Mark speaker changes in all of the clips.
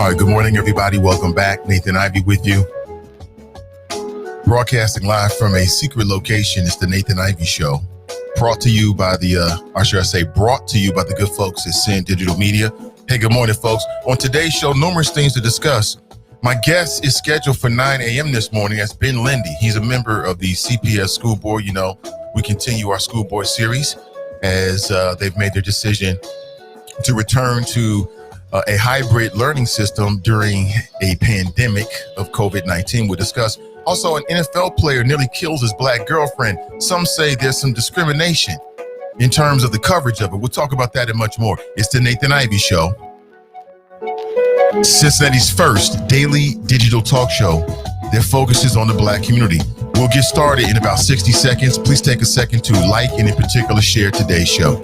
Speaker 1: All right, good morning, everybody. Welcome back. Nathan Ivy with you. Broadcasting live from a secret location. It's the Nathan Ivy Show. Brought to you by brought to you by the good folks at Sin Digital Media. Hey, good morning, folks. On today's show, numerous things to discuss. My guest is scheduled for 9 a.m. this morning. That's Ben Lindy. He's a member of the CPS school board. You know, we continue our school board series as they've made their decision to return to a hybrid learning system during a pandemic of COVID-19. We'll discuss. Also, an NFL player nearly kills his black girlfriend. Some say there's some discrimination in terms of the coverage of it. We'll talk about that and much more. It's the Nathan Ivy Show, Cincinnati's first daily digital talk show that focuses on the black community. We'll get started in about 60 seconds. Please take a second to like and in particular share today's show.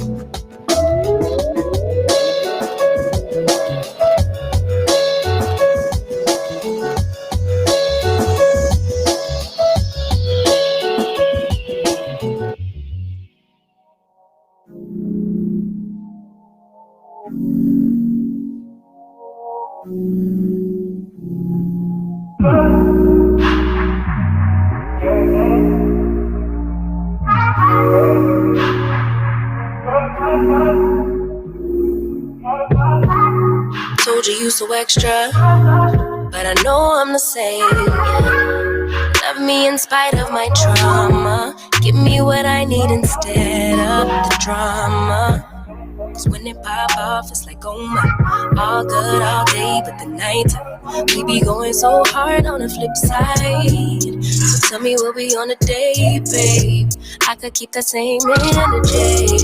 Speaker 2: Told you so extra, but I know I'm the same. Love me in spite of my trauma. Give me what I need instead of the drama. Cause when it pop off, it's like, oh my, all good all day, but the night we be going so hard on the flip side. So tell me what we on a day, babe. I could keep that same energy.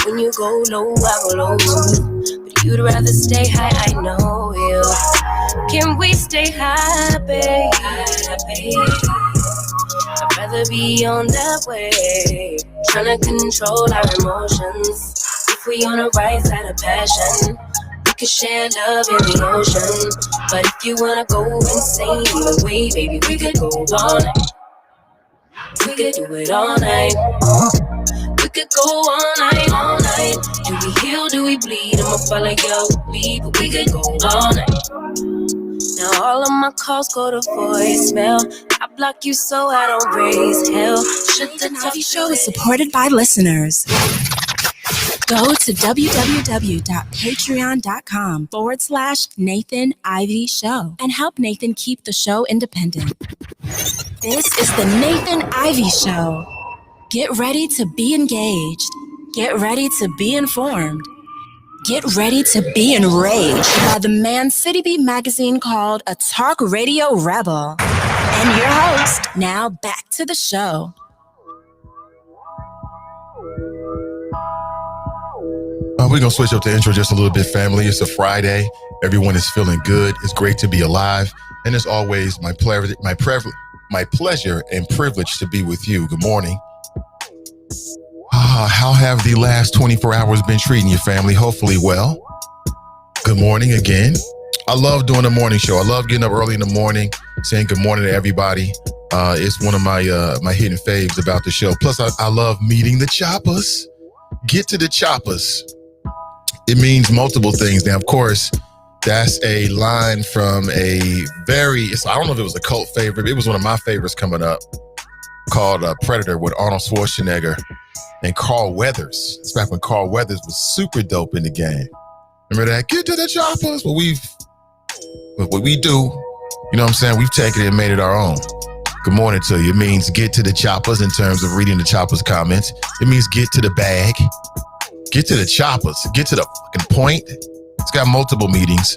Speaker 2: When you go low, I go low too. But you'd rather stay high, I know you. Can we stay high, babe? I'd rather be on that way. Trying to control our emotions. If we on the right side of passion, we could share love in the ocean. But if you wanna go insane either way, baby, we could go all night. We could do it all night. We could go all night, all night. Do we heal, do we bleed? I'ma follow your lead, but we could go all night. Now all of my calls go to voicemail. I block you so I don't raise hell.
Speaker 3: The Ivy Show is supported by listeners. Go to www.patreon.com/Nathan Ivy Show and help Nathan keep the show independent. This is the Nathan Ivy Show. Get ready to be engaged. Get ready to be informed. Get ready to be enraged by the man City Beat magazine called a talk radio rebel. And your host, now back to the show.
Speaker 1: We're going to switch up the intro just a little bit, family. It's a Friday. Everyone is feeling good. It's great to be alive. And as always, my pleasure and privilege to be with you. Good morning. How have the last 24 hours been treating you, family? Hopefully well. Good morning again. I love doing the morning show. I love getting up early in the morning, saying good morning to everybody. It's one of my hidden faves about the show. Plus, I love meeting the choppers. Get to the choppers. It means multiple things. Now, of course, that's a line from I don't know if it was a cult favorite. It was one of my favorites coming up called Predator with Arnold Schwarzenegger and Carl Weathers. It's back when Carl Weathers was super dope in the game. Remember that? Get to the choppers. What we do, you know what I'm saying? We've taken it and made it our own. Good morning to you. It means get to the choppers in terms of reading the choppers comments. It means get to the bag. Get to the choppers. Get to the fucking point. It's got multiple meanings.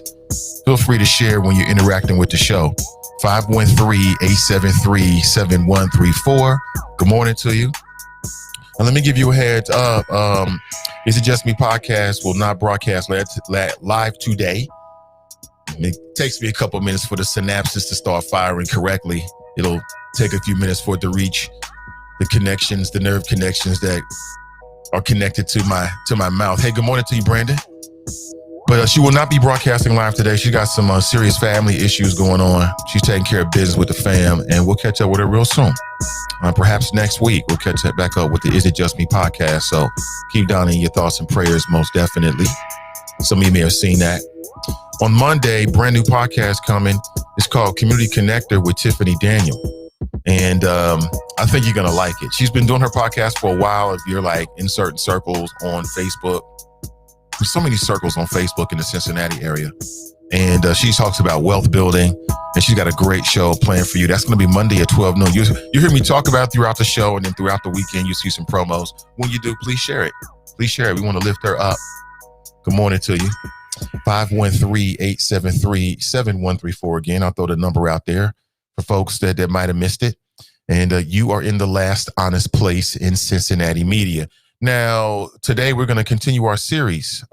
Speaker 1: Feel free to share when you're interacting with the show. 513-873-7134. Good morning to you. And let me give you a heads up. Is It Just Me podcast will not broadcast live today. It takes me a couple minutes for the synapses to start firing correctly. It'll take a few minutes for it to reach the connections, the nerve connections that are connected to my mouth. Hey, good morning to you, Brandon. But she will not be broadcasting live today. She's got some serious family issues going on. She's taking care of business with the fam, and we'll catch up with her real soon. Perhaps next week, we'll catch back up with the Is It Just Me podcast. So keep down in your thoughts and prayers, most definitely. Some of you may have seen that. On Monday, brand new podcast coming. It's called Community Connector with Tiffany Daniel. And I think you're going to like it. She's been doing her podcast for a while. If you're like in certain circles on Facebook, there's so many circles on Facebook in the Cincinnati area. And she talks about wealth building, and she's got a great show planned for you. That's going to be Monday at 12 noon. You hear me talk about it throughout the show, and then throughout the weekend, you see some promos. When you do, please share it. Please share it. We want to lift her up. Good morning to you. 513-873-7134. Again, I'll throw the number out there for folks that might have missed it. And you are in the last honest place in Cincinnati media. Now, today we're going to continue our series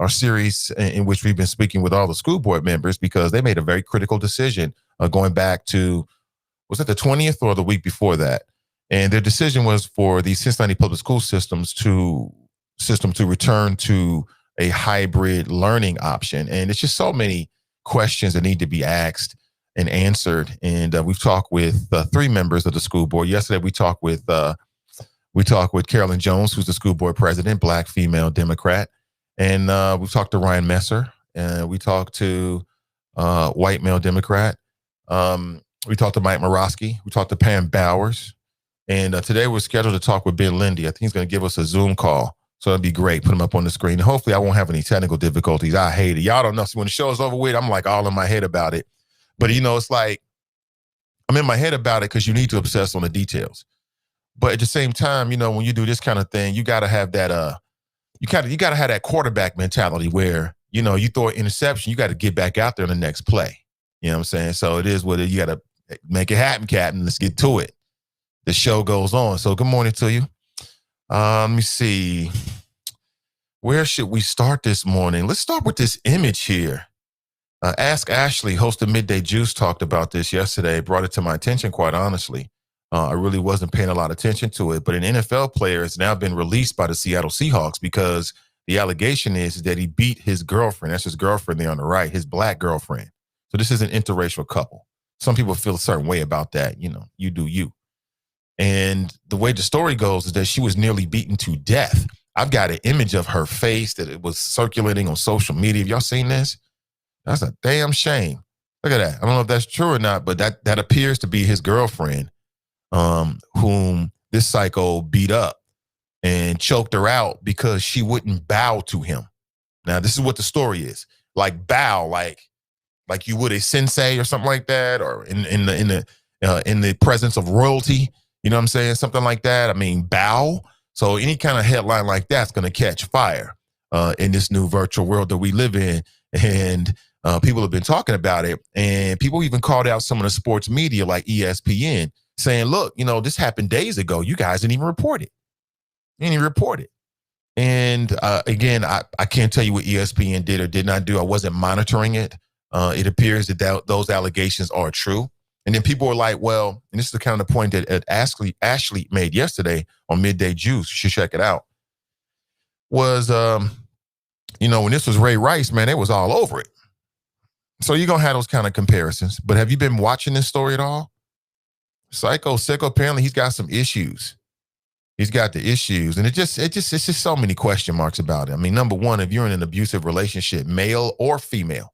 Speaker 1: in which we've been speaking with all the school board members because they made a very critical decision going back to, was it the 20th or the week before that? And their decision was for the Cincinnati public school system to return to a hybrid learning option. And it's just so many questions that need to be asked and answered. And we've talked with three members of the school board. Yesterday, we talked with Carolyn Jones, who's the school board president, Black female Democrat. And we talked to Ryan Messer, and we talked to white male Democrat. We talked to Mike Morosky. We talked to Pam Bowers. And today we're scheduled to talk with Ben Lindy. I think he's going to give us a Zoom call. So that'd be great. Put him up on the screen. Hopefully I won't have any technical difficulties. I hate it. Y'all don't know. So when the show is over with, I'm like all in my head about it. But, it's like I'm in my head about it because you need to obsess on the details. But at the same time, when you do this kind of thing, you got to have that, you got to have that quarterback mentality where, you throw an interception, you got to get back out there in the next play. You know what I'm saying? So it is what you got to make it happen, Captain. Let's get to it. The show goes on. So good morning to you. Let me see. Where should we start this morning? Let's start with this image here. Ask Ashley, host of Midday Juice, talked about this yesterday, brought it to my attention, quite honestly. I really wasn't paying a lot of attention to it, but an NFL player has now been released by the Seattle Seahawks because the allegation is that he beat his girlfriend. That's his girlfriend there on the right, his black girlfriend. So this is an interracial couple. Some people feel a certain way about that. You do you. And the way the story goes is that she was nearly beaten to death. I've got an image of her face that it was circulating on social media. Have y'all seen this? That's a damn shame. Look at that. I don't know if that's true or not, but that appears to be his girlfriend, whom this psycho beat up and choked her out because she wouldn't bow to him. Now, this is what the story is. Like bow, like you would a sensei or something like that, or in the presence of royalty. You know what I'm saying? Something like that. I mean, bow. So any kind of headline like that's going to catch fire in this new virtual world that we live in. And people have been talking about it. And people even called out some of the sports media like ESPN saying, look, this happened days ago. You guys didn't even report it. You didn't even report it. And again, I can't tell you what ESPN did or did not do. I wasn't monitoring it. It appears that those allegations are true. And then people were like, well, and this is the kind of point that Ashley made yesterday on Midday Juice. You should check it out. Was, when this was Ray Rice, man, it was all over it. So you're going to have those kind of comparisons. But have you been watching this story at all? Psycho, apparently he's got some issues. He's got the issues. And it's just so many question marks about it. I mean, number one, if you're in an abusive relationship, male or female,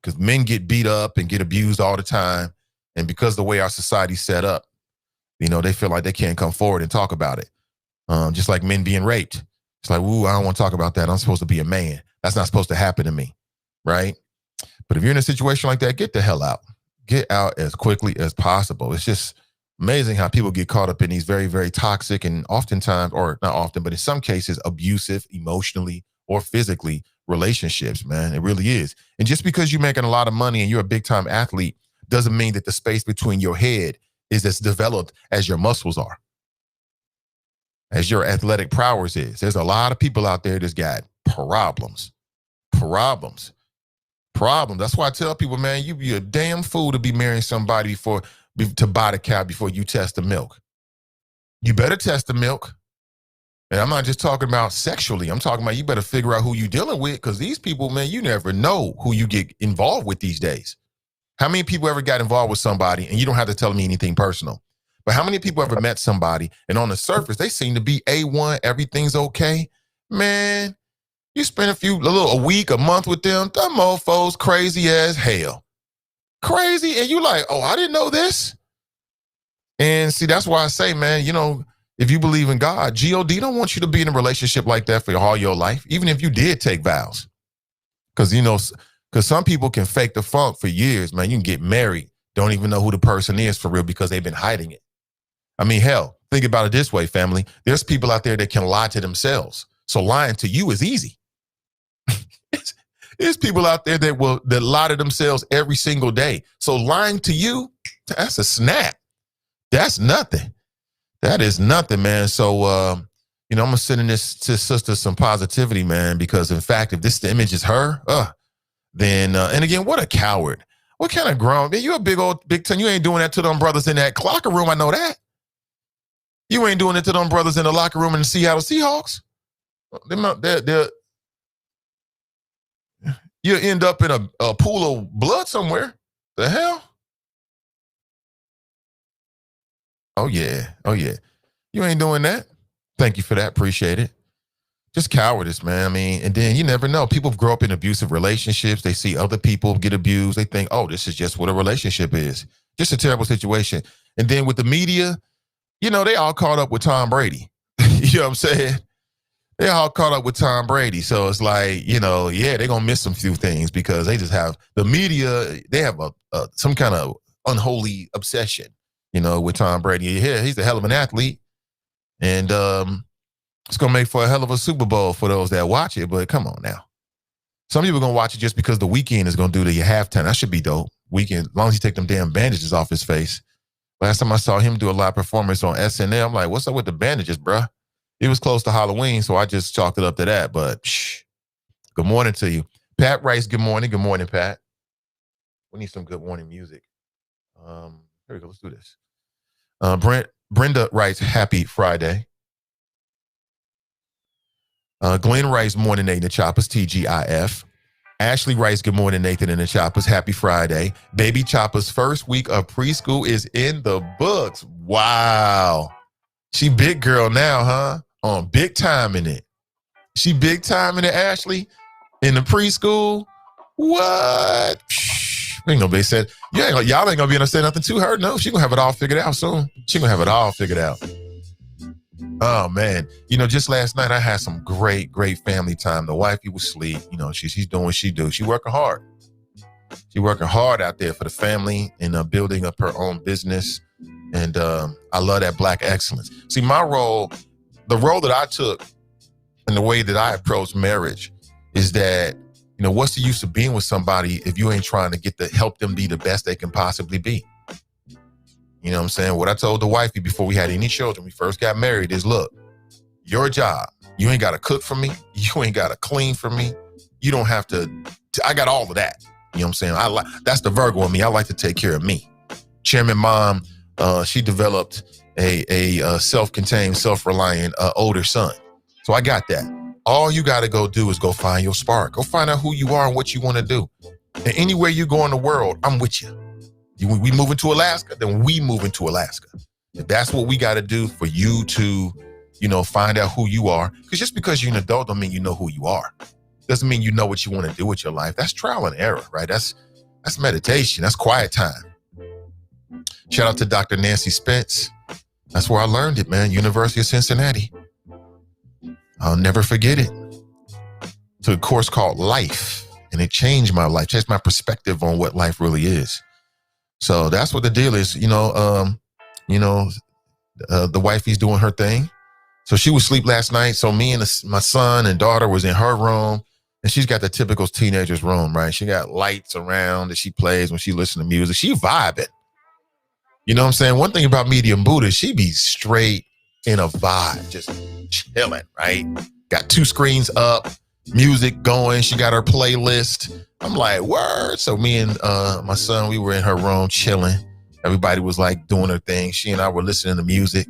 Speaker 1: because men get beat up and get abused all the time. And because the way our society's set up, they feel like they can't come forward and talk about it. Just like men being raped. It's like, ooh, I don't want to talk about that. I'm supposed to be a man. That's not supposed to happen to me, right? But if you're in a situation like that, get the hell out. Get out as quickly as possible. It's just amazing how people get caught up in these very, very toxic and oftentimes, or not often, but in some cases, abusive, emotionally or physically relationships, man. It really is. And just because you're making a lot of money and you're a big-time athlete doesn't mean that the space between your head is as developed as your muscles are, as your athletic prowess is. There's a lot of people out there that's got problems. That's why I tell people, man, you be a damn fool to be marrying somebody to buy the cow before you test the milk. You better test the milk. And I'm not just talking about sexually. I'm talking about you better figure out who you're dealing with, because these people, man, you never know who you get involved with these days. How many people ever got involved with somebody, and you don't have to tell me anything personal, but how many people ever met somebody and on the surface, they seem to be A1, everything's okay? Man, You spend a week, a month with them. Them mofos crazy as hell. Crazy. And you like, oh, I didn't know this. And see, that's why I say, man, if you believe in God, God don't want you to be in a relationship like that for all your life, even if you did take vows. Because some people can fake the funk for years, man. You can get married, don't even know who the person is for real because they've been hiding it. I mean, hell, think about it this way, family. There's people out there that can lie to themselves. So lying to you is easy. There's people out there that lie to themselves every single day. So lying to you, that's a snap. That's nothing. That is nothing, man. So, I'm going to send this to sister some positivity, man, because in fact, if this image is her, then, and again, what a coward. What kind of grown, man, you a big ten, you ain't doing that to them brothers in that locker room. I know that. You ain't doing it to them brothers in the locker room in the Seattle Seahawks. You end up in a pool of blood somewhere. The hell? Oh, yeah. You ain't doing that. Thank you for that. Appreciate it. Just cowardice, man. I mean, and then you never know. People grow up in abusive relationships. They see other people get abused. They think, oh, this is just what a relationship is. Just a terrible situation. And then with the media, they all caught up with Tom Brady. You know what I'm saying? They all caught up with Tom Brady. So it's like, they're going to miss some few things because they just have the media. They have some kind of unholy obsession, with Tom Brady. Yeah, he's a hell of an athlete. And it's going to make for a hell of a Super Bowl for those that watch it. But come on now. Some people are going to watch it just because the Weeknd is going to do the halftime. That should be dope. Weeknd, as long as he take them damn bandages off his face. Last time I saw him do a live performance on SNL, I'm like, what's up with the bandages, bruh? It was close to Halloween, so I just chalked it up to that. But good morning to you. Pat writes, good morning. Good morning, Pat. We need some good morning music. Here we go. Let's do this. Brenda writes, happy Friday. Glenn writes, morning, Nathan, the Choppers, TGIF. Ashley writes, good morning, Nathan and the Choppers. Happy Friday. Baby Chopper's first week of preschool is in the books. Wow. She big girl now, huh? On big time in it. She big time in it, Ashley? In the preschool? What? Ain't nobody said, y'all ain't gonna be able to say nothing to her. No, she gonna have it all figured out soon. She gonna have it all figured out. Oh man. Just last night I had some great family time. The wifey was asleep. She's doing what she do. She working hard. She working hard out there for the family and building up her own business. And I love that Black excellence. See, the role that I took and the way that I approach marriage is that, what's the use of being with somebody if you ain't trying to help them be the best they can possibly be? You know what I'm saying? What I told the wifey before we had any children, we first got married is, look, your job, you ain't got to cook for me. You ain't got to clean for me. You don't have to, I got all of that. You know what I'm saying? That's the Virgo in me. I like to take care of me. Chairman Mom, she developed a self-contained, self-reliant older son. So I got that. All you got to go do is go find your spark. Go find out who you are and what you want to do. And anywhere you go in the world, I'm with you. We move into Alaska, then we move into Alaska. If that's what we got to do for you to, find out who you are. Because just because you're an adult don't mean you know who you are. Doesn't mean you know what you want to do with your life. That's trial and error, right? That's meditation. That's quiet time. Shout out to Dr. Nancy Spence. That's where I learned it, man. University of Cincinnati. I'll never forget it. Took a course called Life, and it changed my life, changed my perspective on what life really is. So that's what the deal is. The wifey's doing her thing. So she was asleep last night. So me and my son and daughter was in her room, and she's got the typical teenager's room, right? She got lights around that she plays when she listens to music. She vibing. You know what I'm saying? One thing about Medium Buddha, she be straight in a vibe, just chilling, right? Got 2 screens up, music going. She got her playlist. I'm like, word. So me and my son, we were in her room chilling. Everybody was like doing their thing. She and I were listening to music.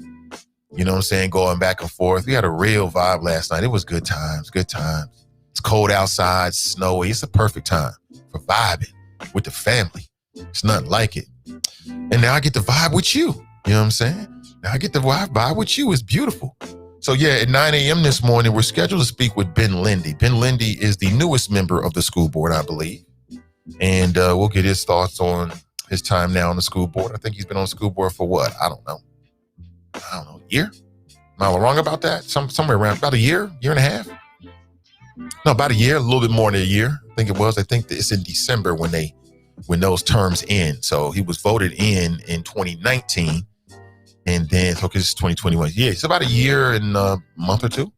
Speaker 1: You know what I'm saying? Going back and forth. We had a real vibe last night. It was good times. It's cold outside, snowy. It's a perfect time for vibing with the family. It's nothing like it. And now I get to vibe with you. You know what I'm saying? Now I get to vibe with you. It's beautiful. So yeah, at 9 a.m. this morning, we're scheduled to speak with Ben Lindy. Ben Lindy is the newest member of the school board, I believe. And we'll get his thoughts on his time now on the school board. I think he's been on the school board for what? I don't know. A year? Am I wrong about that? Somewhere around about a year and a half? No, about a year, a little bit more than a year. I think it was. I think it's in December when those terms end. So he was voted in 2019. And then, so it's 2021. Yeah, it's about a year and a month or two.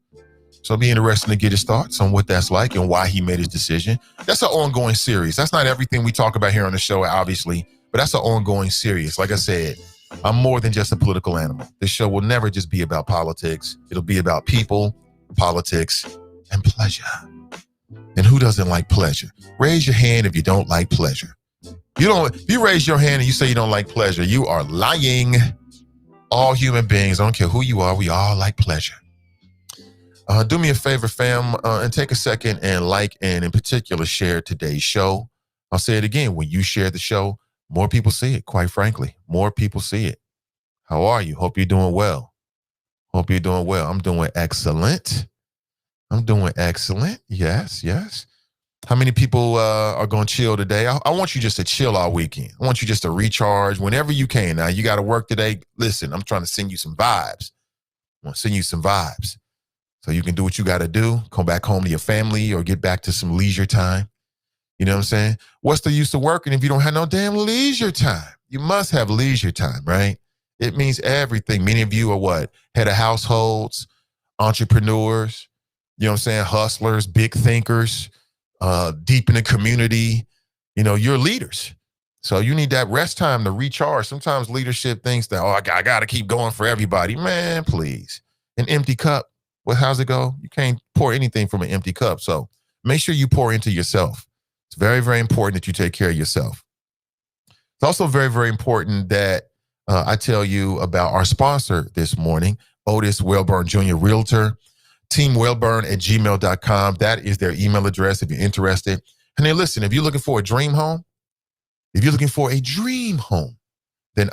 Speaker 1: So it'll be interesting to get his thoughts on what that's like and why he made his decision. That's an ongoing series. That's not everything we talk about here on the show, obviously, but that's an ongoing series. Like I said, I'm more than just a political animal. This show will never just be about politics. It'll be about people, politics, and pleasure. And who doesn't like pleasure? Raise your hand if you don't like pleasure. If you raise your hand and you say you don't like pleasure, you are lying. All human beings, I don't care who you are, we all like pleasure. Do me a favor, fam, and take a second and like, and in particular, share today's show. I'll say it again. When you share the show, more people see it, quite frankly. More people see it. How are you? Hope you're doing well. Hope you're doing well. I'm doing excellent. Yes. How many people are going to chill today? I want you just to chill all weekend. I want you just to recharge whenever you can. Now, you got to work today. Listen, I'm trying to send you some vibes. I want to send you some vibes so you can do what you got to do, come back home to your family or get back to some leisure time. You know what I'm saying? What's the use of working if you don't have no damn leisure time? You must have leisure time, right? It means everything. Many of you are what? Head of households, entrepreneurs, you know what I'm saying? Hustlers, big thinkers, deep in the community. You know, you're leaders. So you need that rest time to recharge. Sometimes leadership thinks that, I got to keep going for everybody. Man, please. An empty cup. Well, how's it go? You can't pour anything from an empty cup. So make sure you pour into yourself. It's very, very important that you take care of yourself. It's also very, very important that I tell you about our sponsor this morning, Otis Wellburn Jr. Realtor. teamwellburn@gmail.com. That is their email address if you're interested. And then listen, if you're looking for a dream home, then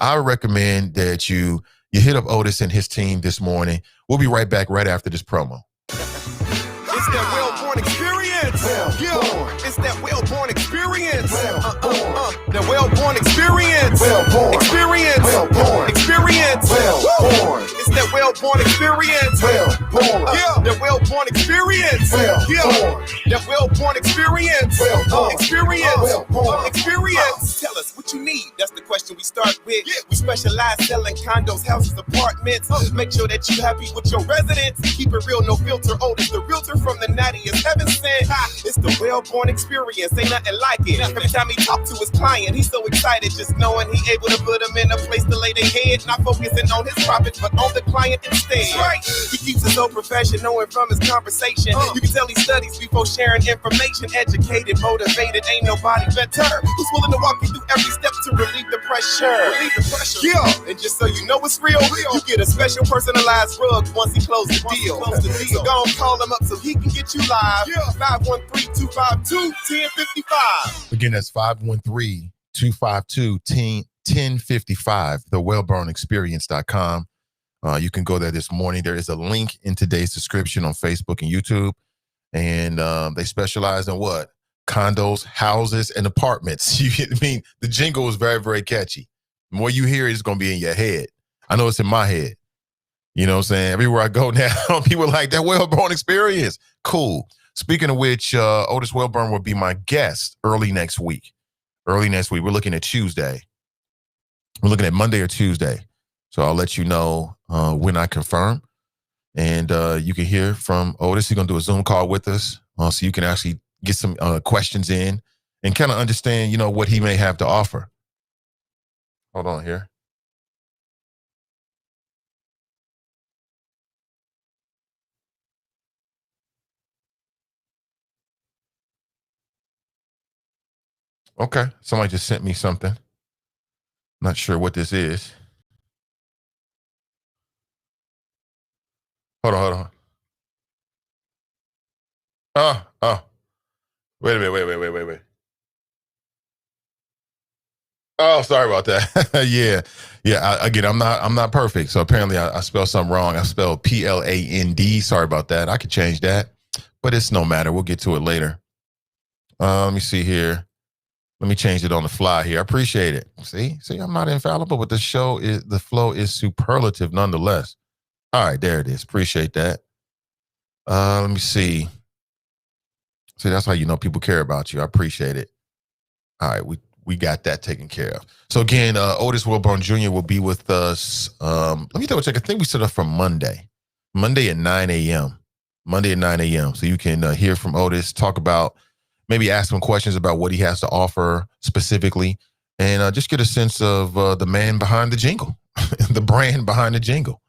Speaker 1: I would recommend that you hit up Otis and his team this morning. We'll be right back right after this promo.
Speaker 4: It's that well-born experience. It's that well-born experience. The well-born experience. Experience. Experience. It's that well-born experience. The well-born experience. The well-born experience. Experience. Tell us what you need. That's the question we start with. We specialize selling condos, houses, apartments. Make sure that you're happy with your residence. Keep it real, no filter. Otis, the realtor from the nattiest heaven sent. It's the well-born experience. Ain't nothing like it. Every time he talk to his client, he's so excited just knowing he able to put them in a place to lay their head, not focusing on his profits, but on the client instead. Right. He keeps it so professional and from his conversation. You can tell he studies before sharing information. Educated, motivated, ain't nobody better. Who's willing to walk you through every step to relieve the pressure? Yeah, and just so you know it's real, you get a special personalized rug once he closes the deal. So go and call him up so he can get you live. 513-252-1055.
Speaker 1: Again, that's 513-252-1055, thewellburnexperience.com. You can go there this morning. There is a link in today's description on Facebook and YouTube. And they specialize in what? Condos, houses, and apartments. The jingle is very, very catchy. The more you hear it, it's going to be in your head. I know it's in my head. You know what I'm saying? Everywhere I go now, people are like, that Wellborn experience. Cool. Speaking of which, Otis Wellburn will be my guest early next week. We're looking at Tuesday. We're looking at Monday or Tuesday. So I'll let you know when I confirm. And you can hear from Otis. He's going to do a Zoom call with us so you can actually get some questions in and kind of understand, what he may have to offer. Hold on here. Okay. Somebody just sent me something. Not sure what this is. Hold on. Oh. Wait a minute. Wait. Oh, sorry about that. Yeah. Again, I'm not perfect. So apparently I spelled something wrong. I spelled PLAND. Sorry about that. I could change that, but it's no matter. We'll get to it later. Let me see here. Let me change it on the fly here. I appreciate it. See, I'm not infallible, but the flow is superlative nonetheless. All right, there it is. Appreciate that. Let me see. See, that's how you know people care about you. I appreciate it. All right, we got that taken care of. So again, Otis Wilburn Jr. will be with us. Let me double check. I think we set up for Monday at 9 a.m. Monday at 9 a.m. So you can hear from Otis, talk about, maybe ask him questions about what he has to offer specifically, and just get a sense of the man behind the jingle, the brand behind the jingle.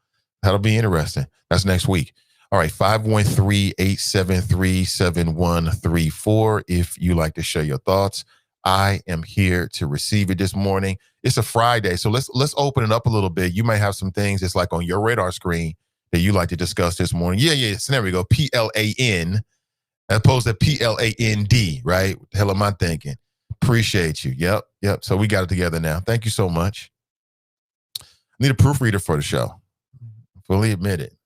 Speaker 1: That'll be interesting. That's next week. All right, 513-873-7134. If you like to share your thoughts, I am here to receive it this morning. It's a Friday, so let's open it up a little bit. You might have some things that's like on your radar screen that you like to discuss this morning. Yeah. So there we go. PLAN as opposed to PLAND, right? What the hell am I thinking? Appreciate you. Yep. So we got it together now. Thank you so much. I need a proofreader for the show. Fully admit it.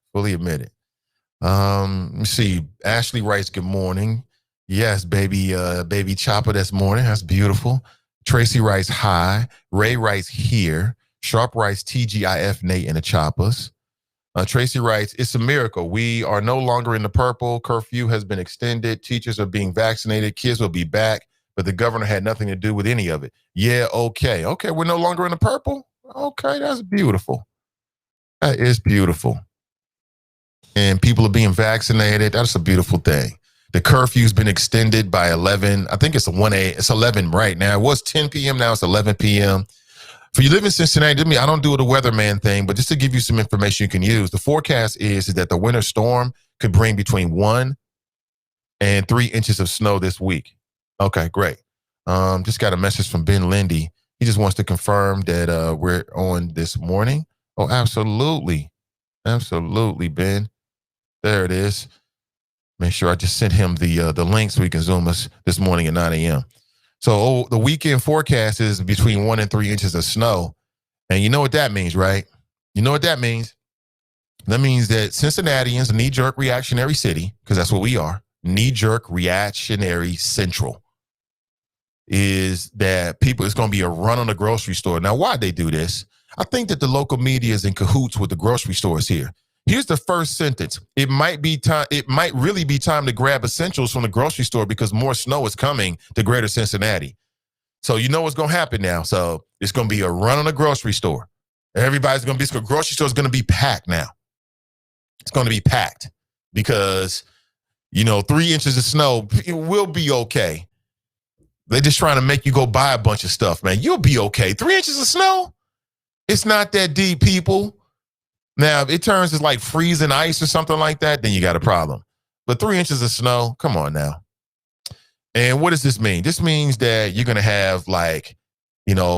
Speaker 1: Let me see. Ashley writes, good morning. Yes, baby Chopper this morning. That's beautiful. Tracy writes, hi. Ray writes, here. Sharp writes, TGIF, Nate and the Choppers. Tracy writes, it's a miracle. We are no longer in the purple. Curfew has been extended. Teachers are being vaccinated. Kids will be back. But the governor had nothing to do with any of it. Yeah, okay. Okay, we're no longer in the purple? Okay, that's beautiful. That is beautiful. And people are being vaccinated. That's a beautiful thing. The curfew's been extended by 11. I think it's 11 right now. It was 10 p.m. Now it's 11 p.m. For you live in Cincinnati, I don't do the weatherman thing, but just to give you some information you can use, the forecast is that the winter storm could bring between 1 and 3 inches of snow this week. Okay, great. Just got a message from Ben Lindy. He just wants to confirm that we're on this morning. Oh, absolutely. Absolutely, Ben. There it is. Make sure I just sent him the link so he can Zoom us this morning at 9 a.m. So the weekend forecast is between 1 and 3 inches of snow. And you know what that means, right? You know what that means? That means that Cincinnatians, a knee-jerk reactionary city, because that's what we are, knee-jerk reactionary central, is that it's going to be a run on the grocery store. Now, why'd they do this? I think that the local media is in cahoots with the grocery stores here. Here's the first sentence. It might really be time to grab essentials from the grocery store because more snow is coming to greater Cincinnati. So you know what's going to happen now. So it's going to be a run on the grocery store. Everybody's going to be, the grocery store is going to be packed now. It's going to be packed because, 3 inches of snow, it will be okay. They're just trying to make you go buy a bunch of stuff, man. You'll be okay. 3 inches of snow? It's not that deep, people. Now, if it turns to like freezing ice or something like that, then you got a problem. But 3 inches of snow, come on now. And what does this mean? This means that you're going to have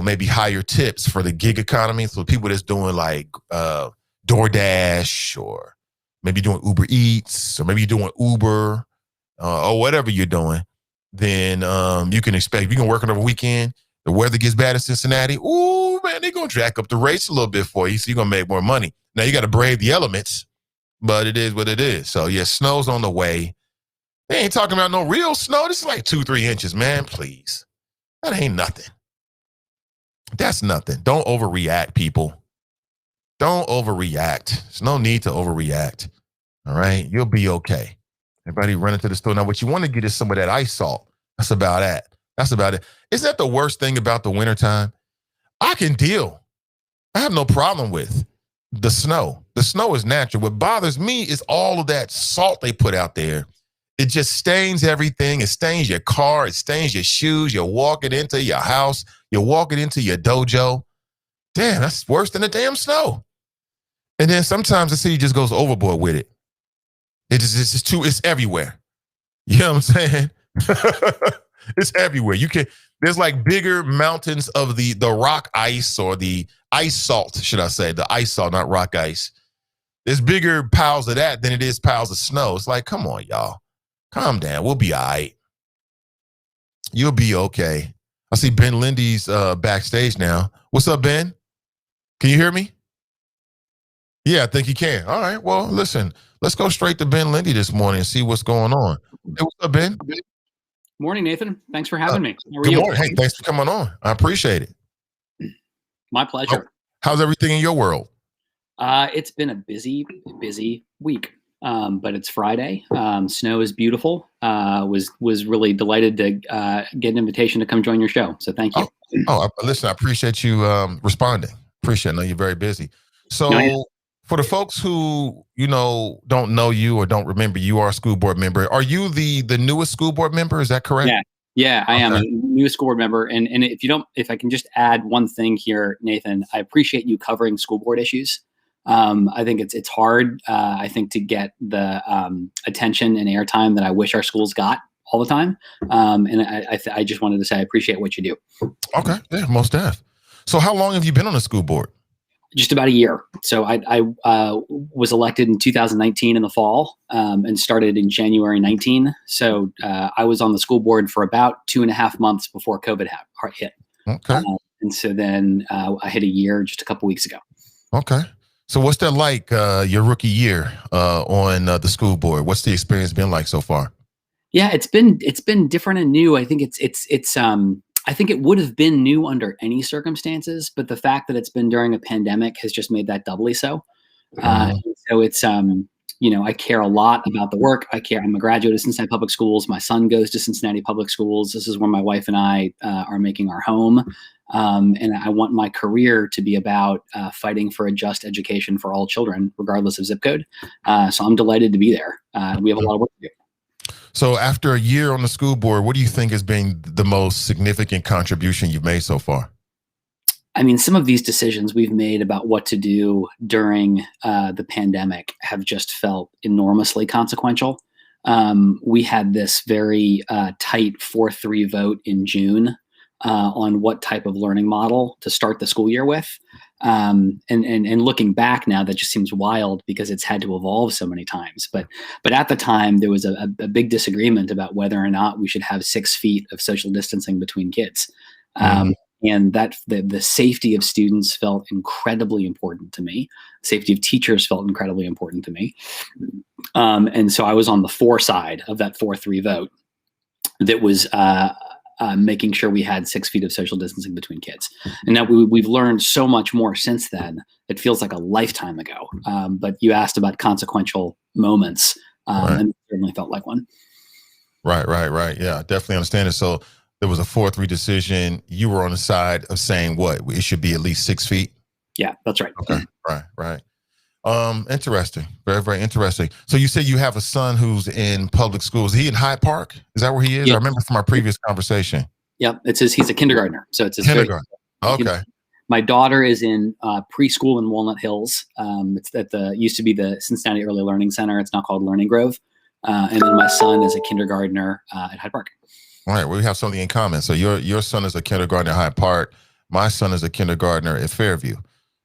Speaker 1: maybe higher tips for the gig economy. So people that's doing like DoorDash or maybe doing Uber Eats or maybe you're doing Uber or whatever you're doing, then you can expect, if you can work on over the weekend, the weather gets bad in Cincinnati, ooh, man, they're going to jack up the rates a little bit for you, so you're going to make more money. Now, you got to brave the elements, but it is what it is. So, yeah, snow's on the way. They ain't talking about no real snow. This is like 2-3 inches, man, please. That ain't nothing. That's nothing. Don't overreact, people. Don't overreact. There's no need to overreact, all right? You'll be okay. Everybody running to the store. Now, what you want to get is some of that ice salt. That's about it. Isn't that the worst thing about the wintertime? I can deal. I have no problem with the snow. The snow is natural. What bothers me is all of that salt they put out there. It just stains everything. It stains your car. It stains your shoes. You're walking into your house. You're walking into your dojo. Damn, that's worse than the damn snow. And then sometimes the city just goes overboard with it. It's everywhere. You know what I'm saying? It's everywhere. There's like bigger mountains of the rock ice or the ice salt, should I say, the ice salt, not rock ice. There's bigger piles of that than it is piles of snow. It's like, come on, y'all. Calm down. We'll be all right. You'll be okay. I see Ben Lindy's backstage now. What's up, Ben? Can you hear me? Yeah, I think you can. All right. Well, listen, let's go straight to Ben Lindy this morning and see what's going on. Hey, what's up, Ben?
Speaker 5: Morning, Nathan. Thanks for having me. How are
Speaker 1: Good
Speaker 5: you?
Speaker 1: morning. Hey, thanks for coming on. I appreciate it.
Speaker 5: My pleasure.
Speaker 1: How's everything in your world?
Speaker 5: It's been a busy week, but it's Friday. Snow is beautiful. Was really delighted to get an invitation to come join your show. So thank you.
Speaker 1: Listen, I appreciate you responding. Appreciate it. I know you're very busy. So for the folks who, don't know you or don't remember, you are a school board member. Are you the newest school board member? Is that correct?
Speaker 5: Yeah, I am a new school board member. And if I can just add one thing here, Nathan, I appreciate you covering school board issues. I think it's hard, I think, to get the attention and airtime that I wish our schools got all the time. And I just wanted to say I appreciate what you do.
Speaker 1: Okay, yeah, most def. So how long have you been on the school board?
Speaker 5: Just about a year. So I was elected in 2019 in the fall and started in January 19. So I was on the school board for about 2.5 months before COVID hit.
Speaker 1: Okay.
Speaker 5: And so then I hit a year just a couple weeks ago.
Speaker 1: Okay. So what's that like, your rookie year on the school board? What's the experience been like so far?
Speaker 5: Yeah, it's been different and new. I think it's I think it would have been new under any circumstances, but the fact that it's been during a pandemic has just made that doubly so. So it's, I care a lot about the work. I'm a graduate of Cincinnati Public Schools. My son goes to Cincinnati Public Schools. This is where my wife and I are making our home. And I want my career to be about fighting for a just education for all children, regardless of zip code. So I'm delighted to be there. We have a lot of work to do.
Speaker 1: So after a year on the school board, what do you think has been the most significant contribution you've made so far?
Speaker 5: I mean, some of these decisions we've made about what to do during the pandemic have just felt enormously consequential. We had this very tight 4-3 vote in June on what type of learning model to start the school year with. And looking back now, that just seems wild because it's had to evolve so many times. But at the time, there was a big disagreement about whether or not we should have 6 feet of social distancing between kids. And that the safety of students felt incredibly important to me. Safety of teachers felt incredibly important to me. And so I was on the 4 side of that 4-3 vote that was making sure we had 6 feet of social distancing between kids. And now we've learned so much more since then. It feels like a lifetime ago. But you asked about consequential moments, and it certainly felt like one.
Speaker 1: Right. Yeah, I definitely understand it. So there was a 4-3 decision. You were on the side of saying what? It should be at least 6 feet?
Speaker 5: Yeah, that's right.
Speaker 1: Okay, right. Interesting. Very, very interesting. So you said you have a son who's in public schools. Is he in Hyde Park? Is that where he is?
Speaker 5: Yeah.
Speaker 1: I remember from our previous conversation.
Speaker 5: Yeah, he's a kindergartner. So it's his
Speaker 1: kindergarten. Okay.
Speaker 5: My daughter is in preschool in Walnut Hills. It's at used to be the Cincinnati Early Learning Center. It's now called Learning Grove. And then my son is a kindergartner at Hyde Park.
Speaker 1: All right. Well, we have something in common. So your son is a kindergartner at Hyde Park. My son is a kindergartner at Fairview.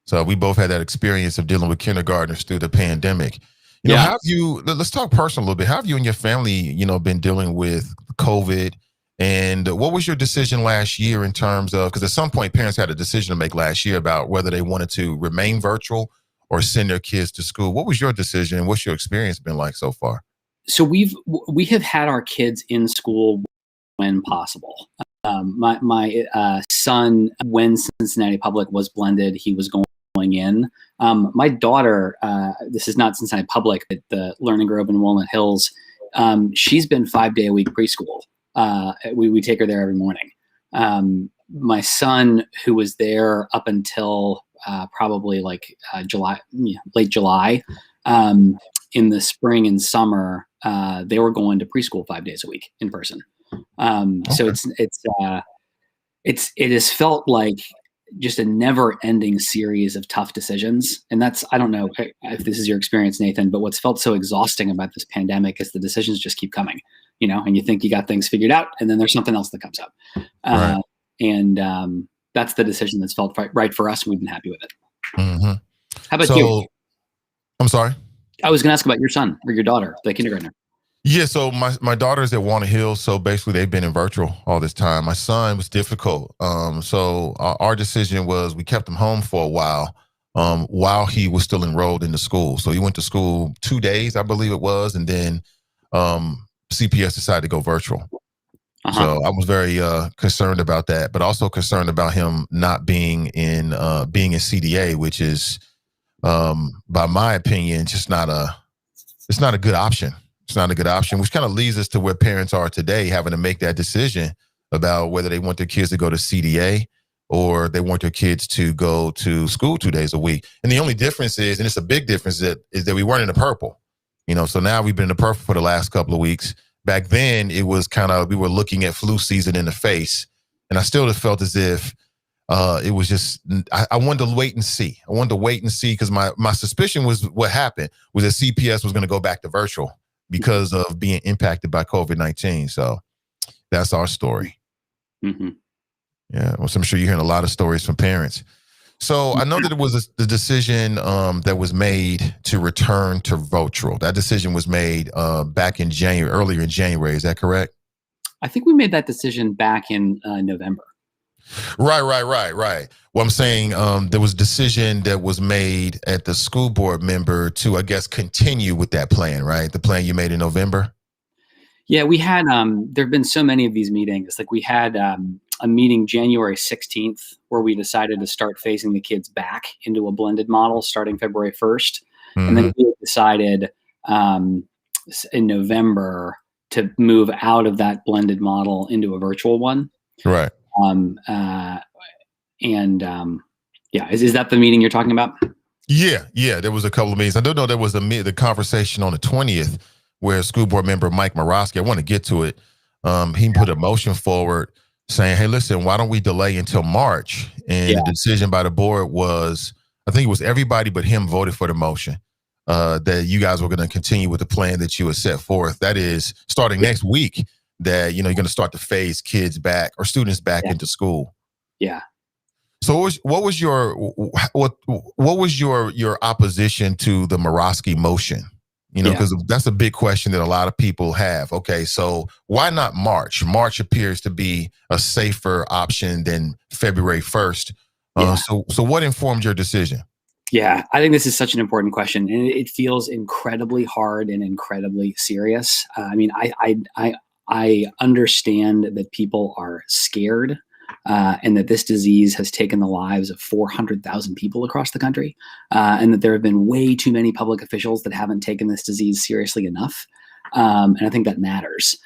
Speaker 1: So we both had that experience of dealing with kindergartners through the pandemic. Let's talk personal a little bit. How have you and your family, been dealing with COVID? And what was your decision last year in terms of, because at some point parents had a decision to make last year about whether they wanted to remain virtual or send their kids to school. What was your decision? What's your experience been like so far?
Speaker 5: So we have had our kids in school when possible. My son, when Cincinnati Public was blended, he was going in. My daughter, this is not Cincinnati Public, but the Learning Grove in Walnut Hills. She's been 5-day-a-week preschool. We take her there every morning. My son, who was there up until probably like July, late July, in the spring and summer, they were going to preschool 5 days a week in person. So it has felt like just a never-ending series of tough decisions. And that's, I don't know if this is your experience, Nathan, but what's felt so exhausting about this pandemic is the decisions just keep coming, and you think you got things figured out, and then there's something else that comes up.
Speaker 1: Right.
Speaker 5: And that's the decision that's felt right for us. We've been happy with it.
Speaker 1: Mm-hmm.
Speaker 5: How about you?
Speaker 1: I'm sorry?
Speaker 5: I was going to ask about your son or your daughter, the kindergartner.
Speaker 1: Yeah, so my daughter's at Walnut Hills, so basically they've been in virtual all this time. My son was difficult, so our decision was we kept him home for a while he was still enrolled in the school. So he went to school 2 days, I believe it was, and then CPS decided to go virtual.
Speaker 5: Uh-huh.
Speaker 1: So I was very concerned about that, but also concerned about him not being in CDA, which is, by my opinion, just not a it's not a good option. It's not a good option, which kind of leads us to where parents are today, having to make that decision about whether they want their kids to go to CDA or they want their kids to go to school 2 days a week. And the only difference is, and it's a big difference, is that we weren't in the purple. So now we've been in the purple for the last couple of weeks. Back then, it was kind of, we were looking at flu season in the face. And I still felt as if it was just, I wanted to wait and see. I wanted to wait and see because my suspicion was what happened was that CPS was going to go back to virtual because of being impacted by COVID-19. So that's our story.
Speaker 5: Mm-hmm.
Speaker 1: Yeah, well, so I'm sure you're hearing a lot of stories from parents. So I know that it was the decision that was made to return to virtual. That decision was made back in January, earlier in January. Is that correct?
Speaker 5: I think we made that decision back in November.
Speaker 1: Right. Well, I'm saying there was a decision that was made at the school board member to, I guess, continue with that plan, right? The plan you made in November?
Speaker 5: Yeah, we had, there have been so many of these meetings. Like we had a meeting January 16th where we decided to start phasing the kids back into a blended model starting February 1st.
Speaker 1: Mm-hmm.
Speaker 5: And then we decided in November to move out of that blended model into a virtual one.
Speaker 1: Right.
Speaker 5: Yeah, is that the meeting you're talking about?
Speaker 1: Yeah. There was a couple of meetings. I don't know. There was the conversation on the 20th where school board member Mike Morosky, I want to get to it. He put a motion forward saying, "Hey, listen, why don't we delay until March?" And the decision by the board was, I think it was everybody but him voted for the motion that you guys were going to continue with the plan that you had set forth. That is, starting next week, that you're going to start to phase kids back or students back into school.
Speaker 5: Yeah.
Speaker 1: So what was your opposition to the Morosky motion? Because that's a big question that a lot of people have. Okay, so why not March? March appears to be a safer option than February 1st. So what informed your decision?
Speaker 5: Yeah, I think this is such an important question, and it feels incredibly hard and incredibly serious. I mean, I understand that people are scared and that this disease has taken the lives of 400,000 people across the country, and that there have been way too many public officials that haven't taken this disease seriously enough. And I think that matters.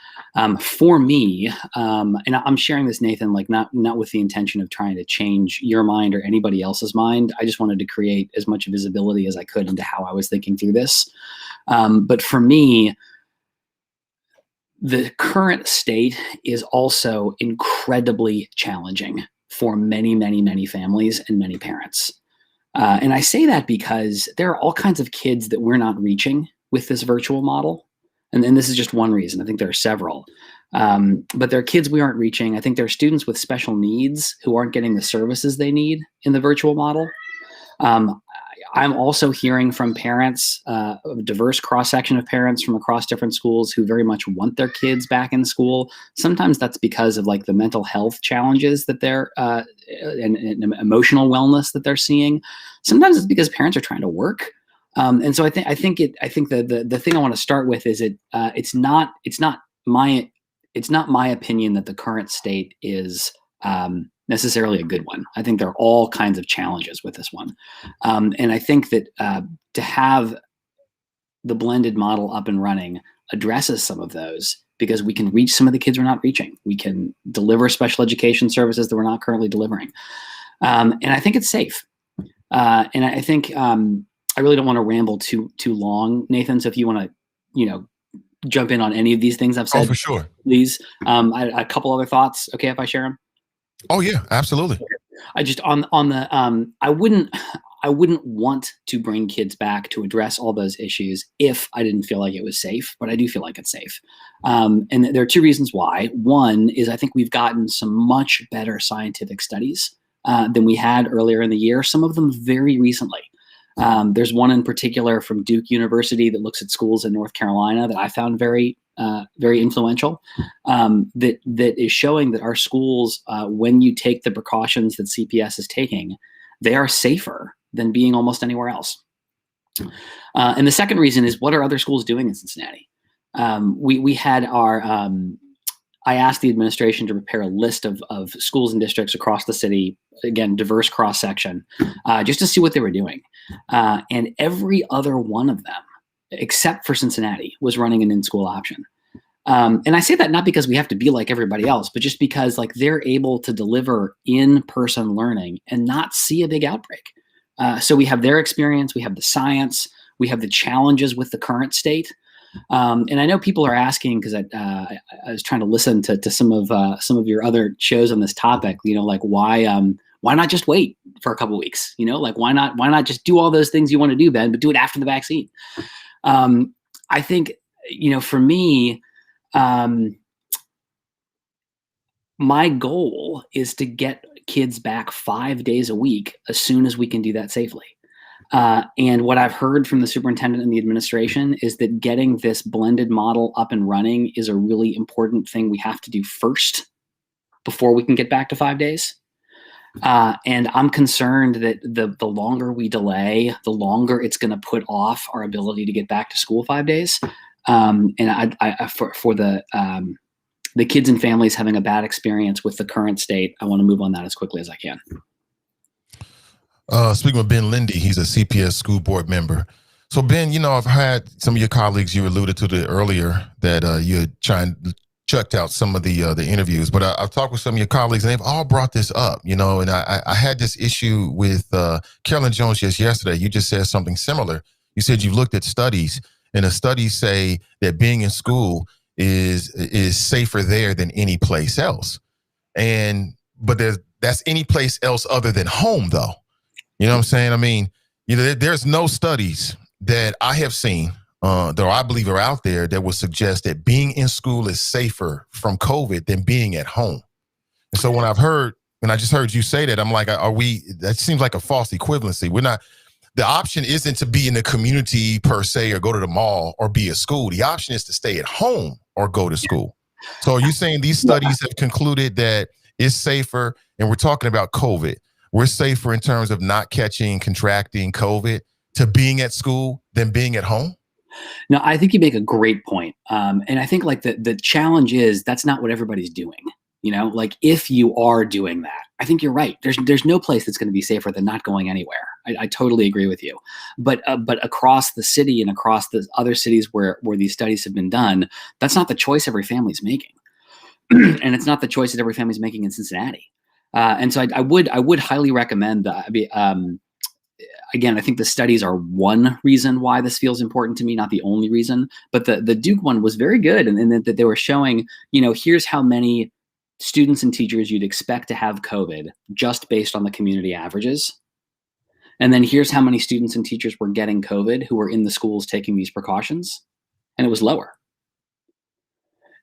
Speaker 5: For me, and I'm sharing this, Nathan, like not with the intention of trying to change your mind or anybody else's mind. I just wanted to create as much visibility as I could into how I was thinking through this. But for me, the current state is also incredibly challenging for many, many, many families and many parents. And I say that because there are all kinds of kids that we're not reaching with this virtual model. And this is just one reason. I think there are several. But there are kids we aren't reaching. I think there are students with special needs who aren't getting the services they need in the virtual model. I'm also hearing from parents, a diverse cross-section of parents from across different schools who very much want their kids back in school. Sometimes that's because of like the mental health challenges that they're and emotional wellness that they're seeing. Sometimes it's because parents are trying to work. And so I think the thing I want to start with is it's not my opinion that the current state is necessarily a good one. I think there are all kinds of challenges with this one. And I think that to have the blended model up and running addresses some of those because we can reach some of the kids we're not reaching. We can deliver special education services that we're not currently delivering. And I think it's safe. And I think I really don't want to ramble too long, Nathan. So if you want to, jump in on any of these things I've said,
Speaker 1: for sure,
Speaker 5: please. A couple other thoughts. Okay, if I share them.
Speaker 1: Oh yeah, absolutely.
Speaker 5: I just on the I wouldn't want to bring kids back to address all those issues if I didn't feel like it was safe, but I do feel like it's safe. And there are two reasons why. One is I think we've gotten some much better scientific studies than we had earlier in the year. Some of them very recently. There's one in particular from Duke University that looks at schools in North Carolina that I found very very influential, that is showing that our schools, when you take the precautions that CPS is taking, they are safer than being almost anywhere else. And the second reason is, what are other schools doing in Cincinnati? We had I asked the administration to prepare a list of schools and districts across the city, again, diverse cross section, just to see what they were doing. And every other one of them, except for Cincinnati, was running an in-school option. And I say that not because we have to be like everybody else, but just because like they're able to deliver in-person learning and not see a big outbreak. So we have their experience, we have the science, we have the challenges with the current state. And I know people are asking, because I was trying to listen to some of your other shows on this topic. Like why not just wait for a couple weeks? Like why not just do all those things you want to do, Ben, but do it after the vaccine? I think for me, my goal is to get kids back 5 days a week as soon as we can do that safely. And what I've heard from the superintendent and the administration is that getting this blended model up and running is a really important thing we have to do first before we can get back to 5 days. And I'm concerned that the longer we delay, the longer it's going to put off our ability to get back to school 5 days. And for the kids and families having a bad experience with the current state, I want to move on that as quickly as I can.
Speaker 1: Speaking with Ben Lindy, he's a CPS school board member. So Ben, I've had some of your colleagues, you alluded to it earlier, that you had checked out some of the interviews, but I've talked with some of your colleagues and they've all brought this up, and I had this issue with Carolyn Jones just yesterday. You just said something similar. You said you looked at studies, and the studies say that being in school is safer there than any place else. But that's any place else other than home, though. You know what I'm saying? I mean, there's no studies that I have seen, though I believe are out there, that would suggest that being in school is safer from COVID than being at home. And so when I just heard you say that, I'm like, that seems like a false equivalency. The option isn't to be in the community per se, or go to the mall, or be at school. The option is to stay at home or go to school. So are you saying these studies have concluded that it's safer, and we're talking about COVID, we're safer in terms of not contracting COVID to being at school than being at home?
Speaker 5: No, I think you make a great point. And I think like the challenge is that's not what everybody's doing. Like if you are doing that, I think you're right. There's no place that's going to be safer than not going anywhere. I totally agree with you. But across the city and across the other cities where these studies have been done, that's not the choice every family's making. And it's not the choice that every family's making in Cincinnati. And so I would highly recommend that. Again, I think the studies are one reason why this feels important to me, not the only reason. But the Duke one was very good, and that they were showing, here's how many students and teachers you'd expect to have COVID just based on the community averages. And then here's how many students and teachers were getting COVID who were in the schools taking these precautions, and it was lower.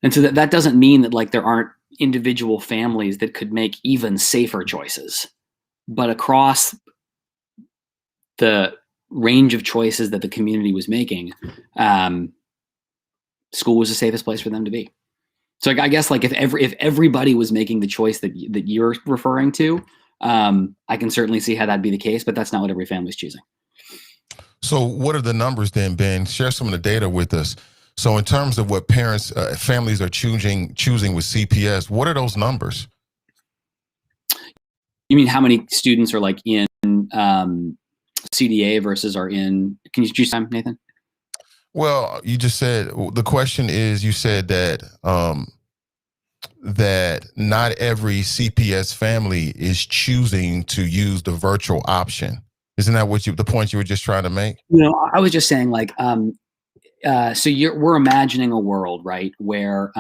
Speaker 5: And so that doesn't mean that like there aren't individual families that could make even safer choices, but across the range of choices that the community was making, school was the safest place for them to be. So I guess like if everybody was making the choice that you're referring to, I can certainly see how that'd be the case, but that's not what every family's choosing.
Speaker 1: So what are the numbers then, Ben? Share some of the data with us. So in terms of what families are choosing with CPS, what are those numbers?
Speaker 5: You mean how many students are like in CDA versus are in, can you choose time, Nathan?
Speaker 1: Well, you just said, the question is, you said that that not every CPS family is choosing to use the virtual option. Isn't that the point you were just trying to make?
Speaker 5: I was just saying like, so we're imagining a world, right, where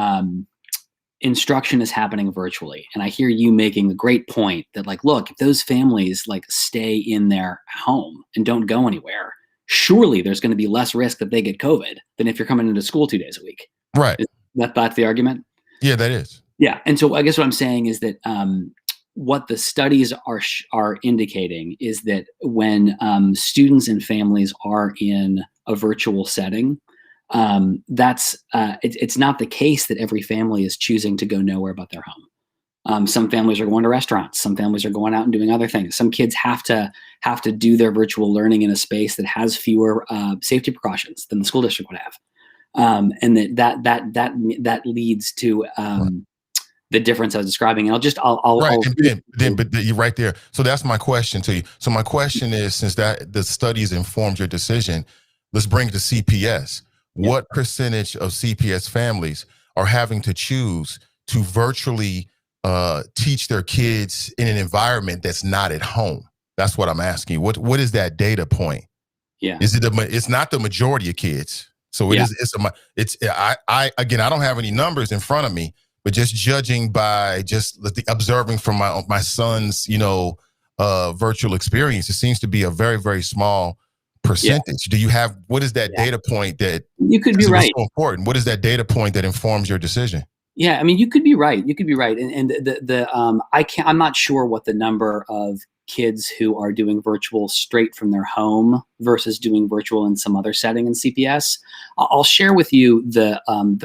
Speaker 5: instruction is happening virtually. And I hear you making the great point that like, look, if those families like stay in their home and don't go anywhere, surely there's going to be less risk that they get COVID than if you're coming into school 2 days a week.
Speaker 1: Right.
Speaker 5: That's the argument?
Speaker 1: Yeah, that is.
Speaker 5: Yeah. And so I guess what I'm saying is that what the studies are indicating is that when students and families are in a virtual setting, It's not the case that every family is choosing to go nowhere but their home. Some families are going to restaurants. Some families are going out and doing other things. Some kids have to do their virtual learning in a space that has fewer safety precautions than the school district would have, and that leads to the difference I was describing. And
Speaker 1: but you're right there. So that's my question to you. So my question is, since that the studies informed your decision, let's bring it to CPS.
Speaker 5: Yeah.
Speaker 1: What percentage of CPS families are having to choose to virtually teach their kids in an environment that's not at home? That's what I'm asking you. What is that data point?
Speaker 5: Yeah.
Speaker 1: It's not the majority of kids. So I don't have any numbers in front of me, but just judging by just observing from my son's, virtual experience, it seems to be a very, very small percentage. Yeah. What is that data point that
Speaker 5: you could be right?
Speaker 1: So important. What is that data point that informs your decision?
Speaker 5: Yeah, I mean, you could be right. And I'm not sure what the number of kids who are doing virtual straight from their home versus doing virtual in some other setting in CPS. I'll share with you the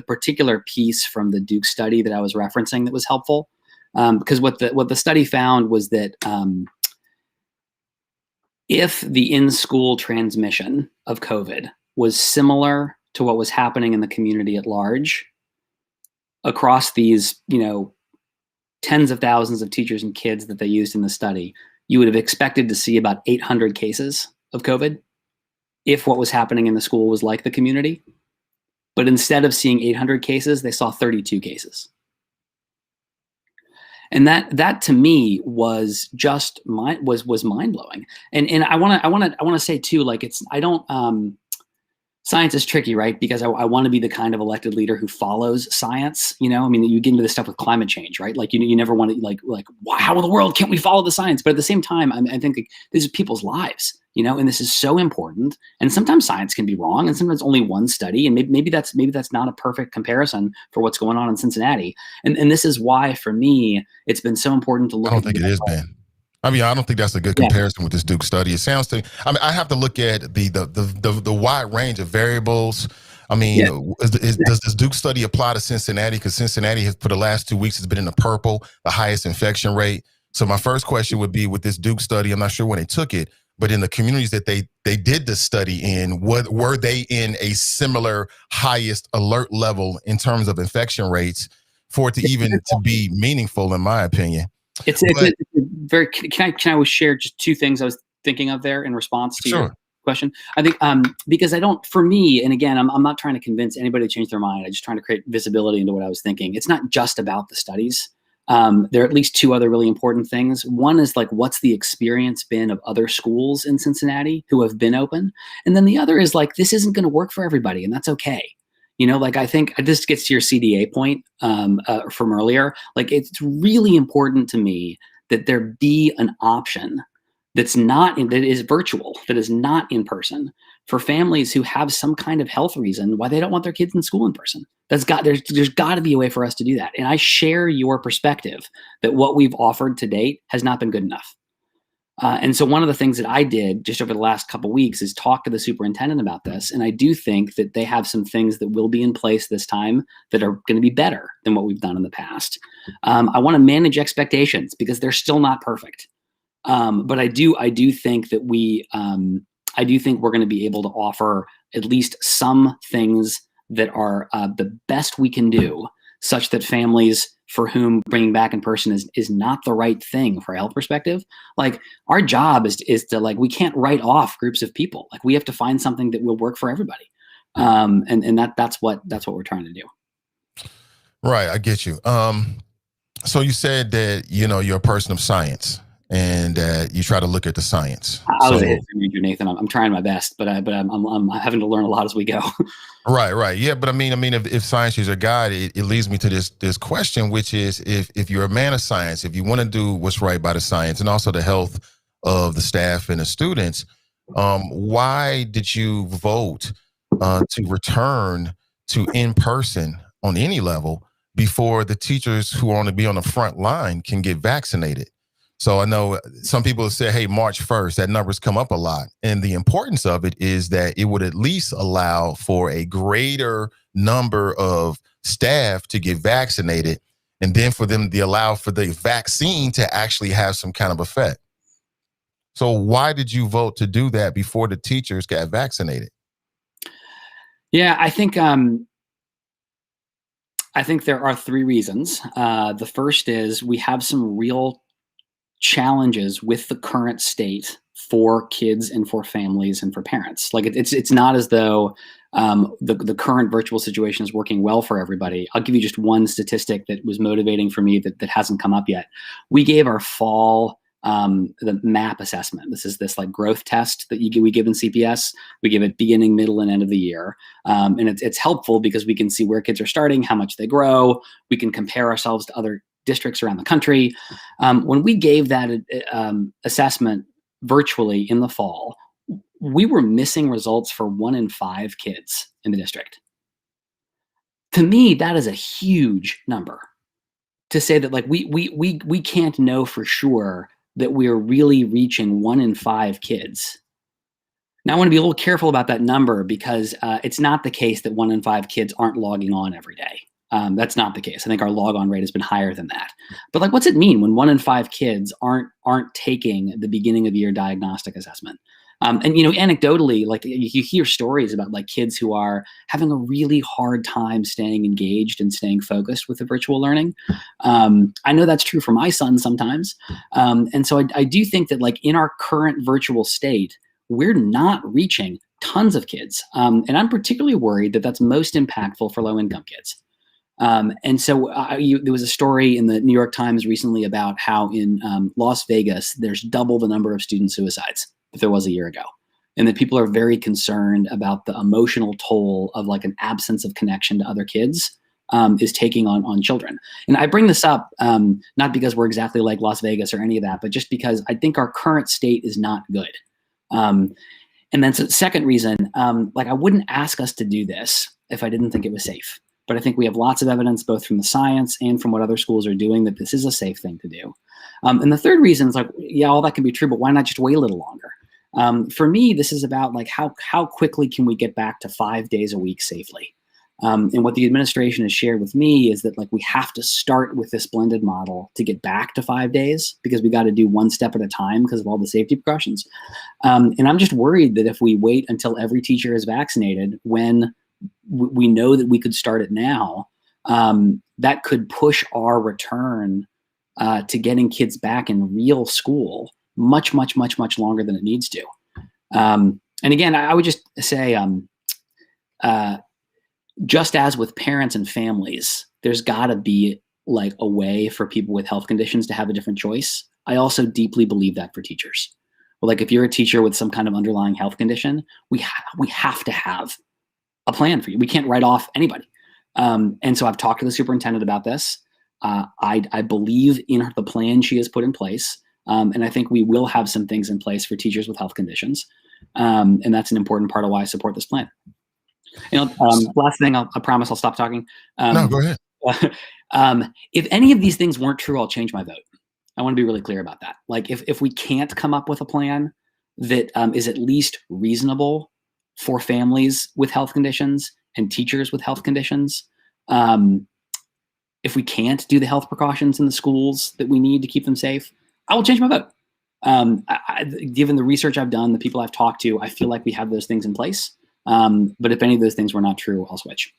Speaker 5: particular piece from the Duke study that I was referencing that was helpful, because what the study found was that if the in-school transmission of COVID was similar to what was happening in the community at large, across these, tens of thousands of teachers and kids that they used in the study, you would have expected to see about 800 cases of COVID if what was happening in the school was like the community. But instead of seeing 800 cases, they saw 32 cases. And that to me was just was mind blowing. And I want to say too, like science is tricky, right? Because I want to be the kind of elected leader who follows science. I mean, you get into this stuff with climate change, right? Like you never want to like, how in the world can't we follow the science? But at the same time, I think these are people's lives, and this is so important. And sometimes science can be wrong, and sometimes only one study, and maybe that's not a perfect comparison for what's going on in Cincinnati. And this is why, for me, it's been so important to look.
Speaker 1: I don't think it is, Ben. I mean, I don't think that's a good comparison with this Duke study. It sounds to me, I have to look at the wide range of variables. I mean, does this Duke study apply to Cincinnati? Because Cincinnati has, for the last 2 weeks, has been in the purple, the highest infection rate. So my first question would be, with this Duke study, I'm not sure when they took it, but in the communities that they did the study in, were they in a similar highest alert level in terms of infection rates for it to even to be meaningful, in my opinion?
Speaker 5: It's very. Can I share just two things I was thinking of there in response to your question? I think because for me, and again, I'm not trying to convince anybody to change their mind. I'm just trying to create visibility into what I was thinking. It's not just about the studies. There are at least two other really important things. One is like, what's the experience been of other schools in Cincinnati who have been open? And then the other is like, this isn't going to work for everybody, and that's okay. I think this gets to your CDA point from earlier. Like, it's really important to me that there be an option that is virtual, that is not in person, for families who have some kind of health reason why they don't want their kids in school in person. There's got to be a way for us to do that. And I share your perspective that what we've offered to date has not been good enough. And so one of the things that I did just over the last couple of weeks is talk to the superintendent about this. And I do think that they have some things that will be in place this time that are going to be better than what we've done in the past. I want to manage expectations because they're still not perfect. But I do think that we're going to be able to offer at least some things that are the best we can do, such that families for whom bringing back in person is not the right thing for a health perspective. Like, our job is to, like, we can't write off groups of people. Like, we have to find something that will work for everybody. And that's what we're trying to do.
Speaker 1: Right. I get you. So you said that, you're a person of science and that you try to look at the science.
Speaker 5: I was a history major, Nathan. I'm trying my best, but I'm having to learn a lot as we go.
Speaker 1: Right. Yeah. But I mean, if science is your guide, it leads me to this question, which is, if you're a man of science, if you want to do what's right by the science and also the health of the staff and the students, why did you vote to return to in-person on any level before the teachers who want to be on the front line can get vaccinated? So I know some people have said, hey, March 1st, that number's come up a lot. And the importance of it is that it would at least allow for a greater number of staff to get vaccinated, and then for them to allow for the vaccine to actually have some kind of effect. So why did you vote to do that before the teachers got vaccinated?
Speaker 5: Yeah, I think there are three reasons. The first is we have some real challenges with the current state for kids and for families and for parents. Like it's not as though the current virtual situation is working well for everybody. I'll give you just one statistic that was motivating for me that hasn't come up yet. We gave our fall the MAP assessment. This is this like growth test that we give in CPS. We give it beginning, middle, and end of the year. And it's helpful because we can see where kids are starting, how much they grow. We can compare ourselves to other districts around the country. When we gave that assessment virtually in the fall, we were missing results for 1 in 5 kids in the district. To me, that is a huge number to say that like we can't know for sure that we're really reaching 1 in 5 kids. Now I want to be a little careful about that number because it's not the case that 1 in 5 kids aren't logging on every day. That's not the case. I think our log on rate has been higher than that. But like, what's it mean when 1 in 5 kids aren't taking the beginning of the year diagnostic assessment? And anecdotally, like you hear stories about like kids who are having a really hard time staying engaged and staying focused with the virtual learning. I know that's true for my son sometimes. And so I do think that like in our current virtual state, we're not reaching tons of kids. And I'm particularly worried that that's most impactful for low-income kids. And so there was a story in the New York Times recently about how in Las Vegas, there's double the number of student suicides that there was a year ago. And that people are very concerned about the emotional toll of like an absence of connection to other kids is taking on children. And I bring this up not because we're exactly like Las Vegas or any of that, but just because I think our current state is not good. And then so second reason, like I wouldn't ask us to do this if I didn't think it was safe. But I think we have lots of evidence, both from the science and from what other schools are doing, that this is a safe thing to do. And the third reason is like, yeah, all that can be true, but why not just wait a little longer? For me, this is about like how quickly can we get back to 5 days a week safely? And what the administration has shared with me is that like we have to start with this blended model to get back to 5 days because we got to do one step at a time because of all the safety precautions. And I'm just worried that if we wait until every teacher is vaccinated when we know that we could start it now, that could push our return to getting kids back in real school much longer than it needs to. And again, I would just say, just as with parents and families, there's got to be like a way for people with health conditions to have a different choice. I also deeply believe that for teachers. Well, like if you're a teacher with some kind of underlying health condition, we have to have a plan for you. We can't write off anybody. And so I've talked to the superintendent about this. I believe in the plan she has put in place. And I think we will have some things in place for teachers with health conditions. And that's an important part of why I support this plan. Last thing, I promise I'll stop talking.
Speaker 1: No, go ahead.
Speaker 5: If any of these things weren't true, I'll change my vote. I want to be really clear about that. Like if we can't come up with a plan that is at least reasonable for families with health conditions and teachers with health conditions, if we can't do the health precautions in the schools that we need to keep them safe, I will change my vote. Given the research I've done, the people I've talked to, I feel like we have those things in place. But if any of those things were not true, I'll switch.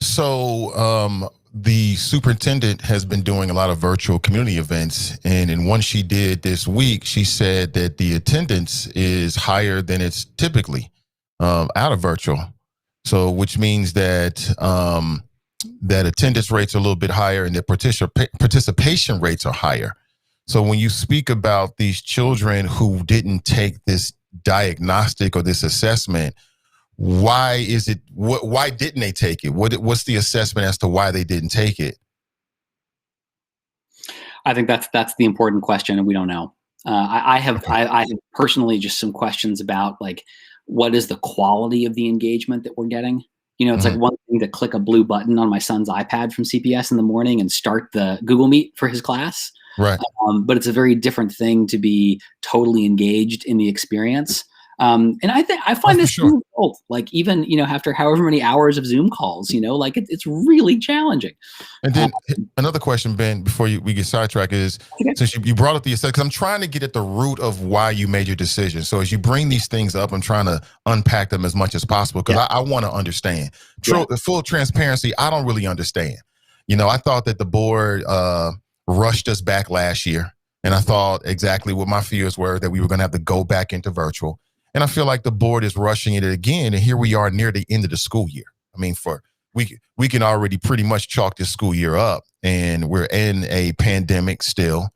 Speaker 1: So the superintendent has been doing a lot of virtual community events. And in one she did this week, she said that the attendance is higher than it's typically out of virtual. So which means that that attendance rates are a little bit higher and the participation rates are higher. So when you speak about these children who didn't take this diagnostic or this assessment, why is it? Why didn't they take it? What's the assessment as to why they didn't take it?
Speaker 5: I think that's the important question, and we don't know. I have personally just some questions about like what is the quality of the engagement that we're getting. You know, it's like one thing to click a blue button on my son's iPad from CPS in the morning and start the Google Meet for his class.
Speaker 1: Right.
Speaker 5: But it's a very different thing to be totally engaged in the experience. And I find this
Speaker 1: sure.
Speaker 5: difficult, like even, after however many hours of Zoom calls, like it's really challenging.
Speaker 1: And then another question, Ben, before we get sidetracked is,
Speaker 5: Okay.
Speaker 1: since you brought up the assessment, because I'm trying to get at the root of why you made your decision. So as you bring these things up, I'm trying to unpack them as much as possible, because I want to understand. Full transparency, I don't really understand. I thought that the board rushed us back last year, and I thought exactly what my fears were, that we were going to have to go back into virtual. And I feel like the board is rushing it again, and here we are near the end of the school year. I mean, we can already pretty much chalk this school year up, and we're in a pandemic still.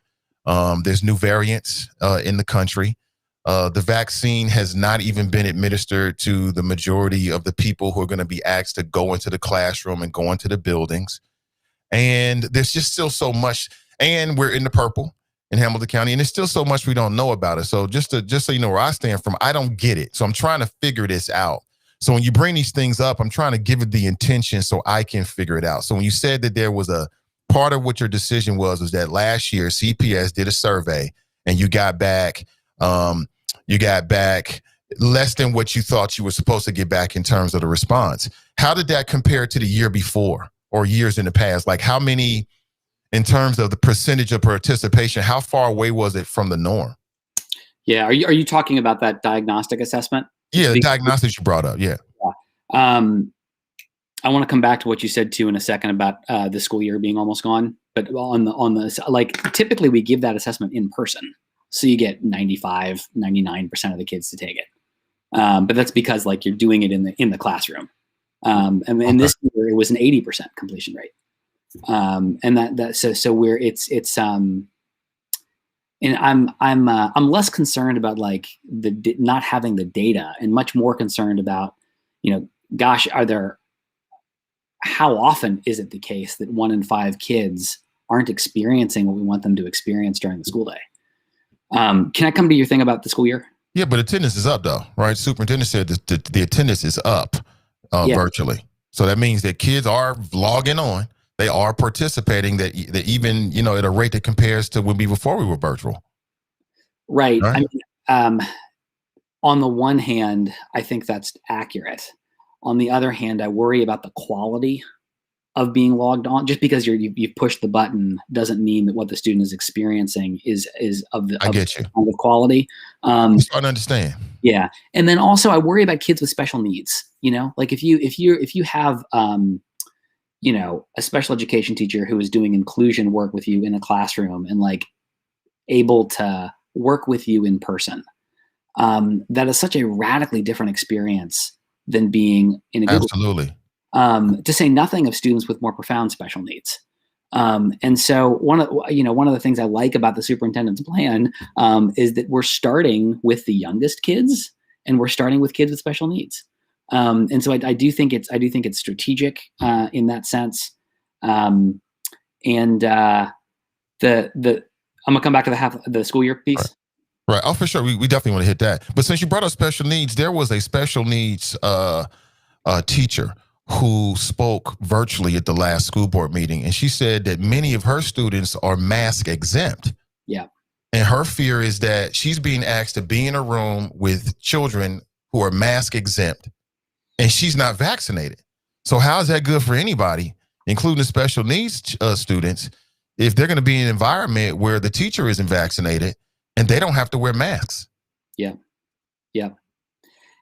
Speaker 1: There's new variants in the country. The vaccine has not even been administered to the majority of the people who are going to be asked to go into the classroom and go into the buildings. And there's just still so much, and we're in the purple in Hamilton County, and there's still so much we don't know about it. So just so you know where I stand from, I don't get it. So I'm trying to figure this out. So when you bring these things up, I'm trying to give it the intention so I can figure it out. So when you said that there was a part of what your decision was that last year CPS did a survey and you got back less than what you thought you were supposed to get back in terms of the response. How did that compare to the year before or years in the past? Like how many, in terms of the percentage of participation, how far away was it from the norm?
Speaker 5: Yeah. Are you talking about that diagnostic assessment?
Speaker 1: Yeah, the diagnostics you brought up. Yeah.
Speaker 5: I want to come back to what you said too in a second about the school year being almost gone. But on the like, typically we give that assessment in person, so you get 95, 99% of the kids to take it. But that's because like you're doing it in the classroom. And this year it was an 80% completion rate. And so where it's and I'm less concerned about like not having the data, and much more concerned about, how often is it the case that 1 in 5 kids aren't experiencing what we want them to experience during the school day? Can I come to your thing about the school year?
Speaker 1: Yeah, but attendance is up though, right? Superintendent said the attendance is up virtually. So that means that kids are logging on. They are participating, that even, at a rate that compares to before we were virtual.
Speaker 5: Right. I mean, on the one hand, I think that's accurate. On the other hand, I worry about the quality of being logged on. Just because you've pushed the button doesn't mean that what the student is experiencing is of the kind of quality.
Speaker 1: I'm starting to understand.
Speaker 5: Yeah. And then also I worry about kids with special needs, like if you have, a special education teacher who is doing inclusion work with you in a classroom and like able to work with you in person, that is such a radically different experience than being in a Google.
Speaker 1: Absolutely.
Speaker 5: To say nothing of students with more profound special needs. And so one of the things I like about the superintendent's plan is that we're starting with the youngest kids, and we're starting with kids with special needs. And so I do think it's strategic in that sense. I'm gonna come back to the school year piece.
Speaker 1: Right. Oh, for sure. We definitely want to hit that. But since you brought up special needs, there was a special needs teacher who spoke virtually at the last school board meeting, and she said that many of her students are mask exempt.
Speaker 5: Yeah.
Speaker 1: And her fear is that she's being asked to be in a room with children who are mask exempt, and she's not vaccinated. So how is that good for anybody, including the special needs students, if they're going to be in an environment where the teacher isn't vaccinated and they don't have to wear masks? Yeah.
Speaker 5: Yeah.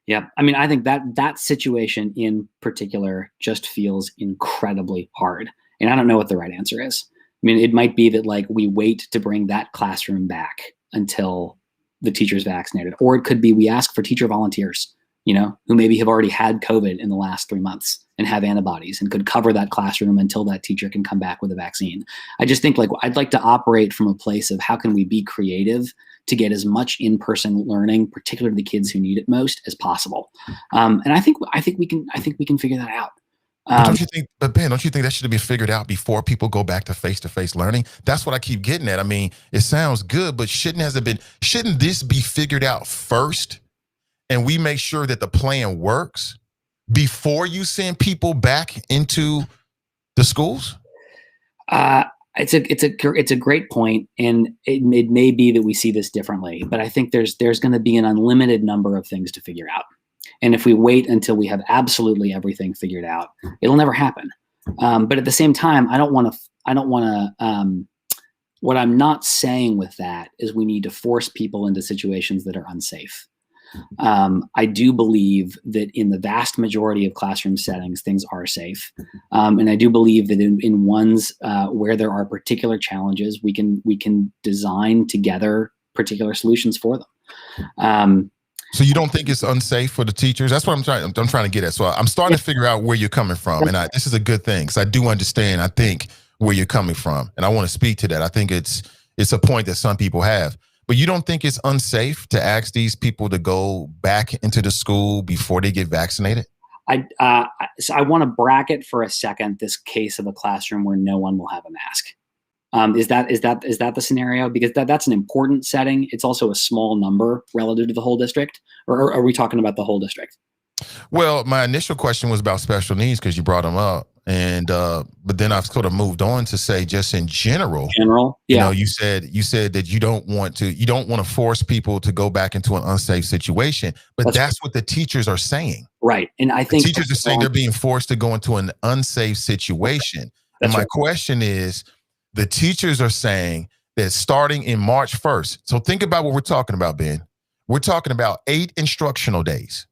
Speaker 5: Yeah. I mean, I think that situation in particular just feels incredibly hard. And I don't know what the right answer is. I mean, it might be that like we wait to bring that classroom back until the teacher's vaccinated, or it could be we ask for teacher volunteers, who maybe have already had COVID in the last 3 months and have antibodies and could cover that classroom until that teacher can come back with a vaccine. I just think like I'd like to operate from a place of how can we be creative to get as much in-person learning, particularly the kids who need it most, as possible. And I think we can figure that out.
Speaker 1: But Ben, don't you think that should be figured out before people go back to face-to-face learning? That's what I keep getting at. I mean, it sounds good, but shouldn't this be figured out first? And we make sure that the plan works before you send people back into the schools?
Speaker 5: It's a great point, and it may be that we see this differently, but I think there's going to be an unlimited number of things to figure out, and if we wait until we have absolutely everything figured out, it'll never happen. But at the same time, I don't want to. What I'm not saying with that is we need to force people into situations that are unsafe. I do believe that in the vast majority of classroom settings, things are safe. And I do believe that in ones where there are particular challenges, we can design together particular solutions for them.
Speaker 1: So you don't think it's unsafe for the teachers? That's what I'm trying to get at. So I'm starting to figure out where you're coming from. And this is a good thing, because I do understand, I think, where you're coming from. And I want to speak to that. I think it's a point that some people have. But you don't think it's unsafe to ask these people to go back into the school before they get vaccinated?
Speaker 5: So I want to bracket for a second this case of a classroom where no one will have a mask. Is that the scenario? Because that's an important setting. It's also a small number relative to the whole district. Or are we talking about the whole district?
Speaker 1: Well, my initial question was about special needs because you brought them up, and but then I've sort of moved on to say just in general.
Speaker 5: Yeah.
Speaker 1: You said that you don't want to force people to go back into an unsafe situation, but that's what the teachers are saying.
Speaker 5: Right, and I think
Speaker 1: the teachers are saying they're being forced to go into an unsafe situation. And my question is, the teachers are saying that starting in March 1st. So think about what we're talking about, Ben. We're talking about 8 instructional days.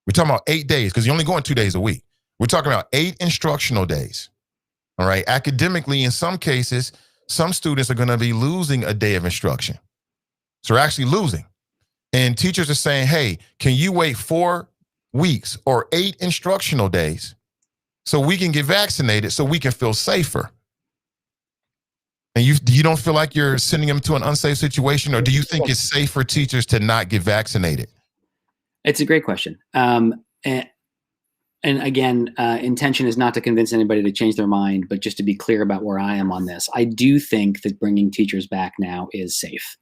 Speaker 1: We're talking about 8 days because you're only going 2 days a week. We're talking about 8 instructional days. All right. Academically, in some cases, some students are going to be losing a day of instruction. So they're actually losing. And teachers are saying, hey, can you wait 4 weeks or 8 instructional days so we can get vaccinated so we can feel safer? And you don't feel like you're sending them to an unsafe situation, or do you think it's safe for teachers to not get vaccinated?
Speaker 5: It's a great question. And again, intention is not to convince anybody to change their mind, but just to be clear about where I am on this. I do think that bringing teachers back now is safe.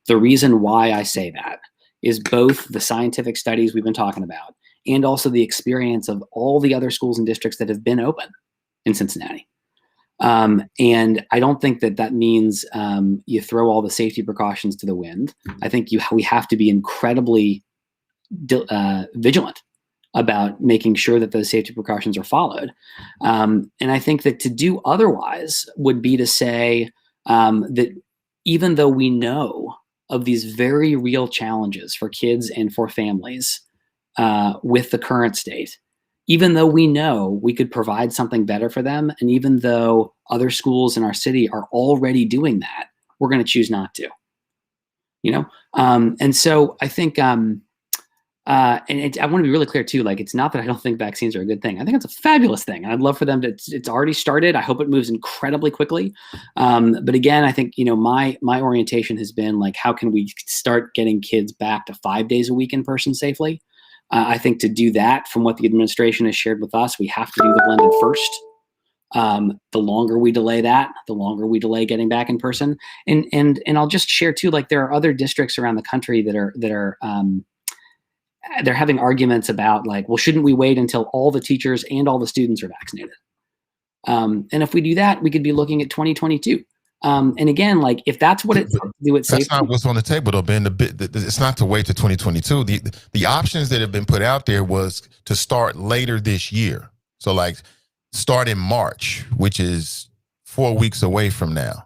Speaker 5: The reason why I say that is both the scientific studies we've been talking about and also the experience of all the other schools and districts that have been open in Cincinnati. And I don't think that means you throw all the safety precautions to the wind. I think we have to be incredibly vigilant about making sure that those safety precautions are followed. And I think that to do otherwise would be to say that even though we know of these very real challenges for kids and for families with the current state, even though we know we could provide something better for them, and even though other schools in our city are already doing that, we're going to choose not to. And so I think I want to be really clear too. Like, it's not that I don't think vaccines are a good thing. I think it's a fabulous thing, and I'd love for them to. It's already started. I hope it moves incredibly quickly. But again, I think my orientation has been like, how can we start getting kids back to 5 days a week in person safely? I think to do that, from what the administration has shared with us, we have to do the blended first. The longer we delay that, the longer we delay getting back in person. And I'll just share too, like, there are other districts around the country that are they're having arguments about, like, well, shouldn't we wait until all the teachers and all the students are vaccinated? And if we do that, we could be looking at 2022. And again, like, if that's what it's to do it safely.
Speaker 1: That's not what's on the table, though, Ben. It's not to wait to 2022. The options that have been put out there was to start later this year. So, like, start in March, which is 4 weeks away from now,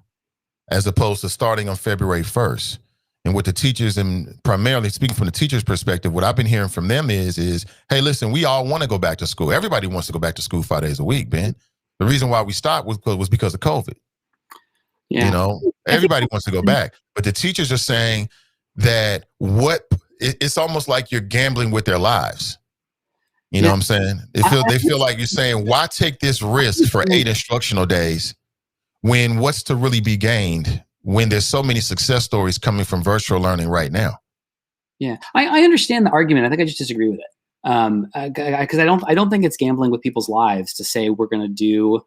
Speaker 1: as opposed to starting on February 1st. And what the teachers, and primarily speaking from the teachers' perspective, what I've been hearing from them is, hey, listen, we all want to go back to school. Everybody wants to go back to school 5 days a week, Ben. The reason why we stopped was because of COVID. Yeah. Everybody wants to go back. But the teachers are saying that it's almost like you're gambling with their lives. You know what I'm saying? They feel like you're saying, why take this risk for 8 instructional days when what's to really be gained when there's so many success stories coming from virtual learning right now?
Speaker 5: Yeah, I understand the argument. I think I just disagree with it. Because I don't think it's gambling with people's lives to say we're going to do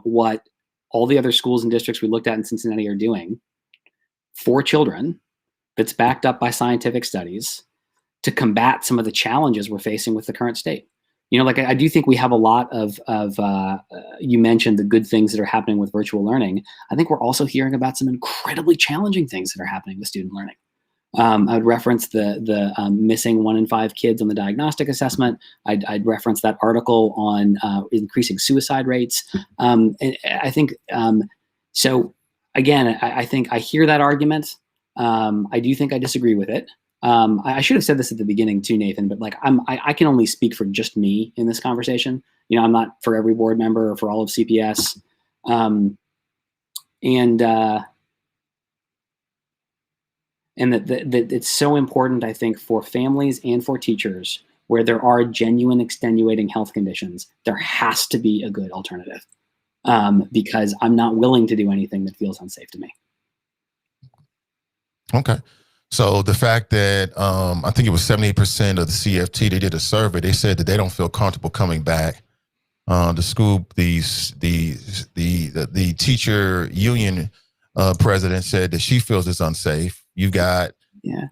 Speaker 5: what all the other schools and districts we looked at in Cincinnati are doing for children, that's backed up by scientific studies, to combat some of the challenges we're facing with the current state. Like I do think we have a lot of you mentioned the good things that are happening with virtual learning. I think we're also hearing about some incredibly challenging things that are happening with student learning. I would reference the missing 1 in 5 kids on the diagnostic assessment. I'd reference that article on increasing suicide rates. And I think so. Again, I think I hear that argument. I do think I disagree with it. I should have said this at the beginning too, Nathan, but like I can only speak for just me in this conversation. I'm not for every board member or for all of CPS. And that it's so important, I think, for families and for teachers where there are genuine extenuating health conditions, there has to be a good alternative, because I'm not willing to do anything that feels unsafe to me.
Speaker 1: Okay. So the fact that I think it was 78% of the CFT, they did a survey. They said that they don't feel comfortable coming back. The school, the teacher union president said that she feels it's unsafe. You got,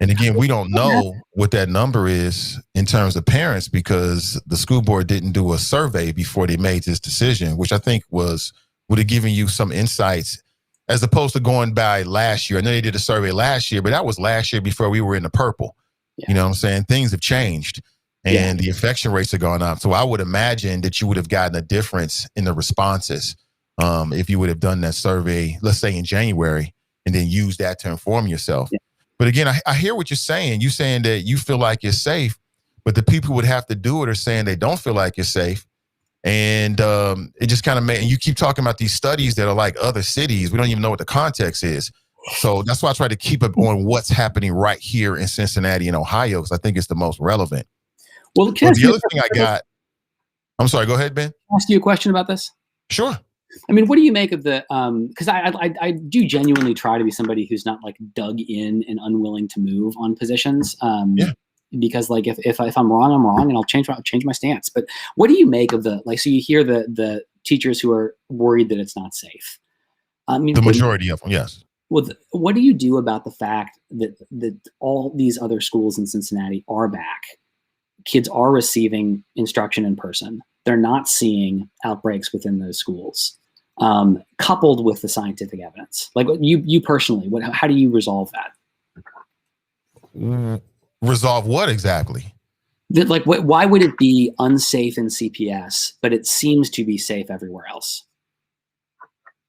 Speaker 1: and again, we don't know what that number is in terms of parents because the school board didn't do a survey before they made this decision, which I think would have given you some insights as opposed to going by last year. I know they did a survey last year, but that was last year before we were in the purple. Yeah. You know what I'm saying? Things have changed and the infection rates have gone up. So I would imagine that you would have gotten a difference in the responses if you would have done that survey, let's say in January, and then use that to inform yourself. Yeah. But again, I hear what you're saying. You're saying that you feel like you're safe, but the people who would have to do it are saying they don't feel like you're safe. And it just kind of and you keep talking about these studies that are like other cities. We don't even know what the context is. So that's why I try to keep up on what's happening right here in Cincinnati and Ohio, because I think it's the most relevant.
Speaker 5: Well,
Speaker 1: the other thing I got, I'm sorry, go ahead, Ben.
Speaker 5: Can I ask you a question about this?
Speaker 1: Sure.
Speaker 5: I mean, what do you make of the, because I do genuinely try to be somebody who's not like dug in and unwilling to move on positions. Because like if I'm wrong, I'm wrong, and I'll change my stance. But what do you make of the so you hear the teachers who are worried that it's not safe? I mean,
Speaker 1: the majority of them, yes.
Speaker 5: Well, what do you do about the fact that all these other schools in Cincinnati are back? Kids are receiving instruction in person. They're not seeing outbreaks within those schools, coupled with the scientific evidence. Like you personally, how do you resolve that?
Speaker 1: Resolve what exactly?
Speaker 5: Like, why would it be unsafe in CPS, but it seems to be safe everywhere else?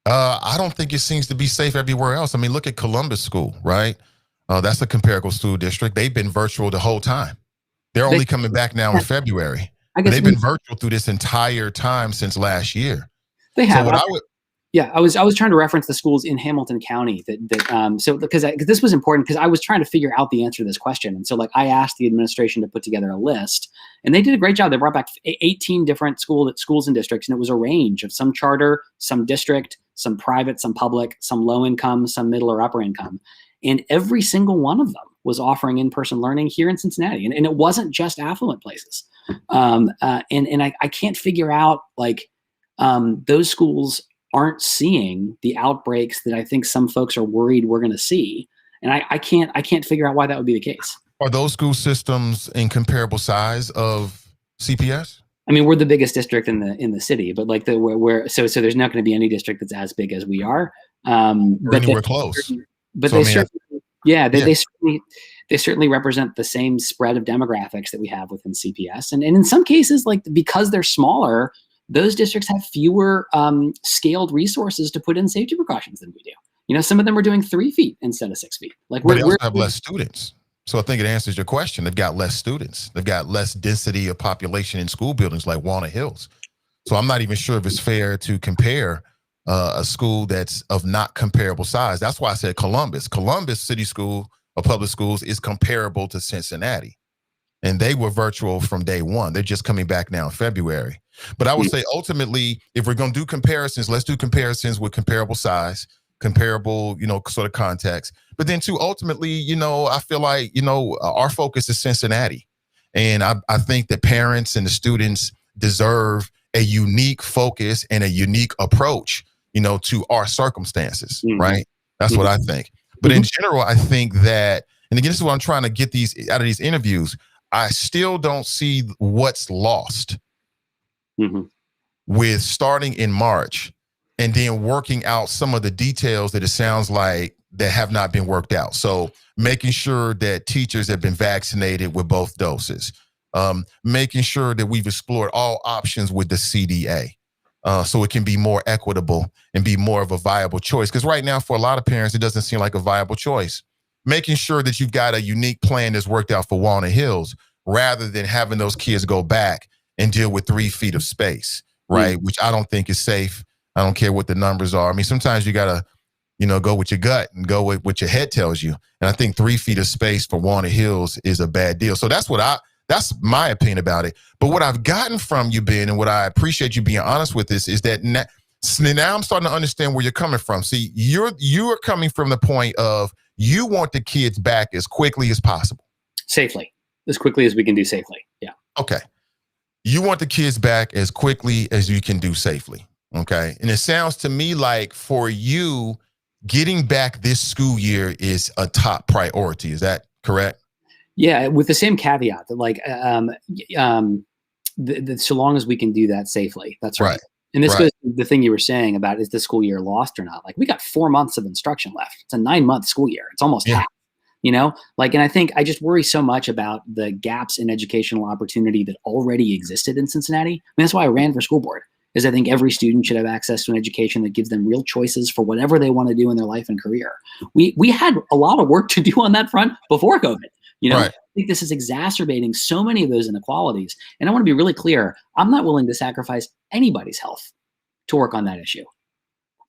Speaker 1: I don't think it seems to be safe everywhere else. I mean, look at Columbus School, right? That's a comparable school district. They've been virtual the whole time. They're only coming back now in February. I guess they've been virtual through this entire time since last year.
Speaker 5: They have. So I was trying to reference the schools in Hamilton County so because this was important because I was trying to figure out the answer to this question. And so like I asked the administration to put together a list, and they did a great job. They brought back 18 different schools and districts, and it was a range of some charter, some district, some private, some public, some low income, some middle or upper income. And every single one of them was offering in-person learning here in Cincinnati. And it wasn't just affluent places. And I can't figure out like those schools aren't seeing the outbreaks that I think some folks are worried we're going to see. And I can't figure out why that would be the case.
Speaker 1: Are those school systems in comparable size of CPS?
Speaker 5: I mean, we're the biggest district in the city, but like so there's not going to be any district that's as big as we are.
Speaker 1: But anywhere close.
Speaker 5: But so they certainly represent the same spread of demographics that we have within CPS. And in some cases, like because they're smaller, those districts have fewer scaled resources to put in safety precautions than we do. Some of them are doing 3 feet instead of 6 feet. Like
Speaker 1: they also have less students. So I think it answers your question. They've got less students. They've got less density of population in school buildings like Walnut Hills. So I'm not even sure if it's fair to compare a school that's of not comparable size. That's why I said Columbus. Columbus City School or public schools is comparable to Cincinnati. And they were virtual from day one. They're just coming back now in February. But I would say ultimately, if we're going to do comparisons, let's do comparisons with comparable size, comparable, sort of context. But then too, ultimately, I feel like, our focus is Cincinnati. And I think that parents and the students deserve a unique focus and a unique approach, to our circumstances, right? That's what I think. But in general, I think that, and again, this is what I'm trying to get out of these interviews. I still don't see what's lost
Speaker 5: Mm-hmm.
Speaker 1: with starting in March and then working out some of the details that it sounds like that have not been worked out. So making sure that teachers have been vaccinated with both doses, making sure that we've explored all options with the CDA. So it can be more equitable and be more of a viable choice. Because right now, for a lot of parents, it doesn't seem like a viable choice. Making sure that you've got a unique plan that's worked out for Walnut Hills, rather than having those kids go back and deal with 3 feet of space, right? Which I don't think is safe. I don't care what the numbers are. I mean, sometimes you got to, go with your gut and go with what your head tells you. And I think 3 feet of space for Walnut Hills is a bad deal. So that's my opinion about it. But what I've gotten from you, Ben, and what I appreciate you being honest with this, is that now I'm starting to understand where you're coming from. See, you're coming from the point of you want the kids back as quickly as possible.
Speaker 5: Safely. As quickly as we can do safely. Yeah.
Speaker 1: Okay. You want the kids back as quickly as you can do safely. Okay. And it sounds to me like for you, getting back this school year is a top priority. Is that correct?
Speaker 5: Yeah, with the same caveat that so long as we can do that safely, that's right. And this goes to the thing you were saying about, is the school year lost or not? Like, we got 4 months of instruction left. It's a 9-month school year. It's almost half, and I think I just worry so much about the gaps in educational opportunity that already existed in Cincinnati. I mean, that's why I ran for school board, is I think every student should have access to an education that gives them real choices for whatever they want to do in their life and career. We had a lot of work to do on that front before COVID. I think this is exacerbating so many of those inequalities. And I want to be really clear. I'm not willing to sacrifice anybody's health to work on that issue.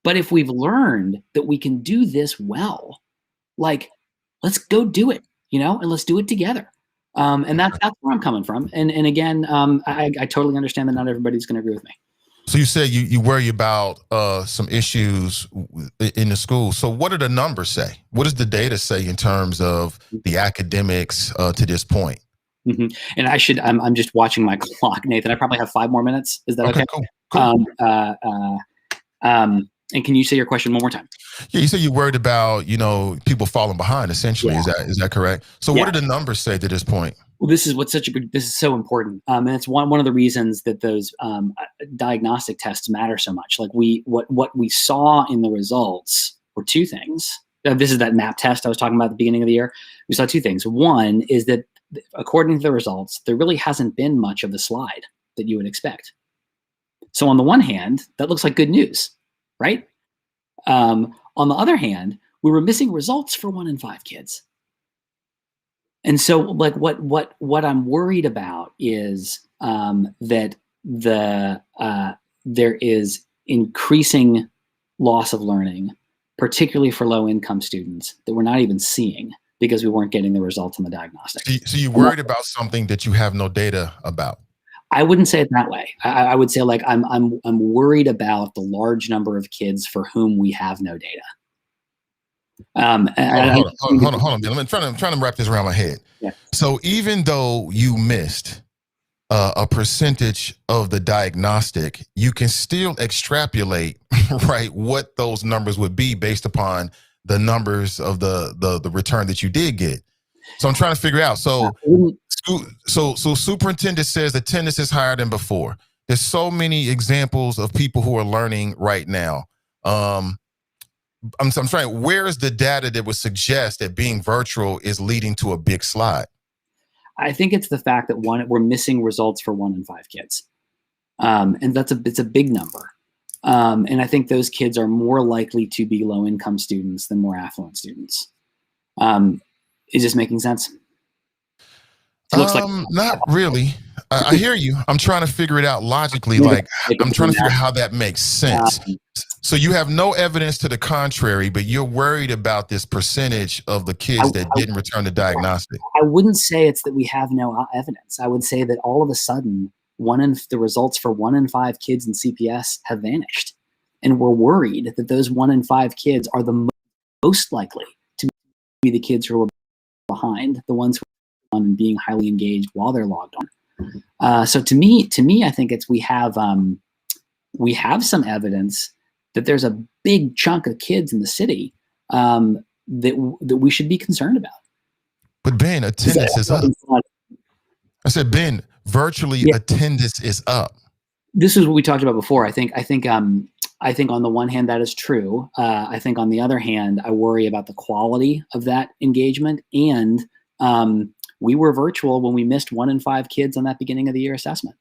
Speaker 5: But if we've learned that we can do this well, let's go do it, and let's do it together. And that's where I'm coming from. And again, I totally understand that not everybody's going to agree with me.
Speaker 1: So you said you worry about some issues in the school. So what do the numbers say? What does the data say in terms of the academics to this point?
Speaker 5: Mm-hmm. And I'm just watching my clock, Nathan. I probably have 5 more minutes. Is that okay?
Speaker 1: Cool.
Speaker 5: And can you say your question one more time?
Speaker 1: Yeah, you said you're worried about, people falling behind, essentially.
Speaker 5: Yeah.
Speaker 1: Is that correct? So what do the numbers say to this point?
Speaker 5: Well, this is so important. And it's one of the reasons that those diagnostic tests matter so much. Like what we saw in the results were 2 things. This is that MAP test I was talking about at the beginning of the year. We saw 2 things. One is that according to the results, there really hasn't been much of the slide that you would expect. So on the one hand, that looks like good news, right? On the other hand, we were missing results for 1 in 5 kids. And so, what I'm worried about is that there is increasing loss of learning, particularly for low-income students, that we're not even seeing because we weren't getting the results in the diagnostic.
Speaker 1: So you're worried about something that you have no data about?
Speaker 5: I wouldn't say it that way. I would say I'm worried about the large number of kids for whom we have no data. Hold
Speaker 1: on. I'm trying to wrap this around my head.
Speaker 5: Yeah.
Speaker 1: So even though you missed a percentage of the diagnostic, you can still extrapolate, right, what those numbers would be based upon the numbers of the return that you did get. So I'm trying to figure out. So superintendent says attendance is higher than before. There's so many examples of people who are learning right now. I'm trying, where is the data that would suggest that being virtual is leading to a big slide?
Speaker 5: I think it's the fact that we're missing results for 1 in 5 kids. And it's a big number. And I think those kids are more likely to be low income students than more affluent students. Is this making sense? It looks like
Speaker 1: not really. I hear you. I'm trying to figure it out logically. I'm trying to figure out how that makes sense. So you have no evidence to the contrary, but you're worried about this percentage of the kids that didn't return the diagnostic.
Speaker 5: I wouldn't say it's that we have no evidence. I would say that all of a sudden, the results for 1 in 5 kids in CPS have vanished. And we're worried that those 1 in 5 kids are the most likely to be the kids who are behind, the ones who are on and being highly engaged while they're logged on. So to me, I think we have some evidence that there's a big chunk of kids in the city that we should be concerned about.
Speaker 1: But Ben, attendance is up. I said, Ben, virtually attendance is up.
Speaker 5: this is what we talked about before. I think on the one hand that is true. I think on the other hand, I worry about the quality of that engagement. And we were virtual when we missed 1 in 5 kids on that beginning of the year assessment.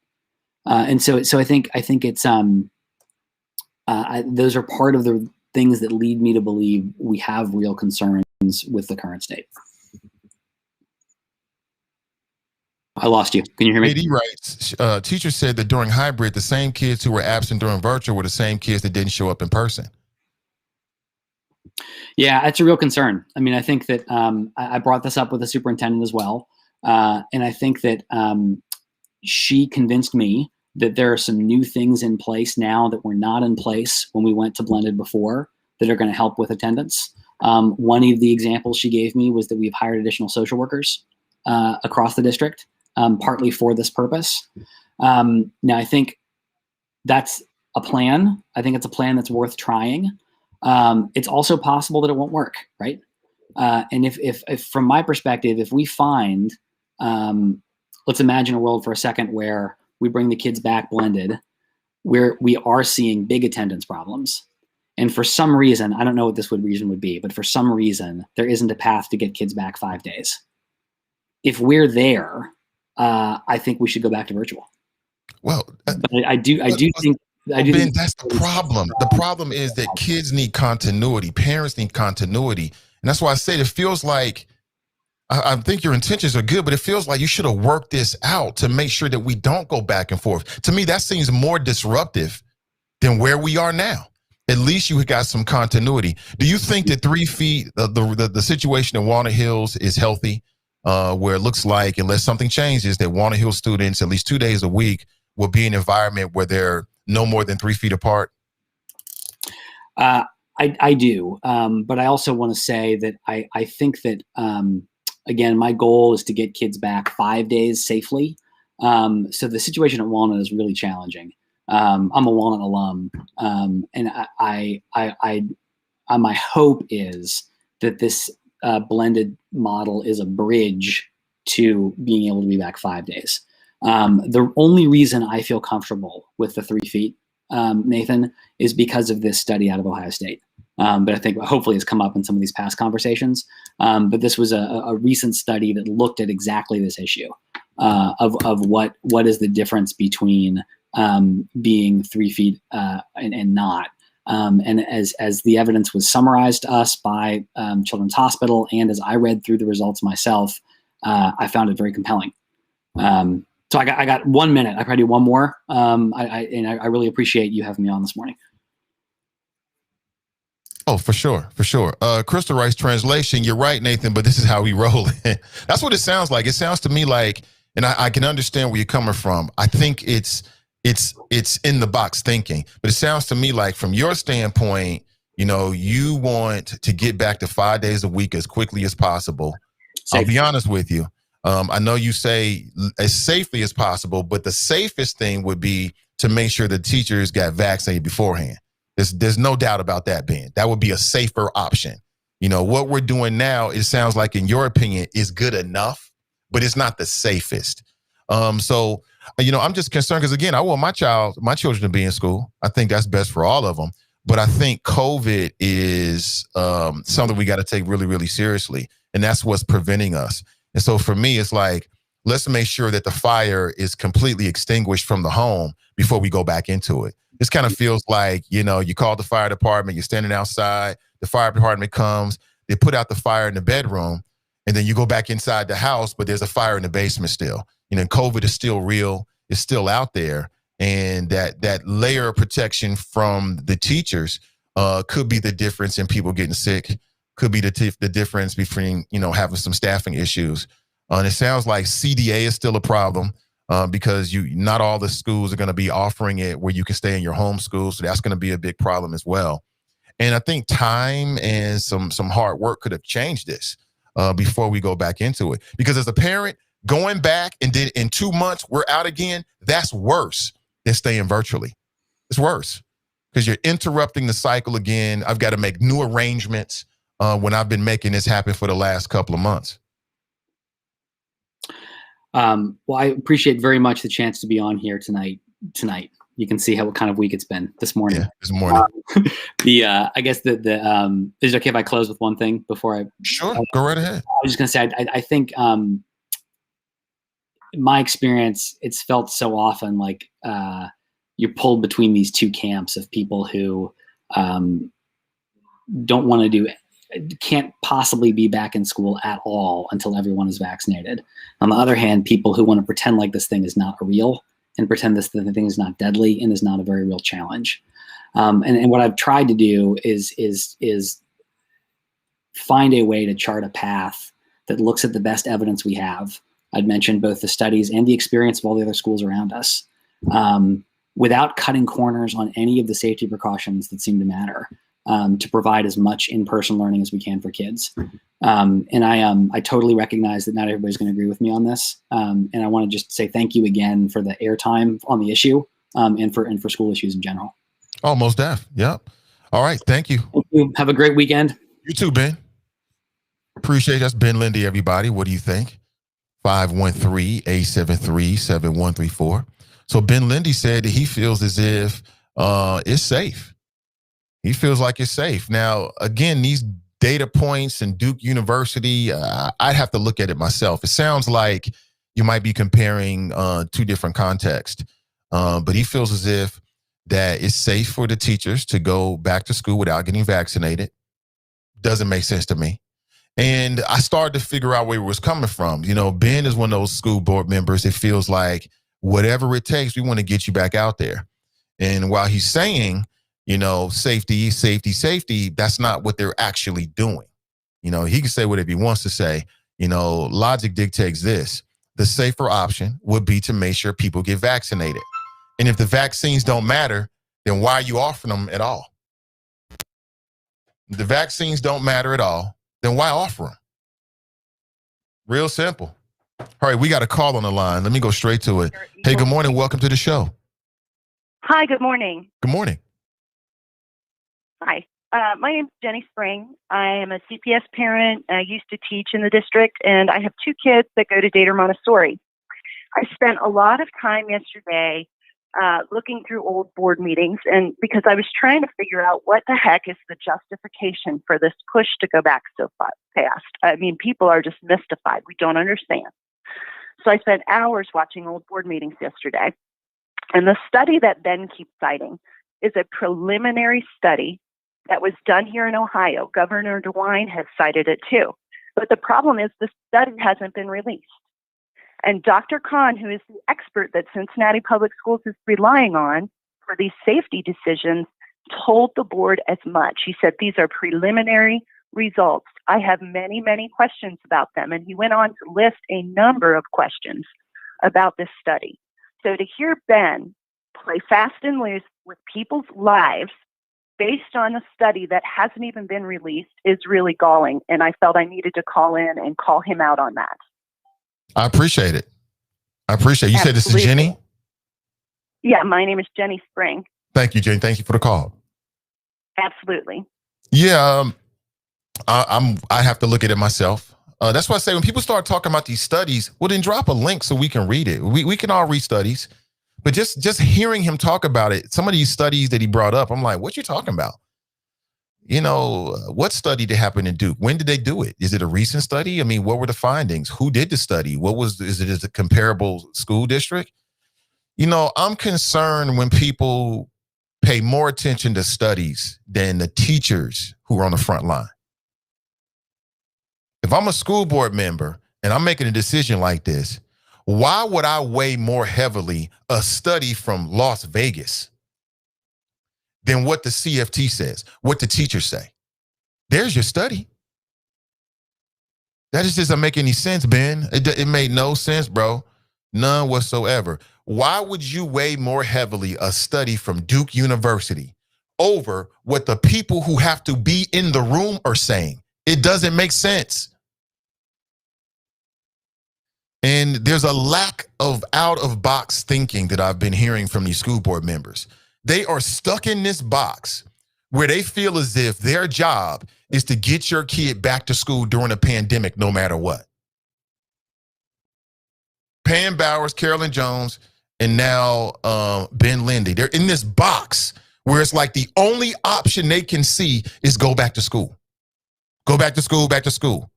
Speaker 5: And so I think it's those are part of the things that lead me to believe we have real concerns with the current state. I lost you. Can you hear me?
Speaker 1: AD writes, teacher said that during hybrid, the same kids who were absent during virtual were the same kids that didn't show up in person.
Speaker 5: Yeah, it's a real concern. I mean, I think that I brought this up with the superintendent as well. And I think that she convinced me that there are some new things in place now that were not in place when we went to blended before that are going to help with attendance. One of the examples she gave me was that we've hired additional social workers across the district, partly for this purpose. Now, I think that's a plan. I think it's a plan that's worth trying. It's also possible that it won't work, right? And if from my perspective, if we find, let's imagine a world for a second where we bring the kids back blended, where we are seeing big attendance problems. And for some reason, I don't know what this reason would be, but for some reason, there isn't a path to get kids back 5 days. If we're there, I think we should go back to virtual.
Speaker 1: Well,
Speaker 5: I do think
Speaker 1: Ben, that's the problem. The problem is that kids need continuity. Parents need continuity. And that's why I say it feels like, I think your intentions are good, but it feels like you should have worked this out to make sure that we don't go back and forth. To me, that seems more disruptive than where we are now. At least you got some continuity. Do you think that 3 feet, the situation in Walnut Hills is healthy, where it looks like, unless something changes, that Walnut Hills students, at least 2 days a week, will be in an environment where they're no more than 3 feet apart?
Speaker 5: I do. But I also want to say that I think that, again, my goal is to get kids back 5 days safely. So the situation at Walnut is really challenging. I'm a Walnut alum. And my hope is that this blended model is a bridge to being able to be back 5 days. The only reason I feel comfortable with the 3 feet, Nathan, is because of this study out of Ohio State. But I think hopefully it's come up in some of these past conversations. But this was a recent study that looked at exactly this issue of what is the difference between being 3 feet and not. And as the evidence was summarized to us by Children's Hospital, and as I read through the results myself, I found it very compelling. So I got 1 minute. I probably do one more. I really appreciate you having me on this morning.
Speaker 1: Oh, for sure. Crystal writes, translation, you're right, Nathan, but this is how we roll. That's what it sounds like. It sounds to me like, and I can understand where you're coming from. I think it's in the box thinking, but it sounds to me like from your standpoint, you want to get back to 5 days a week as quickly as possible. Safe. I'll be honest with you. I know you say as safely as possible, but the safest thing would be to make sure the teachers got vaccinated beforehand. There's no doubt about that, Ben. That would be a safer option. What we're doing now, it sounds like, in your opinion, is good enough, but it's not the safest. So I'm just concerned because, again, I want my children to be in school. I think that's best for all of them. But I think COVID is something we got to take really, really seriously. And that's what's preventing us. And so for me, it's like, let's make sure that the fire is completely extinguished from the home before we go back into it. This kind of feels like, you call the fire department, you're standing outside, the fire department comes, they put out the fire in the bedroom, and then you go back inside the house, but there's a fire in the basement still. COVID is still real, it's still out there. And that layer of protection from the teachers could be the difference in people getting sick, could be the difference between, having some staffing issues. And it sounds like CDA is still a problem. Because not all the schools are going to be offering it where you can stay in your home school. So that's going to be a big problem as well. And I think time and some hard work could have changed this before we go back into it. Because as a parent, going back and then in 2 months, we're out again, that's worse than staying virtually. It's worse because you're interrupting the cycle again. I've got to make new arrangements when I've been making this happen for the last couple of months.
Speaker 5: Well, I appreciate very much the chance to be on here tonight. you can see what kind of week it's been this morning.
Speaker 1: Yeah, this morning.
Speaker 5: I guess is it okay if I close with one thing before I?
Speaker 1: Sure, go right ahead.
Speaker 5: I was just gonna say, I think my experience, it's felt so often like you're pulled between these two camps of people who don't want to can't possibly be back in school at all until everyone is vaccinated. On the other hand, people who want to pretend like this thing is not real and pretend the thing is not deadly and is not a very real challenge. And what I've tried to do is find a way to chart a path that looks at the best evidence we have. I'd mentioned both the studies and the experience of all the other schools around us, without cutting corners on any of the safety precautions that seem to matter, to provide as much in-person learning as we can for kids. And I totally recognize that not everybody's going to agree with me on this. And I want to just say thank you again for the airtime on the issue, and for school issues in general.
Speaker 1: Oh, most def. Yep. All right. Thank you.
Speaker 5: Thank you. Have a great weekend.
Speaker 1: You too, Ben. Appreciate it. That's Ben Lindy, everybody. What do you think? 513-873-7134. So Ben Lindy said that he feels as if it's safe. He feels like it's safe. Now, again, these data points in Duke University, I'd have to look at it myself. It sounds like you might be comparing two different contexts. But he feels as if that it's safe for the teachers to go back to school without getting vaccinated. Doesn't make sense to me. And I started to figure out where it was coming from. You know, Ben is one of those school board members. It feels like whatever it takes, we want to get you back out there. And while he's saying, you know, safety, that's not what they're actually doing. You know, he can say whatever he wants to say. You know, logic dictates this. The safer option would be to make sure people get vaccinated. And if the vaccines don't matter, then why are you offering them at all? If the vaccines don't matter at all, then why offer them? Real simple. All right, we got a call on the line. Let me go straight to it. Hey, good morning. Welcome to the show.
Speaker 6: Hi, good morning.
Speaker 1: Good morning.
Speaker 6: Hi. My name is Jenny Spring. I am a CPS parent. I used to teach in the district, and I have two kids that go to Dater Montessori. I spent a lot of time yesterday looking through old board meetings, and because I was trying to figure out what the heck is the justification for this push to go back so fast. I mean, people are just mystified. We don't understand. So I spent hours watching old board meetings yesterday. And the study that Ben keeps citing is a preliminary study that was done here in Ohio. Governor DeWine has cited it too. But the problem is the study hasn't been released. And Dr. Kahn, who is the expert that Cincinnati Public Schools is relying on for these safety decisions, told the board as much. He said, these are preliminary results. I have many, many questions about them. And he went on to list a number of questions about this study. So to hear Ben play fast and loose with people's lives based on a study that hasn't even been released is really galling. And I felt I needed to call in and call him out on that.
Speaker 1: I appreciate it. You.
Speaker 6: Absolutely.
Speaker 1: Said this is Jenny?
Speaker 6: Yeah, my name is Jenny Spring.
Speaker 1: Thank you, Jenny. Thank you for the call.
Speaker 6: Absolutely.
Speaker 1: Yeah, I have to look at it myself. That's why I say when people start talking about these studies, well, then drop a link so we can read it. We can all read studies, but just hearing him talk about it, some of these studies that he brought up, I'm like, what you talking about? You know, what study did happen in Duke? When did they do it? Is it a recent study? I mean, what were the findings? Who did the study? Is it a comparable school district? You know, I'm concerned when people pay more attention to studies than the teachers who are on the front line. If I'm a school board member and I'm making a decision like this, why would I weigh more heavily a study from Las Vegas than what the CFT says, what the teachers say? There's your study. That just doesn't make any sense, Ben. It made no sense, bro. None whatsoever. Why would you weigh more heavily a study from Duke University over what the people who have to be in the room are saying? It doesn't make sense. And there's a lack of out-of-box thinking that I've been hearing from these school board members. They are stuck in this box where they feel as if their job is to get your kid back to school during a pandemic, no matter what. Pam Bowers, Carolyn Jones, and now Ben Lindy. They're in this box where it's like the only option they can see is go back to school. Go back to school, back to school.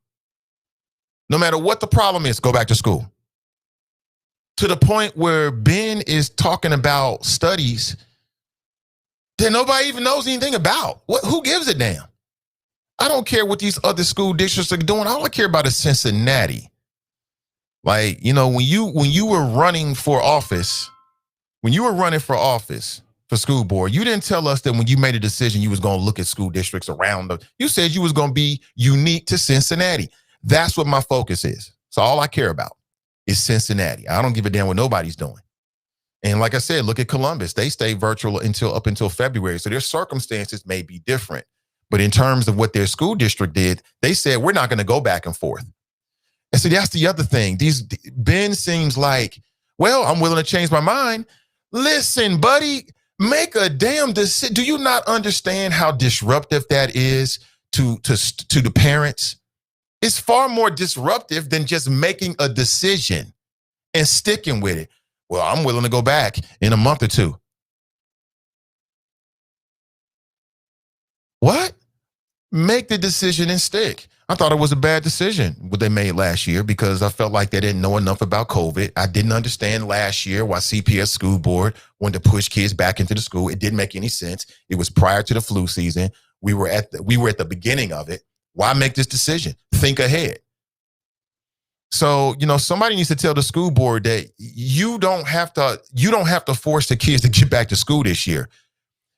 Speaker 1: No matter what the problem is, go back to school. To the point where Ben is talking about studies that nobody even knows anything about. Who gives a damn? I don't care what these other school districts are doing. All I care about is Cincinnati. Like, you know, when you were running for office, for school board, you didn't tell us that when you made a decision, you was going to look at school districts around them. You said you was going to be unique to Cincinnati. That's what my focus is. So all I care about is Cincinnati. I don't give a damn what nobody's doing. And like I said, look at Columbus. They stay virtual up until February. So their circumstances may be different. But in terms of what their school district did, they said, we're not going to go back and forth. And so that's the other thing. Ben seems like, well, I'm willing to change my mind. Listen, buddy, make a damn decision. Do you not understand how disruptive that is to the parents? It's far more disruptive than just making a decision and sticking with it. Well, I'm willing to go back in a month or two. What? Make the decision and stick. I thought it was a bad decision what they made last year because I felt like they didn't know enough about COVID. I didn't understand last year why CPS school board wanted to push kids back into the school. It didn't make any sense. It was prior to the flu season. We were at the beginning of it. Why make this decision? Think ahead. So, you know, somebody needs to tell the school board that you don't have to force the kids to get back to school this year.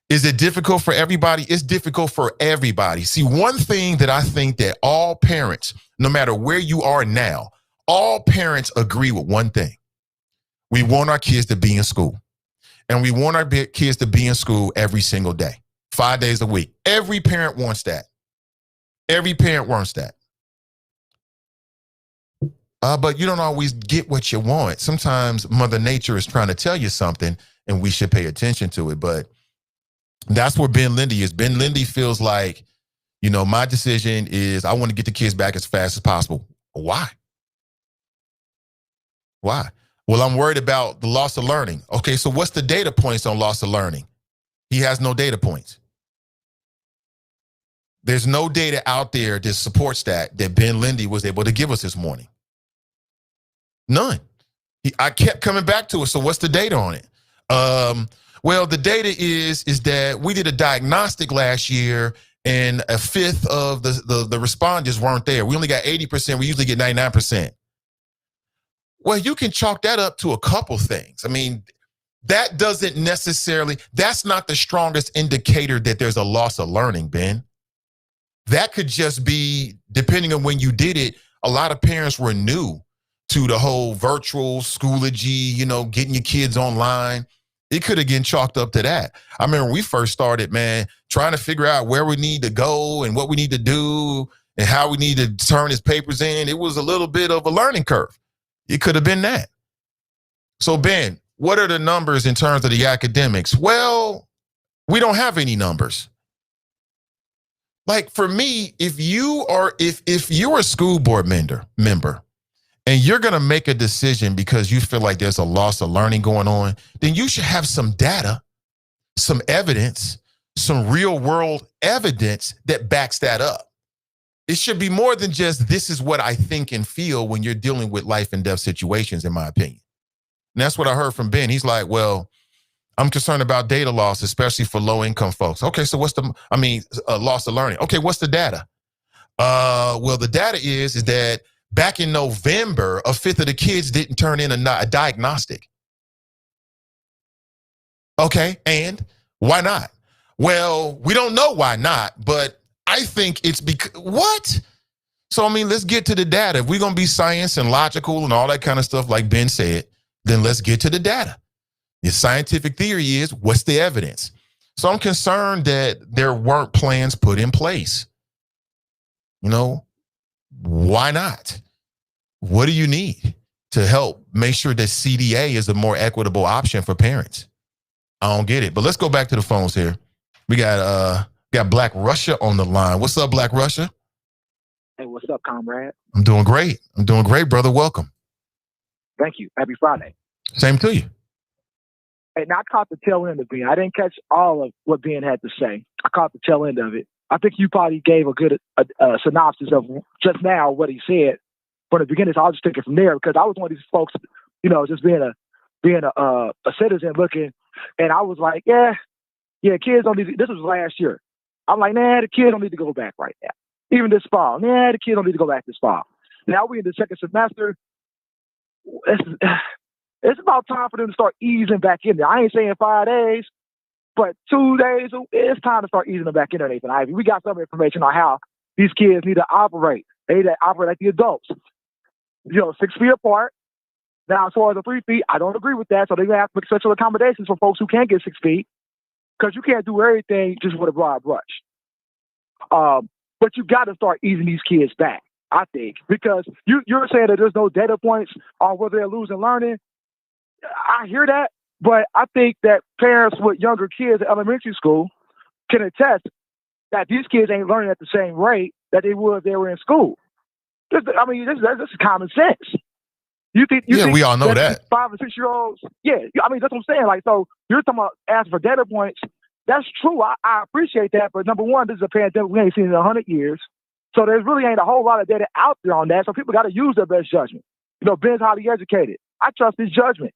Speaker 1: Is it difficult for everybody? It's difficult for everybody. See, one thing that I think that all parents, no matter where you are now, all parents agree with one thing. We want our kids to be in school. And we want our kids to be in school every single day, 5 days a week. Every parent wants that. Every parent wants that. But you don't always get what you want. Sometimes Mother Nature is trying to tell you something and we should pay attention to it. But that's where Ben Lindy is. Ben Lindy feels like, you know, my decision is I want to get the kids back as fast as possible. Why? Why? Well, I'm worried about the loss of learning. Okay, so what's the data points on loss of learning? He has no data points. There's no data out there that supports that Ben Lindy was able to give us this morning. None. I kept coming back to it. So what's the data on it? Well, the data is that we did a diagnostic last year and a fifth of the respondents weren't there. We only got 80%. We usually get 99%. Well, you can chalk that up to a couple things. I mean, that doesn't necessarily, that's not the strongest indicator that there's a loss of learning, Ben. That could just be, depending on when you did it, a lot of parents were new to the whole virtual Schoology, you know, getting your kids online. It could have been chalked up to that. I remember when we first started, man, trying to figure out where we need to go and what we need to do and how we need to turn his papers in. It was a little bit of a learning curve. It could have been that. So, Ben, what are the numbers in terms of the academics? Well, we don't have any numbers. Like for me, if you're a school board member and you're going to make a decision because you feel like there's a loss of learning going on, then you should have some data, some evidence, some real world evidence that backs that up. It should be more than just this is what I think and feel when you're dealing with life and death situations, in my opinion. And that's what I heard from Ben. He's like, well, I'm concerned about data loss, especially for low income folks. Okay, so what's loss of learning. Okay, what's the data? Well, the data is that back in November, a fifth of the kids didn't turn in a diagnostic. Okay, and why not? Well, we don't know why not, but I think it's because, what? So, I mean, let's get to the data. If we're going to be science and logical and all that kind of stuff, like Ben said, then let's get to the data. The scientific theory is, what's the evidence? So I'm concerned that there weren't plans put in place. You know, why not? What do you need to help make sure that CDA is a more equitable option for parents? I don't get it. But let's go back to the phones here. We got Black Russia on the line. What's up, Black Russia?
Speaker 7: Hey, what's up, comrade?
Speaker 1: I'm doing great, brother. Welcome.
Speaker 7: Thank you. Happy Friday.
Speaker 1: Same to you.
Speaker 7: And I caught the tail end of Ben. I didn't catch all of what Ben had to say. I caught the tail end of it. I think you probably gave a good synopsis of just now what he said from the beginning. So I'll just take it from there because I was one of these folks, just being a citizen looking, and I was like, yeah, kids don't need. This was last year. I'm like, nah, the kids don't need to go back right now. Even this fall, nah, the kids don't need to go back this fall. Now we're in the second semester. It's about time for them to start easing back in there. I ain't saying 5 days, but 2 days. It's time to start easing them back in there, Nathan Ivy. We got some information on how these kids need to operate. They need to operate like the adults. 6 feet apart. Now, as far as the 3 feet, I don't agree with that. So they're going to have to make special accommodations for folks who can't get 6 feet because you can't do everything just with a broad brush. But you got to start easing these kids back, I think, because you're saying that there's no data points on whether they're losing learning. I hear that, but I think that parents with younger kids at elementary school can attest that these kids ain't learning at the same rate that they would if they were in school. This is common sense. You think
Speaker 1: we all know that
Speaker 7: 5 or 6 year olds. Yeah, I mean that's what I'm saying. Like, so you're talking about asking for data points. That's true. I appreciate that, but number one, this is a pandemic we ain't seen in 100 years, so there really ain't a whole lot of data out there on that. So people got to use their best judgment. Ben's highly educated. I trust his judgment.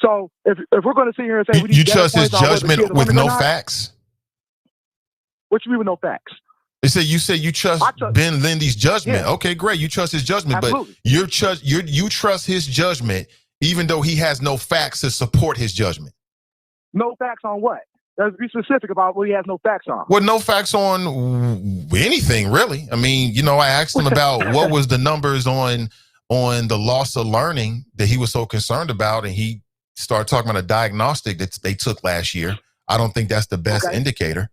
Speaker 7: So if we're going to sit here and say
Speaker 1: you trust his judgment with no facts,
Speaker 7: what you mean with no facts?
Speaker 1: You said you trust Ben Lindy's judgment.
Speaker 7: Yeah.
Speaker 1: Okay, great. You trust his judgment,
Speaker 7: Absolutely.
Speaker 1: but you trust his judgment even though he has no facts to support his judgment.
Speaker 7: No facts on what? Let's be specific about what he has no facts on.
Speaker 1: Well, no facts on anything really. I mean, I asked him about what was the numbers on the loss of learning that he was so concerned about, and he started talking about a diagnostic that they took last year. I don't think that's the best indicator.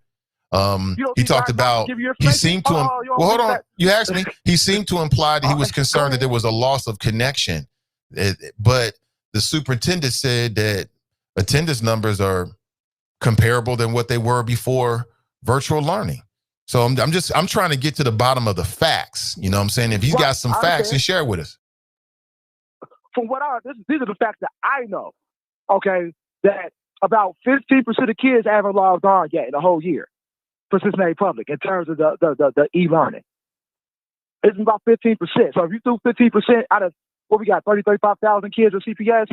Speaker 1: He talked about, he seemed to, hold on, you asked me, he seemed to imply that he was concerned that there was a loss of connection. But the superintendent said that attendance numbers are comparable than what they were before virtual learning. So I'm trying to get to the bottom of the facts. You know what I'm saying? If he's got some facts, then share with us.
Speaker 7: From what these are the facts that I know. Okay, that about 15% of kids haven't logged on yet in the whole year for Cincinnati Public in terms of the e-learning. It's about 15%. So if you do 15% out of what we got, 35,000 kids with CPS,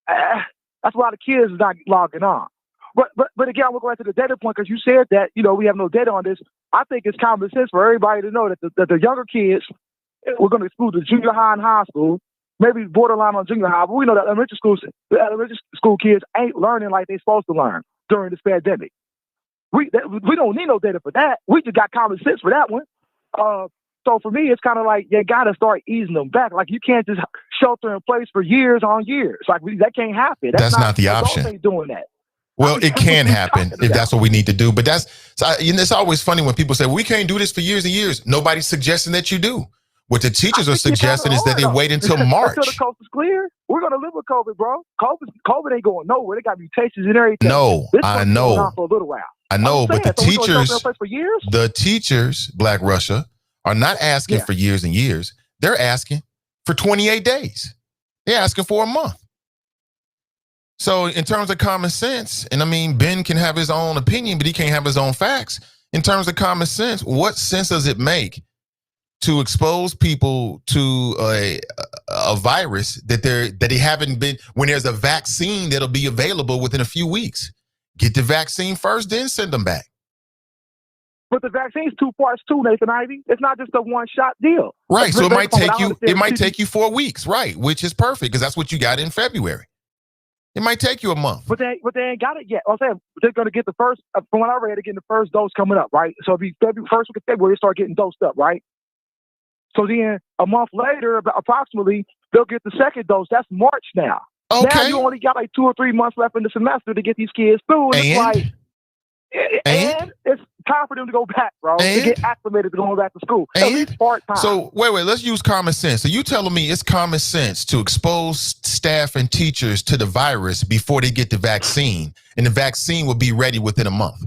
Speaker 7: that's a lot of kids not logging on. But again, I'm going to go back to the data point because you said that, we have no data on this. I think it's common sense for everybody to know that the younger kids, we're going to exclude the junior high and high school, maybe borderline on junior high, but we know that elementary school kids ain't learning like they're supposed to learn during this pandemic. We don't need no data for that. We just got common sense for that one. So for me, it's kind of like you got to start easing them back. Like you can't just shelter in place for years on years. Like that can't happen.
Speaker 1: That's not the option.
Speaker 7: Ain't doing that.
Speaker 1: Well, it can happen if that's what we need to do. But it's always funny when people say, we can't do this for years and years. Nobody's suggesting that you do. What the teachers are suggesting is that they wait until March.
Speaker 7: Until the coast is clear. We're going to live with COVID, bro. COVID ain't going nowhere. They got mutations and everything.
Speaker 1: No, I know.
Speaker 7: For a little while.
Speaker 1: I know, but the teachers, Black Russia, are not asking for years and years. They're asking for 28 days. They're asking for a month. So in terms of common sense, and I mean, Ben can have his own opinion, but he can't have his own facts. In terms of common sense, what sense does it make to expose people to a virus that they haven't been, when there's a vaccine that'll be available within a few weeks? Get the vaccine first, then send them back.
Speaker 7: But the vaccine's 2 parts too, Nathan Ivy. It's not just a one-shot deal.
Speaker 1: Right. So it might take you 4 weeks, right? Which is perfect because that's what you got in February. It might take you a month.
Speaker 7: But they ain't got it yet. I'm saying they're going to get the first, from what I read, they're getting the first dose coming up, right? So it'll be first week of February, they start getting dosed up, right? So then a month later, approximately, they'll get the second dose. That's March now.
Speaker 1: Okay.
Speaker 7: Now you only got like 2 or 3 months left in the semester to get these kids through. And it's time for them to go back, bro. To get acclimated to going back to school. At least part-time.
Speaker 1: So wait, let's use common sense. So you telling me it's common sense to expose staff and teachers to the virus before they get the vaccine, and the vaccine will be ready within a month?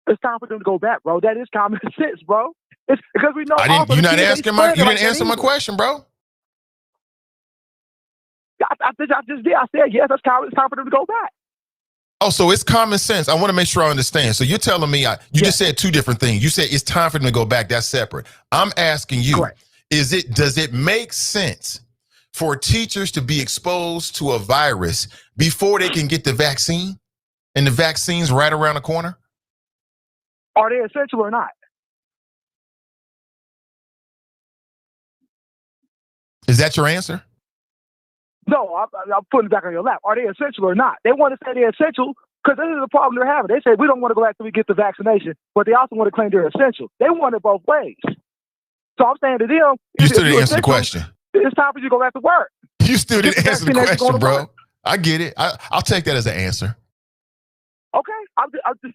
Speaker 7: It's time for them to go back, bro. That is common sense, bro. It's because we know.
Speaker 1: You didn't answer my question, bro.
Speaker 7: I just did. I said, yes, it's time for them to go back.
Speaker 1: Oh, so it's common sense. I want to make sure I understand. So you're telling me, you just said two different things. You said it's time for them to go back. That's separate. I'm asking you,
Speaker 7: Correct.
Speaker 1: does it make sense for teachers to be exposed to a virus before they can get the vaccine? And the vaccine's right around the corner?
Speaker 7: Are they essential or not?
Speaker 1: Is that your answer?
Speaker 7: No, I'm putting it back on your lap. Are they essential or not? They want to say they're essential because this is the problem they're having. They say we don't want to go back till we get the vaccination, but they also want to claim they're essential. They want it both ways. So I'm saying to them,
Speaker 1: you still didn't answer the question.
Speaker 7: It's time for you to go back to work.
Speaker 1: You still didn't answer the question, bro. I get it. I'll take that as an answer.
Speaker 7: Okay,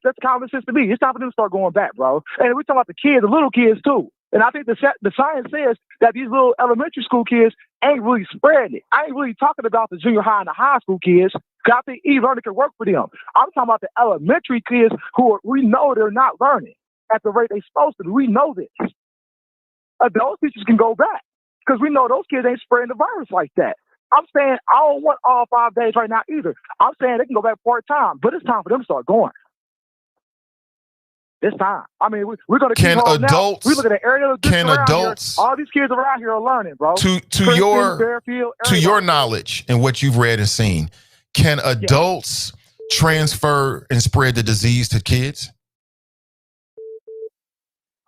Speaker 7: that's common sense to me. It's time for them to start going back, bro. And we're talking about the kids, the little kids too. And I think the science says that these little elementary school kids ain't really spreading it. I ain't really talking about the junior high and the high school kids. I think e-learning can work for them. I'm talking about the elementary kids we know they're not learning at the rate they're supposed to. We know this. Those teachers can go back because we know those kids ain't spreading the virus like that. I'm saying I don't want all 5 days right now either. I'm saying they can go back part-time, but it's time for them to start going. It's time. I mean, we're going to keep on now. We look at the area.
Speaker 1: Can adults?
Speaker 7: Here, all these kids around here are learning, bro.
Speaker 1: To your knowledge and what you've read and seen, can adults transfer and spread the disease to kids?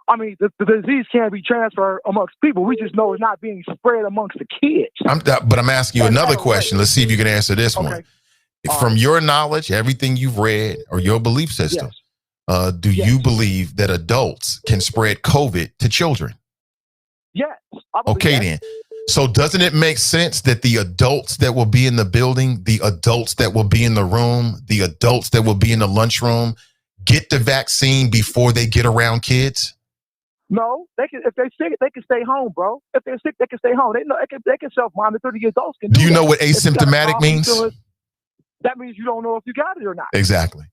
Speaker 7: I mean, the disease can be transferred amongst people. We just know it's not being spread amongst the kids.
Speaker 1: But I'm asking you another question. Let's see if you can answer this one. From your knowledge, everything you've read, or your belief system, do you believe that adults can spread COVID to children?
Speaker 7: Yes.
Speaker 1: Okay, then. So doesn't it make sense that the adults that will be in the building, the adults that will be in the room, the adults that will be in the lunchroom get the vaccine before they get around kids?
Speaker 7: No, they can. If they're sick, they can stay home, bro. If they're sick, they can stay home. They know they can self-monitor. The adults can. Do
Speaker 1: you
Speaker 7: that.
Speaker 1: know what asymptomatic means?
Speaker 7: That means you don't know if you got it or not.
Speaker 1: Exactly.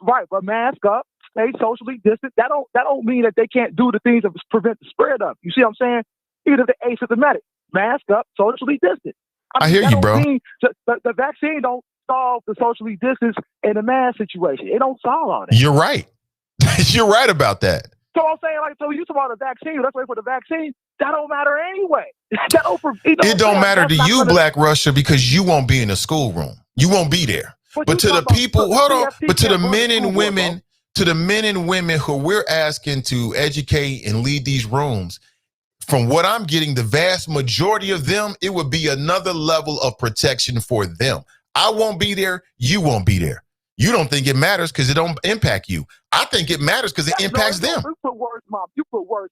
Speaker 7: Right, but mask up, stay socially distant. That don't mean that they can't do the things that prevent the spread of. You see what I'm saying? Even if they're asymptomatic, mask up, socially distant. I hear you, bro. The vaccine don't solve the socially distance and the mask situation. It don't solve all that.
Speaker 1: You're right. You're right about that.
Speaker 7: So I'm saying, so you talk about the vaccine. Let's wait for the vaccine. That don't matter anyway.
Speaker 1: It don't matter to you, Black Russia, because you won't be in the schoolroom. You won't be there. But to the people, hold on. But to the men and women, who we're asking to educate and lead these rooms, from what I'm getting, the vast majority of them, it would be another level of protection for them. I won't be there. You won't be there. You don't think it matters because it don't impact you. I think it matters because it impacts them.
Speaker 7: You put words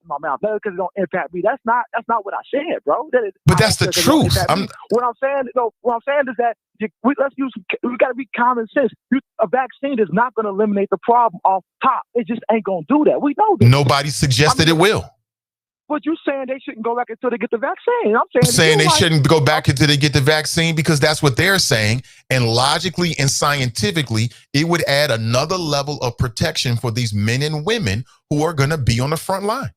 Speaker 7: in my mouth. That's because it don't impact me. That's not what I said, bro.
Speaker 1: But that's the truth.
Speaker 7: What I'm saying is that we got to be common sense. A vaccine is not going to eliminate the problem off top. It just ain't going to do that. We know this.
Speaker 1: Nobody suggested it will.
Speaker 7: But you saying they shouldn't go back until they get the vaccine. I'm
Speaker 1: saying they shouldn't go back until they get the vaccine because that's what they're saying. And logically and scientifically, it would add another level of protection for these men and women who are going to be on the front line.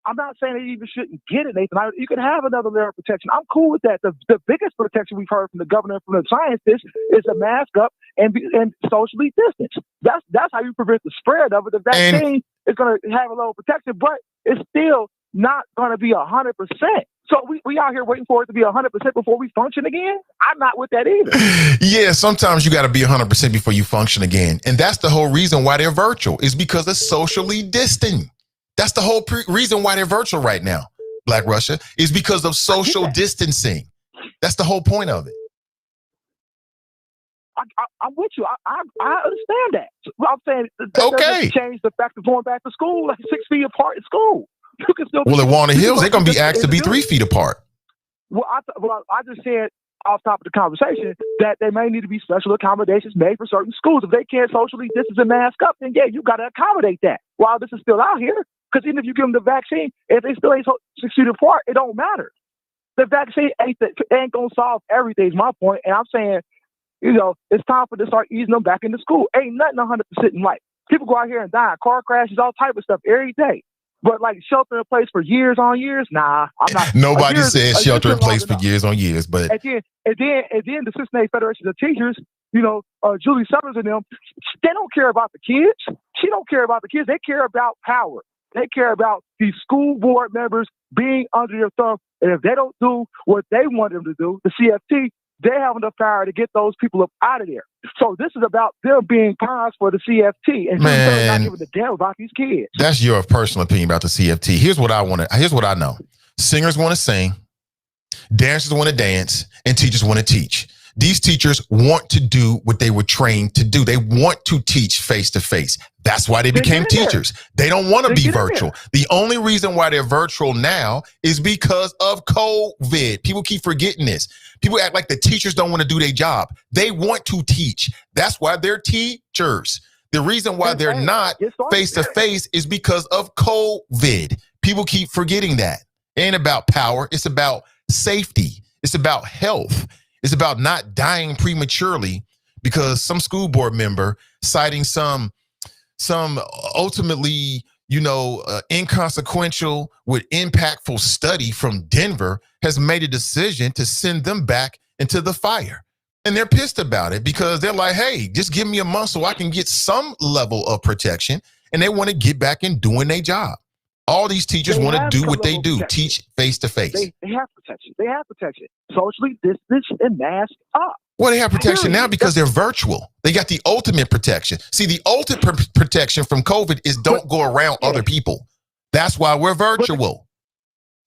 Speaker 7: I'm not saying they even shouldn't get it, Nathan. You can have another layer of protection. I'm cool with that. The biggest protection we've heard from the governor, from the scientists, is a mask up and socially distance. That's how you prevent the spread of it. The vaccine is going to have a little protection, but it's still not going to be 100%. So we out here waiting for it to be 100% before we function again? I'm not with that either.
Speaker 1: Yeah, sometimes you got to be 100% before you function again. And that's the whole reason why they're virtual, is because of socially distancing. That's the whole reason why they're virtual right now, Black Russia, is because of social distancing. That's the whole point of it.
Speaker 7: I'm with you. I understand that. I'm saying that doesn't change the fact of going back to school like 6 feet apart in school. You can still.
Speaker 1: Well, at Walnut Hills, they're going to be asked to be 3 feet apart.
Speaker 7: Well, I just said off top of the conversation that there may need to be special accommodations made for certain schools. If they can't socially distance and mask up, then you got to accommodate that while this is still out here. Because even if you give them the vaccine, if they still ain't 6 feet apart, it don't matter. The vaccine ain't going to solve everything, is my point. And I'm saying, it's time for to start easing them back into school. Ain't nothing 100% in life. People go out here and die, car crashes, all type of stuff every day. But like shelter in place for years on years, nah, I'm not.
Speaker 1: Nobody says shelter in place for years on years, but
Speaker 7: and then the Cincinnati Federation of Teachers, Julie Summers and them, they don't care about the kids. She don't care about the kids. They care about power. They care about these school board members being under their thumb. And if they don't do what they want them to do, the CFT, they have enough power to get those people up out of there. So this is about them being pawns for the CFT and not giving a damn about these kids.
Speaker 1: That's your personal opinion about the CFT. Here's what I know. Singers want to sing, dancers want to dance, and teachers want to teach. These teachers want to do what they were trained to do. They want to teach face to face. That's why they became teachers. They don't want to be virtual. The only reason why they're virtual now is because of COVID. People keep forgetting this. People act like the teachers don't want to do their job. They want to teach. That's why they're teachers. The reason why they're not face to face is because of COVID. People keep forgetting that. It ain't about power. It's about safety. It's about health. It's about not dying prematurely because some school board member citing some ultimately, inconsequential with impactful study from Denver has made a decision to send them back into the fire. And they're pissed about it because they're like, hey, just give me a month so I can get some level of protection. And they want to get back in doing their job. All these teachers want to do what they do, teach face to face.
Speaker 7: They have protection. They have protection. Socially distance and mask up.
Speaker 1: Well, they have protection now because they're virtual. They got the ultimate protection. See, the ultimate protection from COVID is don't go around other people. That's why we're virtual.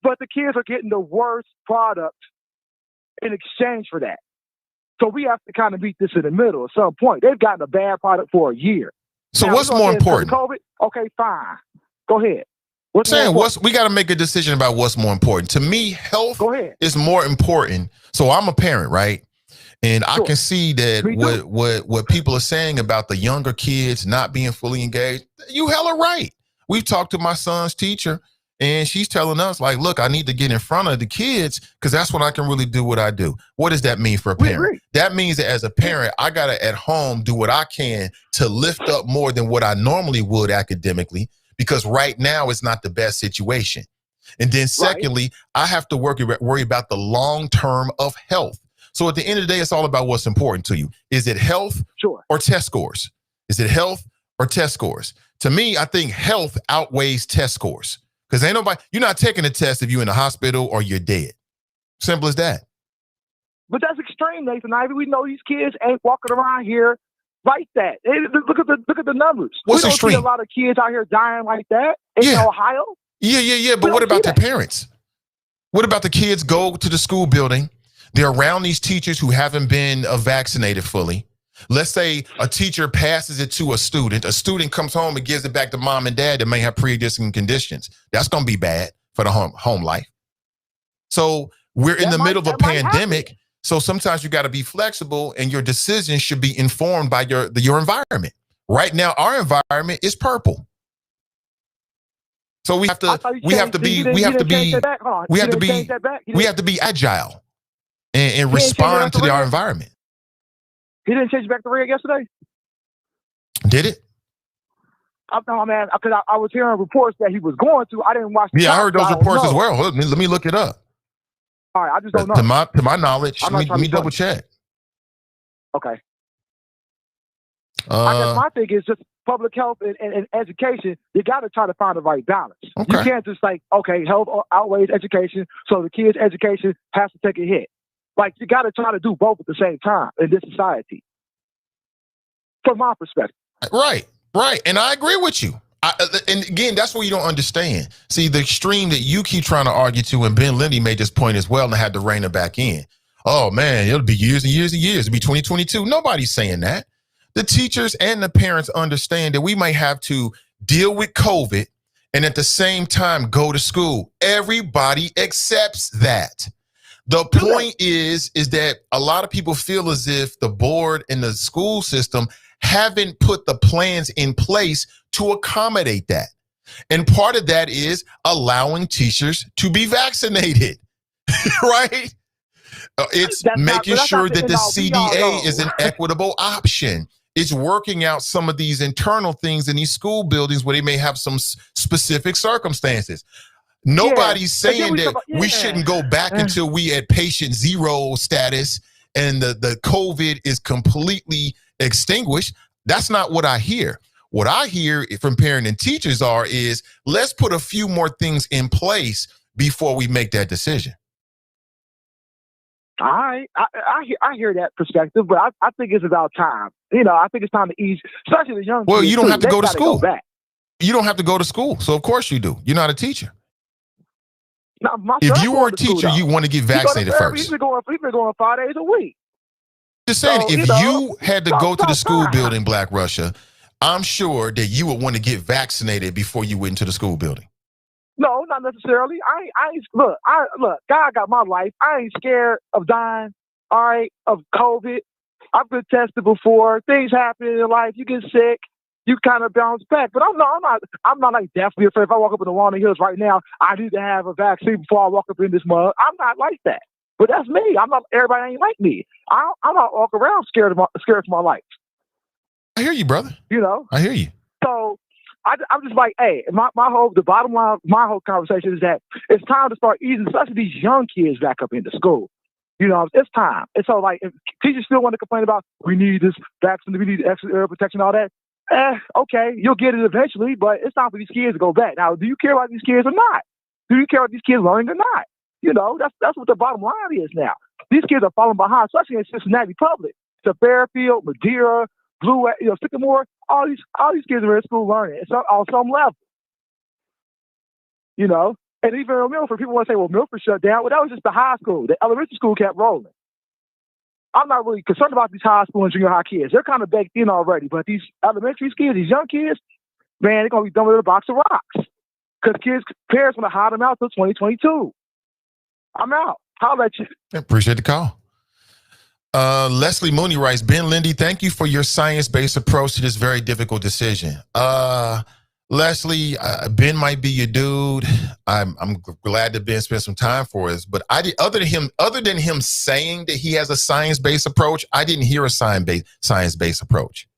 Speaker 7: But the kids are getting the worst product in exchange for that. So we have to kind of meet this in the middle at some point. They've gotten a bad product for a year.
Speaker 1: So now, what's more important?
Speaker 7: COVID? Okay, fine. Go ahead.
Speaker 1: We got to make a decision about what's more important. To me, health is more important. So I'm a parent, right? And I can see that what people are saying about the younger kids not being fully engaged, you hella right. We've talked to my son's teacher and she's telling us like, look, I need to get in front of the kids because that's when I can really do what I do. What does that mean for a parent? That means that as a parent, I got to at home do what I can to lift up more than what I normally would academically. Because right now it's not the best situation. And then secondly, I have to worry about the long term of health. So at the end of the day, it's all about what's important to you. Is it health or test scores? Is it health or test scores? To me, I think health outweighs test scores. Because you're not taking a test if you're in the hospital or you're dead. Simple as that.
Speaker 7: But that's extreme, Nathan Ivey. We know these kids ain't walking around here like that. Look at the numbers.
Speaker 1: What's
Speaker 7: we don't
Speaker 1: extreme?
Speaker 7: See a lot of kids out here dying like that in Ohio.
Speaker 1: Yeah. But what about the parents? What about the kids go to the school building? They're around these teachers who haven't been vaccinated fully. Let's say a teacher passes it to a student. A student comes home and gives it back to mom and dad that may have pre-existing conditions. That's going to be bad for the home life. So we're in the middle of a pandemic. So sometimes you got to be flexible and your decisions should be informed by your environment. Right now, our environment is purple. So we have to be agile and respond to our environment.
Speaker 7: He didn't change back to red yesterday?
Speaker 1: Did it?
Speaker 7: No, man, because I was hearing reports that he was going to. I didn't watch.
Speaker 1: I heard those reports as well. Let me look it up.
Speaker 7: All right, I just don't know.
Speaker 1: To my knowledge, let me double check.
Speaker 7: Okay. I guess my thing is just public health and education. You got to try to find the right balance.
Speaker 1: Okay.
Speaker 7: You can't just health outweighs education, so the kids' education has to take a hit. Like, you got to try to do both at the same time in this society. From my perspective.
Speaker 1: Right. And I agree with you. And again, that's what you don't understand. See, the extreme that you keep trying to argue to, and Ben Lindy made this point as well, and I had to rein it back in. Oh, man, it'll be years and years and years. It'll be 2022. Nobody's saying that. The teachers and the parents understand that we might have to deal with COVID and at the same time go to school. Everybody accepts that. The point is that a lot of people feel as if the board and the school system haven't put the plans in place to accommodate that. And part of that is allowing teachers to be vaccinated, right? It's making sure that the CDA is an equitable option. It's working out some of these internal things in these school buildings where they may have some specific circumstances. Nobody's saying that we shouldn't go back until we at patient zero status and the COVID is completely extinguished. That's not what I hear. What I hear from parents and teachers is let's put a few more things in place before we make that decision.
Speaker 7: I hear that perspective, but I think it's about time. I think it's time to ease, especially the young.
Speaker 1: Well,
Speaker 7: kids
Speaker 1: you don't
Speaker 7: too.
Speaker 1: have to
Speaker 7: They
Speaker 1: go to
Speaker 7: gotta
Speaker 1: school.
Speaker 7: back.
Speaker 1: You don't have to go to school. So of course you do. You're not a teacher.
Speaker 7: Now,
Speaker 1: If you were a teacher, you want to get vaccinated first.
Speaker 7: He's been going 5 days a week.
Speaker 1: Just saying,
Speaker 7: So,
Speaker 1: if you had to go to the school building, Black Russia, I'm sure that you would want to get vaccinated before you went into the school building.
Speaker 7: No, not necessarily. I ain't look. God got my life. I ain't scared of dying. All right, of COVID. I've been tested before. Things happen in life. You get sick. You kind of bounce back. But I'm not like definitely afraid. If I walk up in the Walnut Hills right now, I need to have a vaccine before I walk up in this mud. I'm not like that. But that's me. I'm not. Everybody ain't like me. I'm not walk around scared for my life.
Speaker 1: I hear you, brother.
Speaker 7: I
Speaker 1: hear you.
Speaker 7: So I'm just like, hey, the bottom line, my whole conversation is that it's time to start easing, especially these young kids back up into school. It's time. And so, like, if teachers still want to complain about we need this vaccine, we need extra air protection, all that. Okay, you'll get it eventually, but it's time for these kids to go back. Now, do you care about these kids or not? Do you care about these kids learning or not? That's what the bottom line is now. These kids are falling behind, especially in Cincinnati public. To Fairfield, Madeira, Blue, Sycamore, all these kids are in school learning. It's on some level. And even in Milford, people want to say, well, Milford shut down. Well, that was just the high school. The elementary school kept rolling. I'm not really concerned about these high school and junior high kids. They're kind of baked in already. But these elementary kids, these young kids, man, they're going to be done with a box of rocks. Because parents want to hide them out till 2022. I'm out. Holla at you.
Speaker 1: Appreciate the call. Leslie Mooney writes, Ben, Lindy, thank you for your science-based approach to this very difficult decision. Leslie, Ben might be your dude. I'm glad that Ben spent some time for us. But other than him saying that he has a science-based approach, I didn't hear a science-based approach.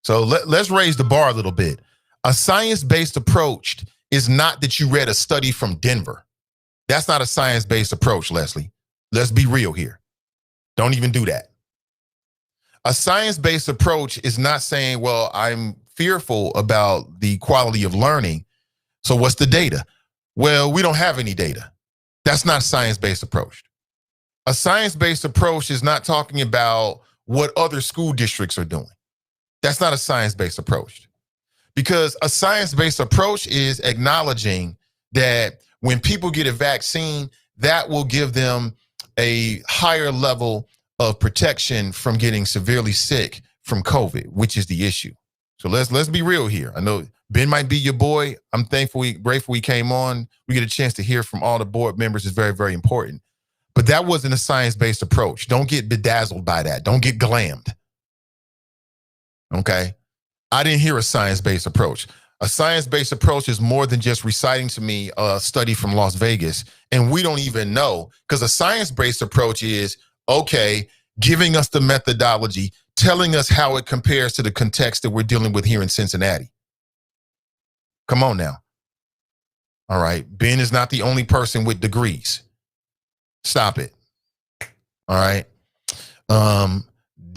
Speaker 1: So let's raise the bar a little bit. A science-based approach is not that you read a study from Denver. That's not a science-based approach, Leslie. Let's be real here. Don't even do that. A science-based approach is not saying, well, I'm fearful about the quality of learning. So what's the data? Well, we don't have any data. That's not a science-based approach. A science-based approach is not talking about what other school districts are doing. That's not a science-based approach. Because a science-based approach is acknowledging that when people get a vaccine, that will give them a higher level of protection from getting severely sick from COVID, which is the issue. So let's be real here. I know Ben might be your boy. I'm grateful he came on. We get a chance to hear from all the board members. It's very, very important. But that wasn't a science-based approach. Don't get bedazzled by that. Don't get glammed. Okay? I didn't hear a science-based approach. A science-based approach is more than just reciting to me a study from Las Vegas, and we don't even know, because a science-based approach is, okay, giving us the methodology, telling us how it compares to the context that we're dealing with here in Cincinnati. Come on now. All right, Ben is not the only person with degrees. Stop it. All right.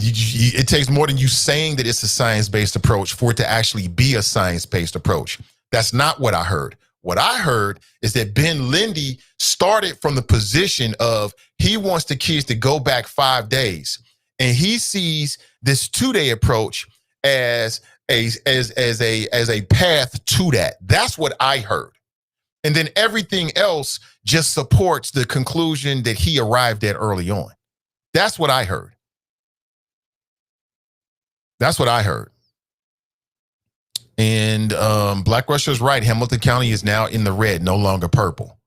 Speaker 1: It takes more than you saying that it's a science-based approach for it to actually be a science-based approach. That's not what I heard. What I heard is that Ben Lindy started from the position of he wants the kids to go back 5 days, and he sees this 2-day approach as a path to that. That's what I heard. And then everything else just supports the conclusion that he arrived at early on. That's what I heard. That's what I heard. And Black Russia is right. Hamilton County is now in the red, no longer purple.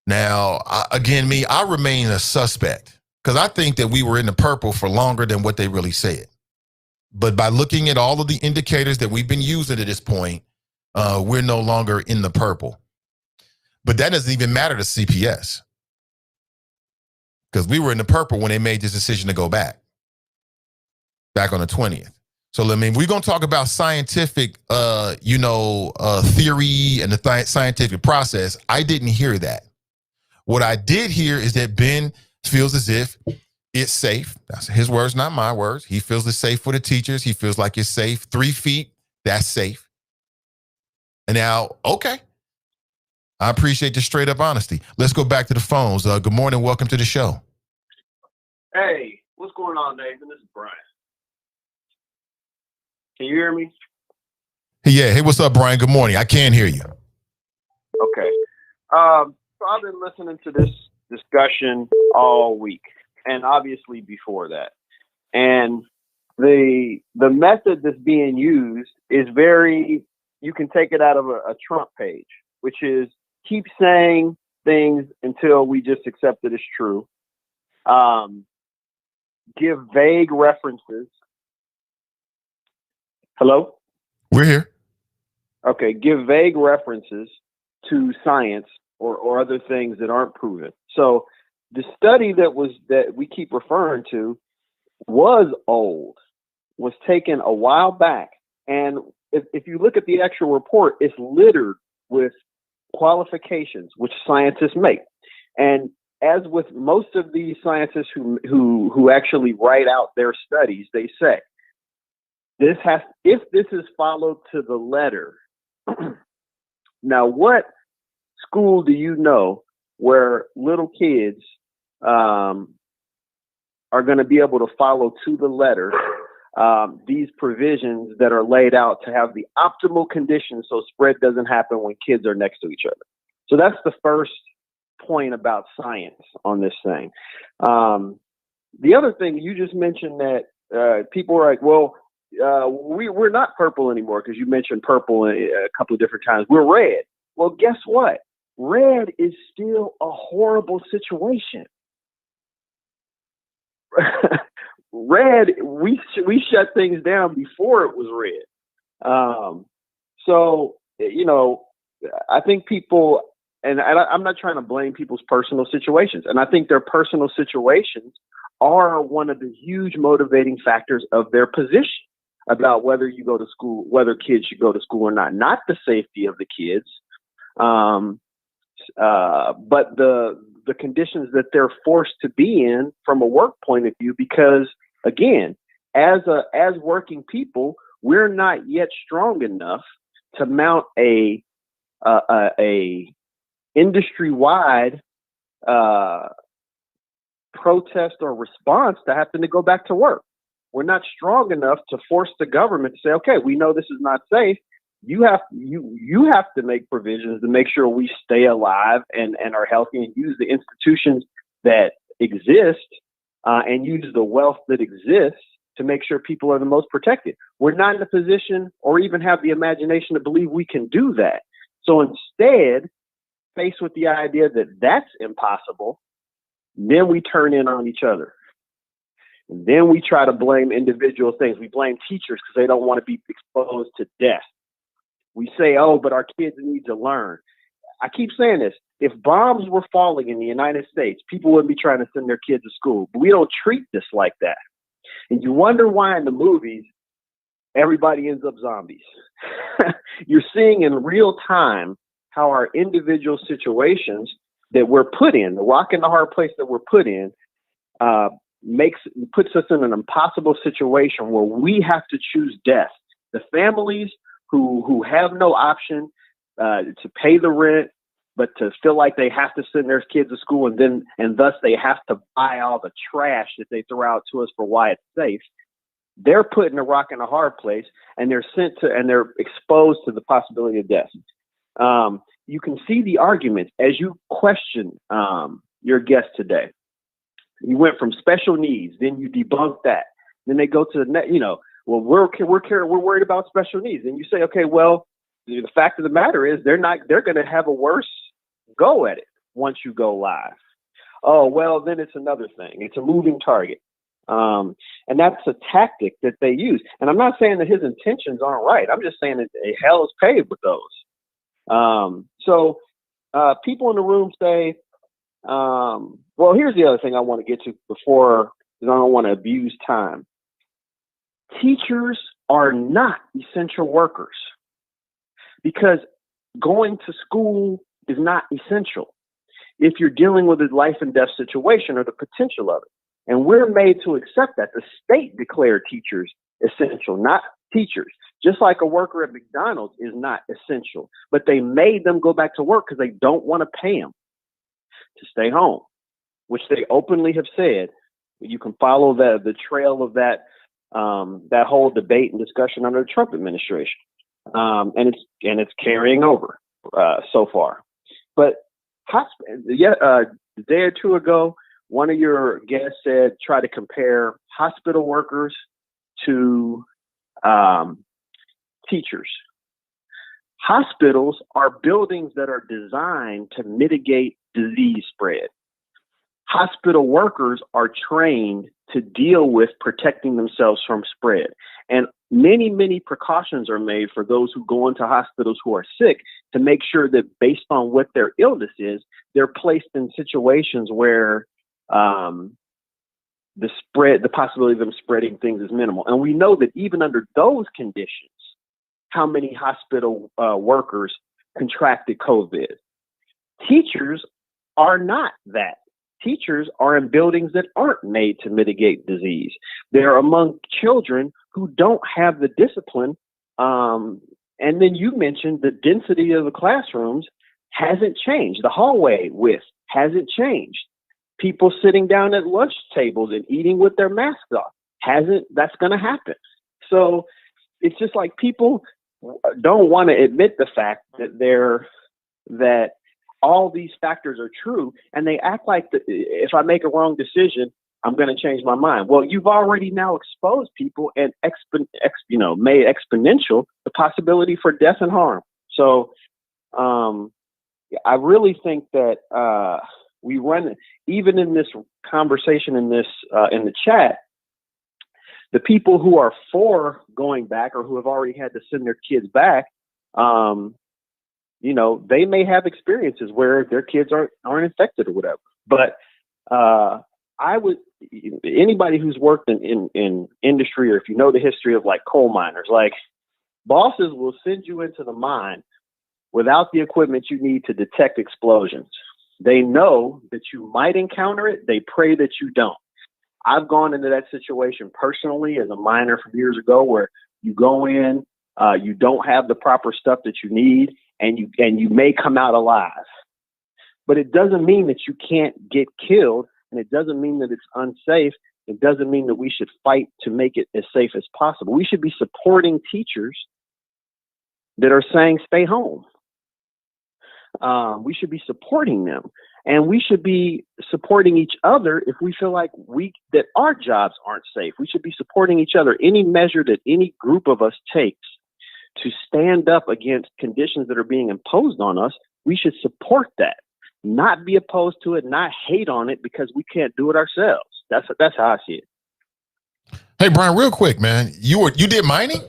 Speaker 1: Now, I remain a suspect because I think that we were in the purple for longer than what they really said. But by looking at all of the indicators that we've been using at this point, we're no longer in the purple. But that doesn't even matter to CPS because we were in the purple when they made this decision to go back. back on the 20th. So, I mean, we're going to talk about scientific, theory and the scientific process. I didn't hear that. What I did hear is that Ben feels as if it's safe. That's his words, not my words. He feels it's safe for the teachers. He feels like it's safe. 3 feet, that's safe. And now, okay. I appreciate the straight up honesty. Let's go back to the phones. Good morning. Welcome to the show.
Speaker 8: Hey, what's going on, Nathan? This is Brian. Can you hear me?
Speaker 1: Yeah. Hey, what's up, Brian? Good morning. I can hear you.
Speaker 8: Okay. So I've been listening to this discussion all week, and obviously before that. And the method that's being used is you can take it out of a Trump page, which is keep saying things until we just accept it as true. Give vague references. Hello?
Speaker 1: We're here.
Speaker 8: Okay, give vague references to science or other things that aren't proven. So the study that we keep referring to was old, was taken a while back. And if you look at the actual report, it's littered with qualifications which scientists make. And as with most of these scientists who actually write out their studies, they say, if this is followed to the letter. Now, what school do you know where little kids are going to be able to follow to the letter these provisions that are laid out to have the optimal conditions so spread doesn't happen when kids are next to each other? So that's the first point about science on this thing. The other thing, you just mentioned that people are like, well, we're not purple anymore, because you mentioned purple a couple of different times. We're red. Well, guess what? Red is still a horrible situation. Red, we shut things down before it was red. So, I think people, and I'm not trying to blame people's personal situations, and I think their personal situations are one of the huge motivating factors of their position about whether you go to school, whether kids should go to school or not the safety of the kids, but the conditions that they're forced to be in from a work point of view, because again, as working people, we're not yet strong enough to mount a industry-wide protest or response to having to go back to work. We're not strong enough to force the government to say, okay, we know this is not safe. You have to make provisions to make sure we stay alive and are healthy, and use the institutions that exist and use the wealth that exists to make sure people are the most protected. We're not in a position or even have the imagination to believe we can do that. So instead, faced with the idea that that's impossible, then we turn in on each other. And then we try to blame individual things. We blame teachers because they don't want to be exposed to death. We say, oh, but our kids need to learn. I keep saying this. If bombs were falling in the United States, people wouldn't be trying to send their kids to school. But we don't treat this like that. And you wonder why in the movies, everybody ends up zombies. You're seeing in real time how our individual situations that we're put in, the rock and the hard place that we're put in, puts us in an impossible situation where we have to choose death. The families who have no option to pay the rent, but to feel like they have to send their kids to school, and thus they have to buy all the trash that they throw out to us for why it's safe. They're put in a rock and a hard place, and they're they're exposed to the possibility of death. You can see the argument as you question your guest today. You went from special needs, then you debunk that. Then they go to the net, well, we're worried about special needs. And you say, okay, well, the fact of the matter is they're going to have a worse go at it once you go live. Oh, well, then it's another thing. It's a moving target. And that's a tactic that they use. And I'm not saying that his intentions aren't right. I'm just saying that hell is paved with those. So people in the room say, well, here's the other thing I want to get to before, because I don't want to abuse time. teachers are not essential workers because going to school is not essential if you're dealing with a life and death situation or the potential of it. And we're made to accept that. The state declared teachers essential, not teachers. Just like a worker at McDonald's is not essential, but they made them go back to work because they don't want to pay them to stay home, which they openly have said. You can follow the trail of that whole debate and discussion under the Trump administration, and it's carrying over so far. But a day or two ago, one of your guests said try to compare hospital workers to teachers. Hospitals are buildings that are designed to mitigate disease spread. Hospital workers are trained to deal with protecting themselves from spread. And many, many precautions are made for those who go into hospitals who are sick to make sure that based on what their illness is, they're placed in situations where the possibility of them spreading things is minimal. And we know that even under those conditions, how many hospital workers contracted COVID. Teachers are not that. Teachers are in buildings that aren't made to mitigate disease. They're among children who don't have the discipline. And then you mentioned the density of the classrooms hasn't changed. The hallway width hasn't changed. People sitting down at lunch tables and eating with their masks off that's going to happen. So it's just like people don't want to admit the fact that all these factors are true, and they act like if I make a wrong decision, I'm going to change my mind. Well, you've already now exposed people and made exponential the possibility for death and harm. So I really think that we run, even in this conversation in the chat, the people who are for going back or who have already had to send their kids back, they may have experiences where their kids aren't infected or whatever. But anybody who's worked in industry, or if you know the history of like coal miners, like bosses will send you into the mine without the equipment you need to detect explosions. They know that you might encounter it. They pray that you don't. I've gone into that situation personally as a miner from years ago, where you go in, you don't have the proper stuff that you need, and you may come out alive. But it doesn't mean that you can't get killed, and it doesn't mean that it's unsafe. It doesn't mean that we should fight to make it as safe as possible. We should be supporting teachers that are saying stay home. We should be supporting them, and we should be supporting each other if we feel like that our jobs aren't safe. We should be supporting each other. Any measure that any group of us takes to stand up against conditions that are being imposed on us, we should support that, not be opposed to it, not hate on it because we can't do it ourselves. That's how I see it.
Speaker 1: Hey, Brian, real quick, man, you did mining?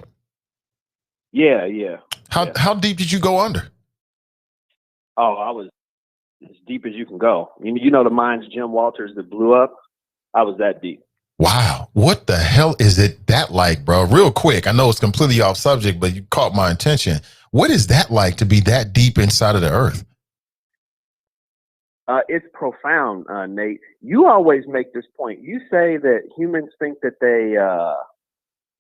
Speaker 8: Yeah.
Speaker 1: How deep did you go under?
Speaker 8: Oh, I was as deep as you can go. You know the mines Jim Walters that blew up? I was that deep.
Speaker 1: Wow. What the hell is that like, bro? Real quick. I know it's completely off subject, but you caught my attention. What is that like to be that deep inside of the earth?
Speaker 8: It's profound, Nate. You always make this point. You say that humans think that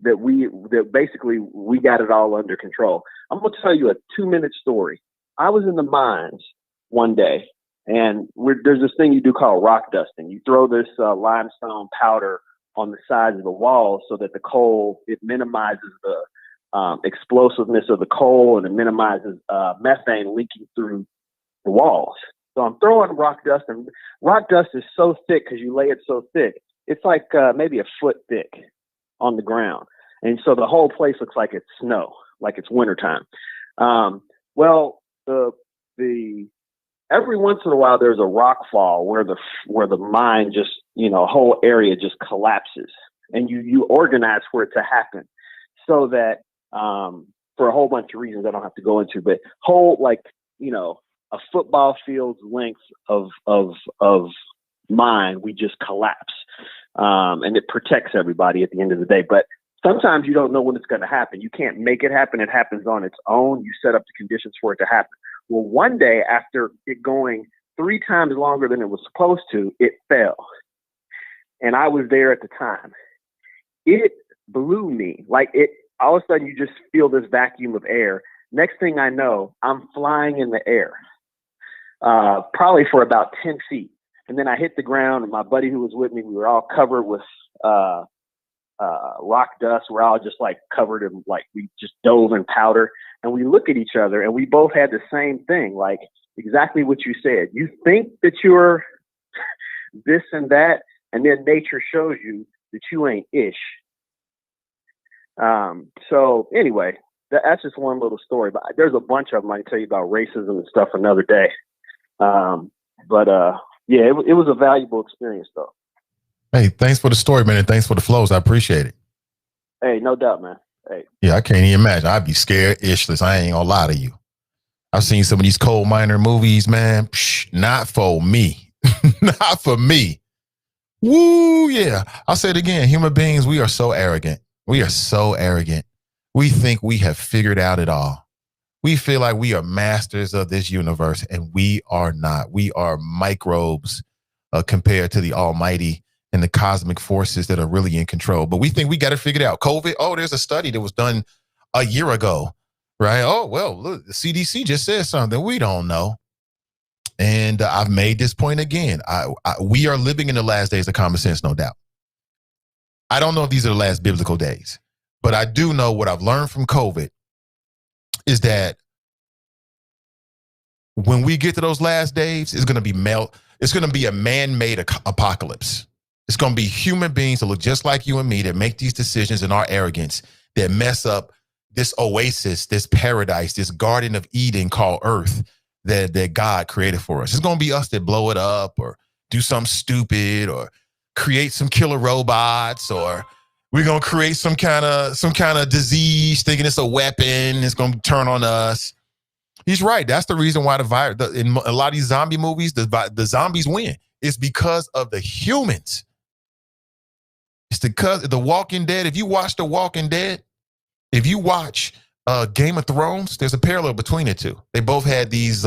Speaker 8: that basically we got it all under control. I'm going to tell you a 2-minute story. I was in the mines one day, and there's this thing you do called rock dusting. You throw this limestone powder on the sides of the walls so that the coal, it minimizes the explosiveness of the coal, and it minimizes methane leaking through the walls. So I'm throwing rock dust, and rock dust is so thick because you lay it so thick. It's like maybe a foot thick on the ground. And so the whole place looks like it's snow, like it's wintertime. The every once in a while there's a rock fall where the mine just, whole area just collapses, and you organize for it to happen so that for a whole bunch of reasons I don't have to go into, but a football field's length of mine, we just collapse. And it protects everybody at the end of the day. But sometimes you don't know when it's going to happen. You can't make it happen. It happens on its own. You set up the conditions for it to happen. Well, one day after it going 3 times longer than it was supposed to, it fell. And I was there at the time. It blew me. Like it, all of a sudden you just feel this vacuum of air. Next thing I know, I'm flying in the air, probably for about 10 feet. And then I hit the ground, and my buddy who was with me, we were all covered with rock dust. We're all just like covered in, like, we just dove in powder. And we look at each other, and we both had the same thing, like exactly what you said. You think that you're this and that, and then nature shows you that you ain't ish. So anyway, that's just one little story, but there's a bunch of them I can tell you about racism and stuff another day. Yeah, it was a valuable experience though.
Speaker 1: Hey, thanks for the story, man, and thanks for the flows. I appreciate it.
Speaker 8: Hey, no doubt, man. Hey.
Speaker 1: Yeah, I can't even imagine. I'd be scared ishless. I ain't gonna lie to you. I've seen some of these coal miner movies, man. Not for me. Not for me. Woo, yeah. I'll say it again. Human beings, we are so arrogant. We are so arrogant. We think we have figured out it all. We feel like we are masters of this universe, and we are not. We are microbes compared to the almighty and the cosmic forces that are really in control. But we think we got it figured out. COVID, oh, there's a study that was done a year ago, right? Oh, well, look, the CDC just said something. We don't know. And I've made this point again. We are living in the last days of common sense, no doubt. I don't know if these are the last biblical days, but I do know what I've learned from COVID is that when we get to those last days, it's going to be a man-made apocalypse. It's going to be human beings that look just like you and me that make these decisions in our arrogance that mess up this oasis, this paradise, this Garden of Eden called Earth that God created for us. It's going to be us that blow it up or do something stupid or create some killer robots, or we're going to create some kind of disease thinking it's a weapon. It's going to turn on us. He's right. That's the reason why in a lot of these zombie movies, the zombies win. It's because of the humans. It's because The Walking Dead. If you watch The Walking Dead, if you watch Game of Thrones, there's a parallel between the two. They both had these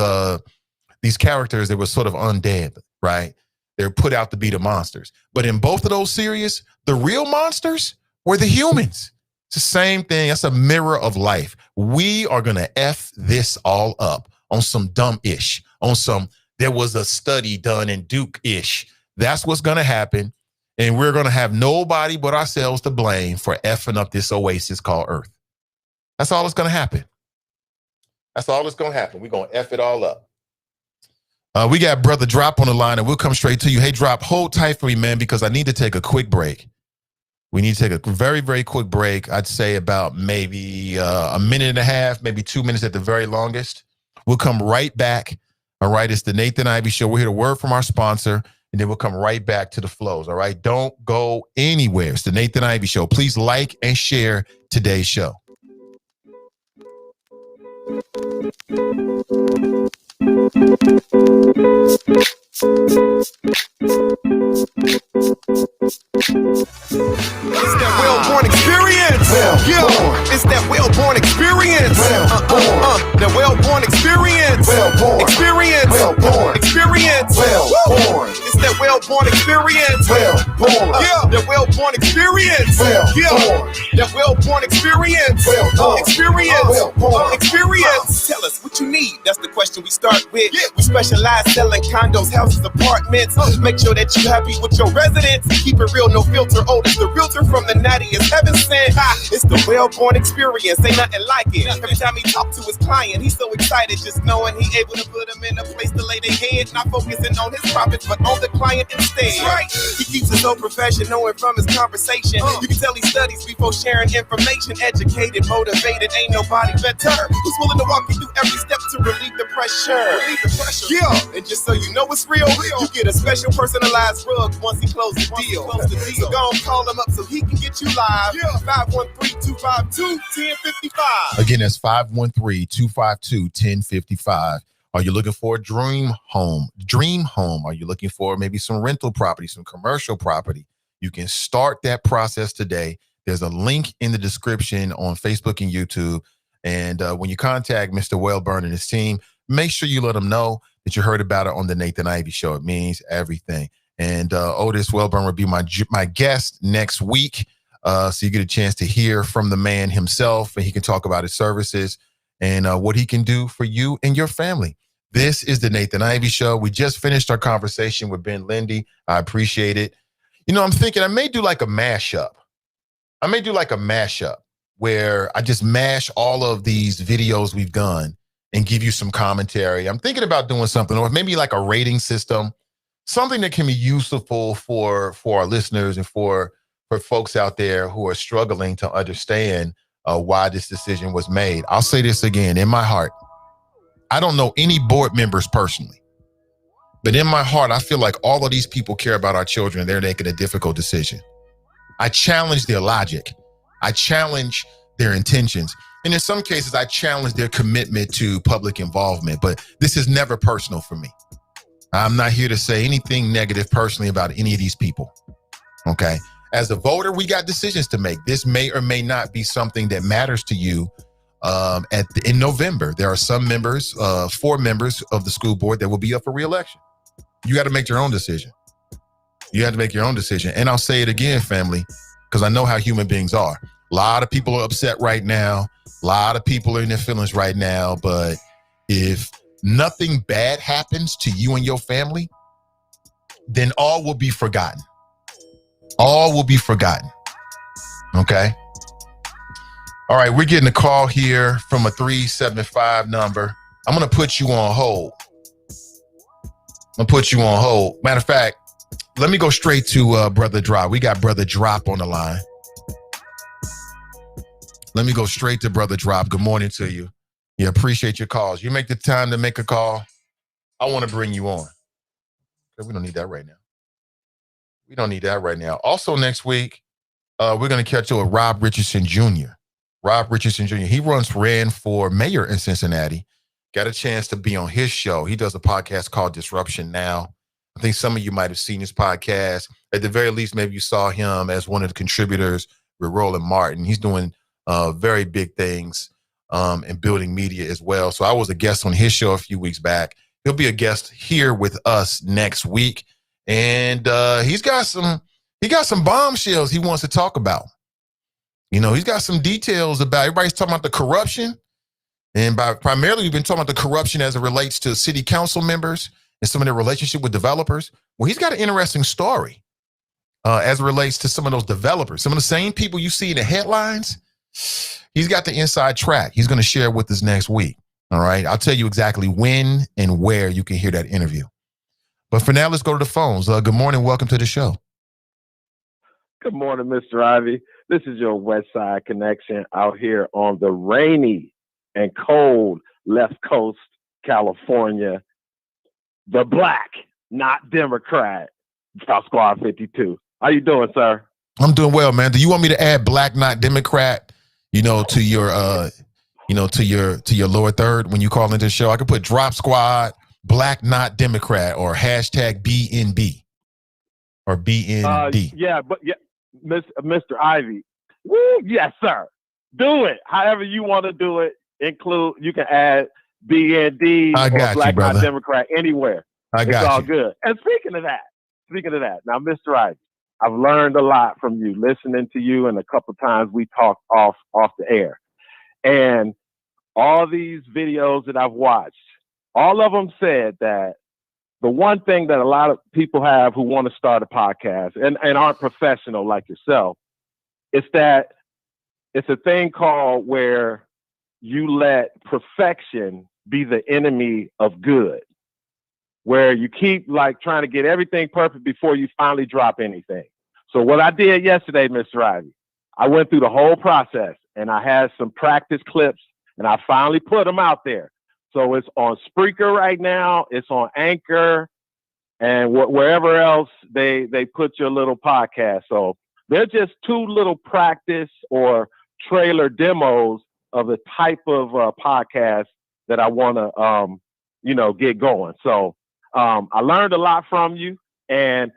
Speaker 1: characters that were sort of undead, right? They're put out to be the monsters. But in both of those series, the real monsters were the humans. It's the same thing. That's a mirror of life. We are going to F this all up on some dumb-ish, on some, there was a study done in Duke-ish. That's what's going to happen. And we're going to have nobody but ourselves to blame for effing up this oasis called Earth. That's all that's going to happen. That's all that's going to happen. We're going to F it all up. We got Brother Drop on the line, and we'll come straight to you. Hey, Drop, hold tight for me, man, because I need to take a quick break. We need to take a very, very quick break. I'd say about maybe a minute and a half, maybe 2 minutes at the very longest. We'll come right back. All right, it's the Nathan Ivey Show. We'll hear a word from our sponsor, and then we'll come right back to the flows. All right, don't go anywhere. It's the Nathan Ivey Show. Please like and share today's show.
Speaker 4: It's that well-born experience. It's that well-born experience. That well-born experience. Experience. Experience. It's that well-born experience. That well-born experience. That well-born experience. Experience. Tell us what you need. That's the question we start with. We specialize selling condos, houses, apartments. Make sure that you happy with your residence. Keep it real, no filter. Oh, it's the realtor from the nattiest heaven sent. It's the well-born experience. Ain't nothing like it. Every time he talk to his client, he's so excited just knowing he able to put them in a place to lay their head. Not focusing on his profits, but on the client instead. Right. He keeps it so professional and from his conversation. You can tell he studies before sharing information. Educated, motivated, ain't nobody better. Who's willing to walk you through every step to relieve the pressure. Yeah, and just so you know it's real, you get a special personalized rug once he closes the deal. So go and call him up so he can get you live. 513-252-1055.
Speaker 1: Again, that's 513-252-1055. Are you looking for a dream home? Are you looking for maybe some rental property, some commercial property? You can start that process today. There's a link in the description on Facebook and YouTube. And when you contact Mr. Wellburn and his team, make sure you let them know that you heard about it on the Nathan Ivey Show. It means everything. And Otis Wellburn will be my guest next week. So you get a chance to hear from the man himself, and he can talk about his services and what he can do for you and your family. This is the Nathan Ivey Show. We just finished our conversation with Ben Lindy. I appreciate it. You know, I'm thinking I may do like a mashup. Where I just mash all of these videos we've done and give you some commentary. I'm thinking about doing something, or maybe like a rating system, something that can be useful for our listeners and for folks out there who are struggling to understand why this decision was made. I'll say this again, in my heart, I don't know any board members personally, but in my heart, I feel like all of these people care about our children and they're making a difficult decision. I challenge their logic. I challenge their intentions. And in some cases, I challenge their commitment to public involvement, but this is never personal for me. I'm not here to say anything negative personally about any of these people, okay? As a voter, we got decisions to make. This may or may not be something that matters to you in November. There are some members, 4 members of the school board that will be up for re-election. You got to make your own decision. And I'll say it again, family, because I know how human beings are. A lot of people are upset right now. A lot of people are in their feelings right now. But if nothing bad happens to you and your family, then all will be forgotten. Okay? All right, we're getting a call here from a 375 number. I'm going to put you on hold. Matter of fact, let me go straight to Brother Drop. We got Brother Drop on the line. Let me go straight to Brother Drop. Good morning to you. Yeah, appreciate your calls. You make the time to make a call. I want to bring you on. We don't need that right now. Also next week, we're going to catch up with Rob Richardson Jr. He ran for mayor in Cincinnati. Got a chance to be on his show. He does a podcast called Disruption Now. I think some of you might have seen his podcast. At the very least, maybe you saw him as one of the contributors with Roland Martin. He's doing very big things in building media as well. So I was a guest on his show a few weeks back. He'll be a guest here with us next week. And he's got some bombshells he wants to talk about. You know, he's got some details about, everybody's talking about the corruption. And primarily, we've been talking about the corruption as it relates to city council members and some of their relationship with developers. Well, he's got an interesting story as it relates to some of those developers. Some of the same people you see in the headlines, he's got the inside track. He's going to share with us next week. All right. I'll tell you exactly when and where you can hear that interview. But for now, let's go to the phones. Good morning. Welcome to the show.
Speaker 8: Good morning, Mr. Ivey. This is your West Side Connection out here on the rainy and cold left coast, California. The black, not Democrat, South Squad 52. How you doing, sir?
Speaker 1: I'm doing well, man. Do you want me to add black, not Democrat, to your lower third when you call into the show? I could put Drop Squad, black, not Democrat, or hashtag BNB or BND.
Speaker 8: Mr. Ivey. Woo, yes, sir. Do it. However you want to do it. You can add BND or black, not Democrat anywhere. It's all good. And speaking of that, now, Mr. Ivey, I've learned a lot from you, listening to you, and a couple times we talked off the air. And all these videos that I've watched, all of them said that the one thing that a lot of people have who want to start a podcast and aren't professional like yourself, is that it's a thing called where you let perfection be the enemy of good, where you keep like trying to get everything perfect before you finally drop anything. So what I did yesterday, Mr. Ivey, I went through the whole process and I had some practice clips and I finally put them out there. So it's on Spreaker right now. It's on Anchor and wherever else they put your little podcast. So they're just 2 little practice or trailer demos of the type of podcast that I want to, get going. So I learned a lot from you, and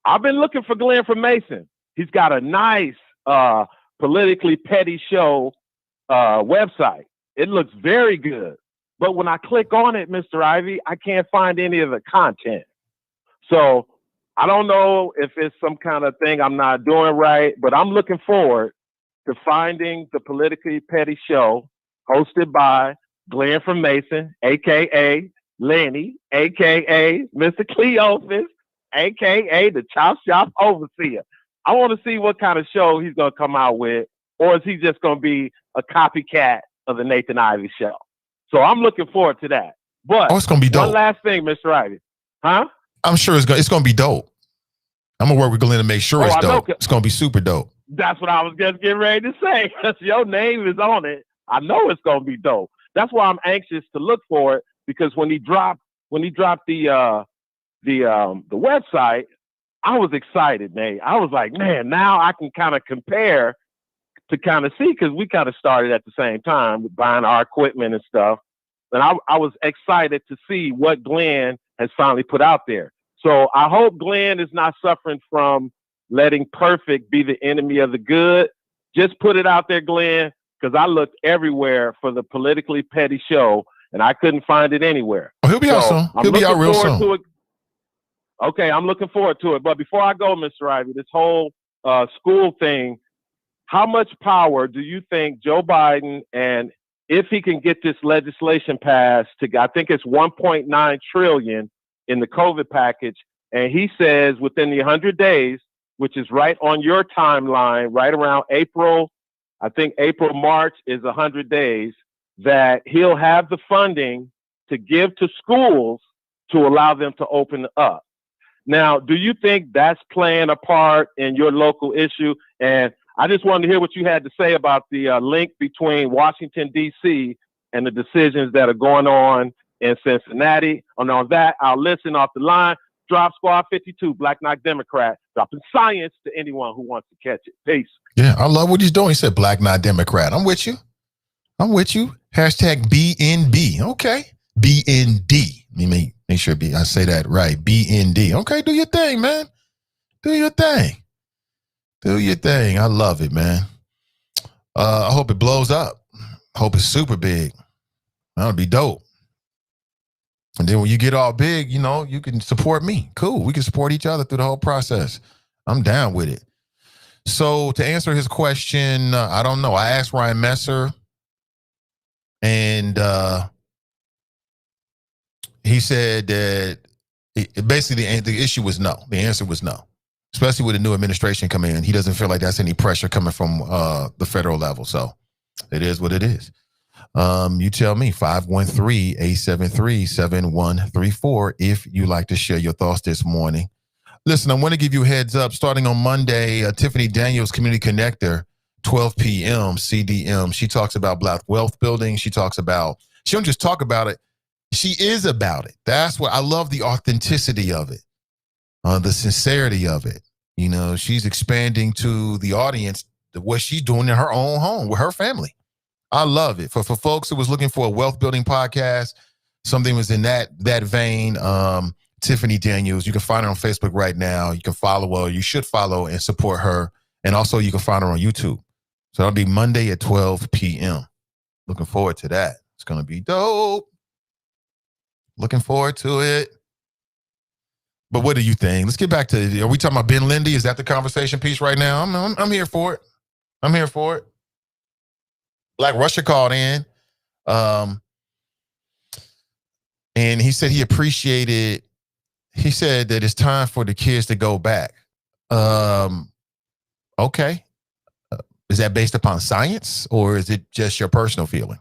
Speaker 8: I've been looking for Glenn from Mason. He's got a nice
Speaker 9: politically petty show website. It looks very good. But when I click on it, Mr. Ivy, I can't find any of the content. So I don't know if it's some kind of thing I'm not doing right, but I'm looking forward to finding the politically petty show hosted by Glenn from Mason, a.k.a. Lindy, a.k.a. Mr. Cleophas, a.k.a. the Chop Shop Overseer. I want to see what kind of show he's going to come out with, or is he just going to be a copycat of the Nathan Ivy show? So I'm looking forward to that. But
Speaker 1: it's going to be dope.
Speaker 9: One last thing, Mr. Ivy. Huh?
Speaker 1: I'm sure it's going to be dope. I'm going to work with Glenn to make sure it's dope. It's going to be super dope.
Speaker 9: That's what I was just getting ready to say. Your name is on it. I know it's going to be dope. That's why I'm anxious to look for it, because when he dropped the website, I was excited, Nate. I was like, man, now I can kind of compare to kind of see, because we kind of started at the same time with buying our equipment and stuff. And I was excited to see what Glenn has finally put out there. So I hope Glenn is not suffering from letting perfect be the enemy of the good. Just put it out there, Glenn, because I looked everywhere for the politically petty show and I couldn't find it anywhere.
Speaker 1: Oh, he'll be out soon. He'll be out real soon.
Speaker 9: Okay, I'm looking forward to it. But before I go, Mr. Ivy, this whole school thing, how much power do you think Joe Biden, and if he can get this legislation passed to, I think it's 1.9 trillion in the COVID package, and he says within the 100 days, which is right on your timeline, right around April, I think April, March is 100 days, that he'll have the funding to give to schools to allow them to open up. Now, do you think that's playing a part in your local issue? And I just wanted to hear what you had to say about the link between Washington, D.C. and the decisions that are going on in Cincinnati. And on that, I'll listen off the line. Drop Squad 52, Black Knock Democrat, dropping science to anyone who wants to catch it. Peace.
Speaker 1: Yeah, I love what he's doing. He said Black Knock Democrat. I'm with you. Hashtag BNB. Okay. BND. Let me make sure I say that right. BND. Okay, do your thing, man. Do your thing. I love it, man. I hope it blows up. Hope it's super big. That'll be dope. And then when you get all big, you can support me. Cool. We can support each other through the whole process. I'm down with it. So to answer his question, I don't know. I asked Ryan Messer, and he said that basically the issue was no. The answer was no. Especially with the new administration coming in. He doesn't feel like that's any pressure coming from the federal level. So it is what it is. You tell me, 513-873-7134 if you like to share your thoughts this morning. Listen, I want to give you a heads up. Starting on Monday, Tiffany Daniels, Community Connector, 12 p.m., CDM. She talks about Black wealth building. She don't just talk about it. She is about it. That's what I love, the authenticity of it. The sincerity of it. She's expanding to the audience what she's doing in her own home with her family. I love it. For folks who was looking for a wealth building podcast, something was in that vein. Tiffany Daniels, you can find her on Facebook right now. You can follow her. You should follow and support her. And also you can find her on YouTube. So that'll be Monday at 12 p.m. Looking forward to that. It's going to be dope. Looking forward to it. But what do you think? Let's get back to, are we talking about Ben Lindy? Is that the conversation piece right now? I'm here for it. I'm here for it. Black Russia called in. And he said he said that it's time for the kids to go back. Okay. Is that based upon science or is it just your personal feeling?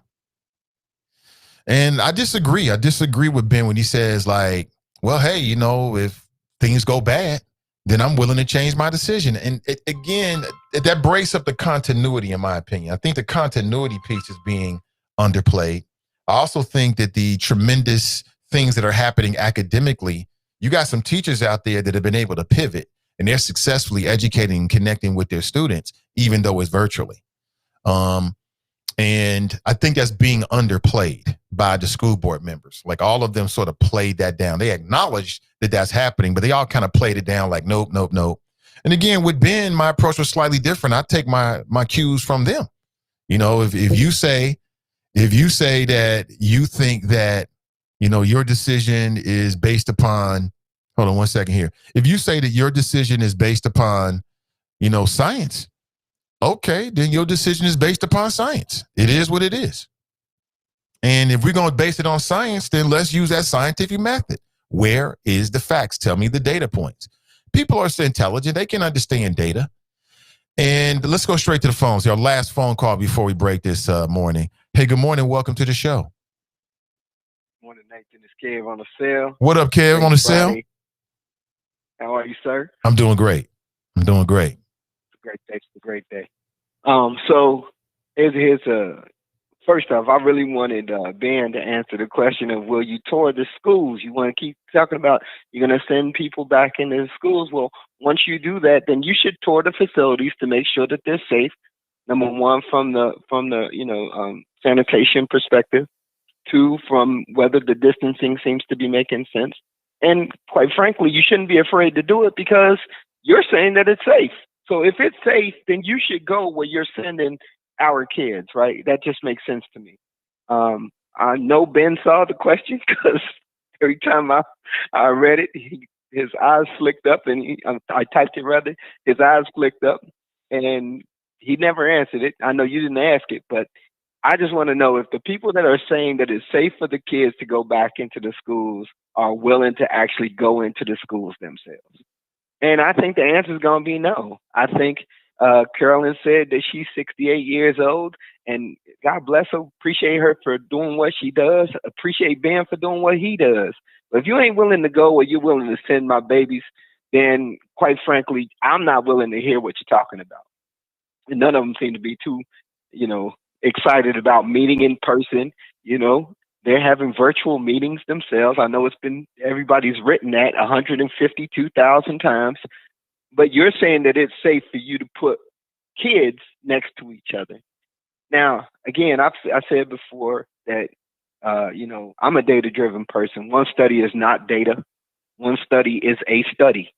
Speaker 1: And I disagree. I disagree with Ben when he says like, well, hey, if things go bad, then I'm willing to change my decision. And again, that breaks up the continuity, in my opinion. I think the continuity piece is being underplayed. I also think that the tremendous things that are happening academically, you got some teachers out there that have been able to pivot and they're successfully educating and connecting with their students, even though it's virtually. And I think that's being underplayed by the school board members. Like all of them sort of played that down. They acknowledged that that's happening, but they all kind of played it down like, nope. And again, with Ben, my approach was slightly different. I take my cues from them. You know, if you say that you think that, you know, your decision is based upon, hold on one second here. If you say that your decision is based upon, you know, science, okay, then your decision is based upon science. It is what it is. And if we're going to base it on science, then let's use that scientific method. Where is the facts? Tell me the data points. People are so intelligent, they can understand data. And let's go straight to the phones. Our last phone call before we break this morning. Hey, good morning. Welcome to the show.
Speaker 8: Morning, Nathan. It's Kev on the cell.
Speaker 1: What up, Kev, on the cell?
Speaker 8: How are you, sir?
Speaker 1: I'm doing great.
Speaker 8: It's a great day. It's a great day. So here's first off, I really wanted Ben to answer the question of, will you tour the schools? You want to keep talking about you're going to send people back into the schools. Well, once you do that, then you should tour the facilities to make sure that they're safe. Number one, from the sanitation perspective. Two, from whether the distancing seems to be making sense. And quite frankly, you shouldn't be afraid to do it because you're saying that it's safe. So if it's safe, then you should go where you're sending our kids, right? That just makes sense to me. I know Ben saw the question because every time I read it, his eyes flicked up, and I typed it rather. His eyes flicked up, and he never answered it. I know you didn't ask it, but I just want to know if the people that are saying that it's safe for the kids to go back into the schools are willing to actually go into the schools themselves. And I think the answer is going to be no. I think Carolyn said that she's 68 years old, and God bless her. Appreciate her for doing what she does. Appreciate Ben for doing what he does. But if you ain't willing to go or you're willing to send my babies, then quite frankly, I'm not willing to hear what you're talking about. And none of them seem to be too, excited about meeting in person. They're having virtual meetings themselves. I know everybody's written that 152,000 times, but you're saying that it's safe for you to put kids next to each other. Now, again, I said before that, I'm a data-driven person. One study is not data. One study is a study.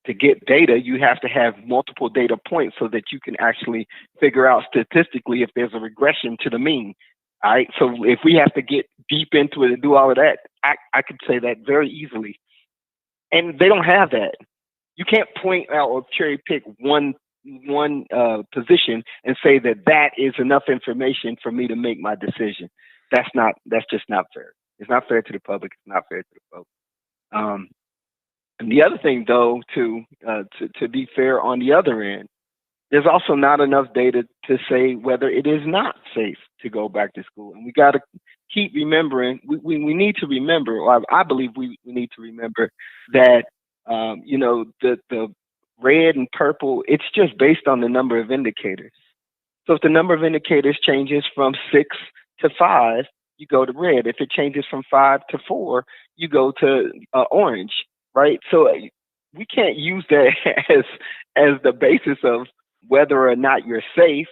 Speaker 8: To get data, you have to have multiple data points so that you can actually figure out statistically if there's a regression to the mean. All right. So if we have to get deep into it and do all of that, I could say that very easily. And they don't have that. You can't point out or cherry pick one position and say that is enough information for me to make my decision. That's just not fair. It's not fair to the public. It's not fair to the public. And the other thing, though, to be fair on the other end, there's also not enough data to say whether it is not safe to go back to school. And we got to keep remembering, we need to remember, or I believe we need to remember that, the red and purple, it's just based on the number of indicators. So if the number of indicators changes from 6 to 5, you go to red. If it changes from 5 to 4, you go to orange. Right. So we can't use that as the basis of whether or not you're safe.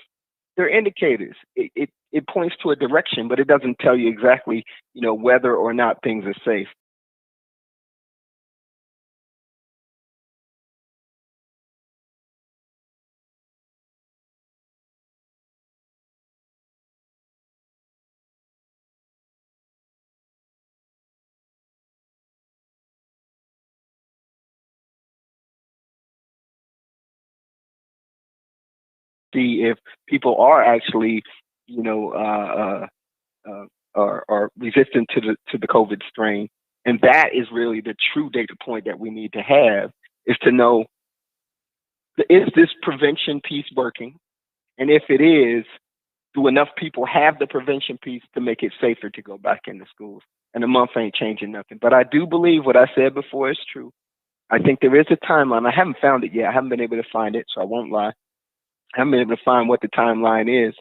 Speaker 8: They're indicators. It points to a direction, but it doesn't tell you exactly, whether or not things are safe. See if people are actually, are resistant to the COVID strain, and that is really the true data point that we need to have, is to know, is this prevention piece working, and if it is, do enough people have the prevention piece to make it safer to go back into schools? And a month ain't changing nothing. But I do believe what I said before is true. I think there is a timeline. I haven't found it yet. I haven't been able to find it, so I won't lie. I haven't been able to find what the timeline is,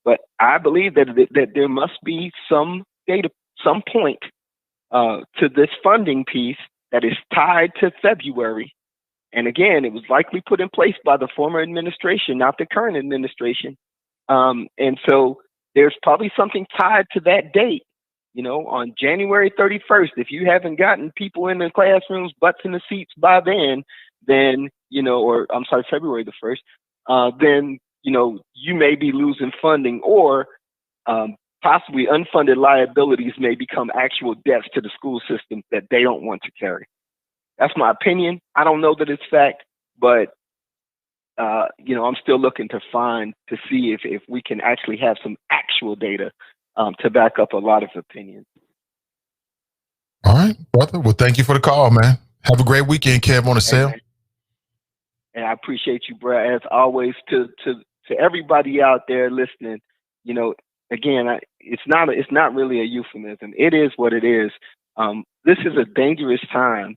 Speaker 8: but I believe that there must be some data, some point to this funding piece that is tied to February. And again, it was likely put in place by the former administration, not the current administration. And so there's probably something tied to that date. On January 31st, if you haven't gotten people in the classrooms, butts in the seats by then or I'm sorry, February the 1st, then, you may be losing funding, or possibly unfunded liabilities may become actual debts to the school system that they don't want to carry. That's my opinion. I don't know that it's fact, but I'm still looking to see if we can actually have some actual data to back up a lot of opinions.
Speaker 1: All right, brother. Well, thank you for the call, man. Have a great weekend, Kev, on the sale.
Speaker 8: And I appreciate you, bro. As always, to everybody out there listening, again, it's not really a euphemism. It is what it is. This is a dangerous time,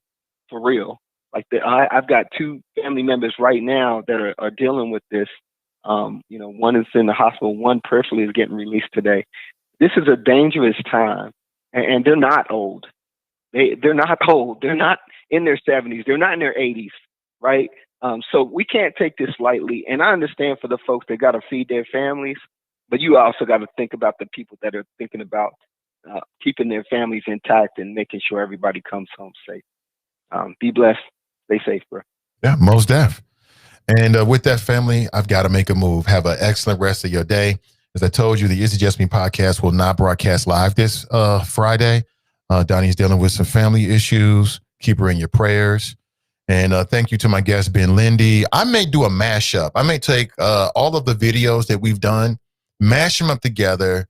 Speaker 8: for real. Like I've got 2 family members right now that are dealing with this. One is in the hospital, one peripherally is getting released today. This is a dangerous time, and they're not old. They're not old. They're not in their 70s. They're not in their 80s, right? So we can't take this lightly. And I understand for the folks that got to feed their families, but you also got to think about the people that are thinking about keeping their families intact and making sure everybody comes home safe. Be blessed. Stay safe, bro.
Speaker 1: Yeah, most def. And with that, family, I've got to make a move. Have an excellent rest of your day. As I told you, the Is It Just Me podcast will not broadcast live this Friday. Donnie's dealing with some family issues. Keep her in your prayers. And thank you to my guest, Ben Lindy. I may do a mashup. I may take all of the videos that we've done, mash them up together,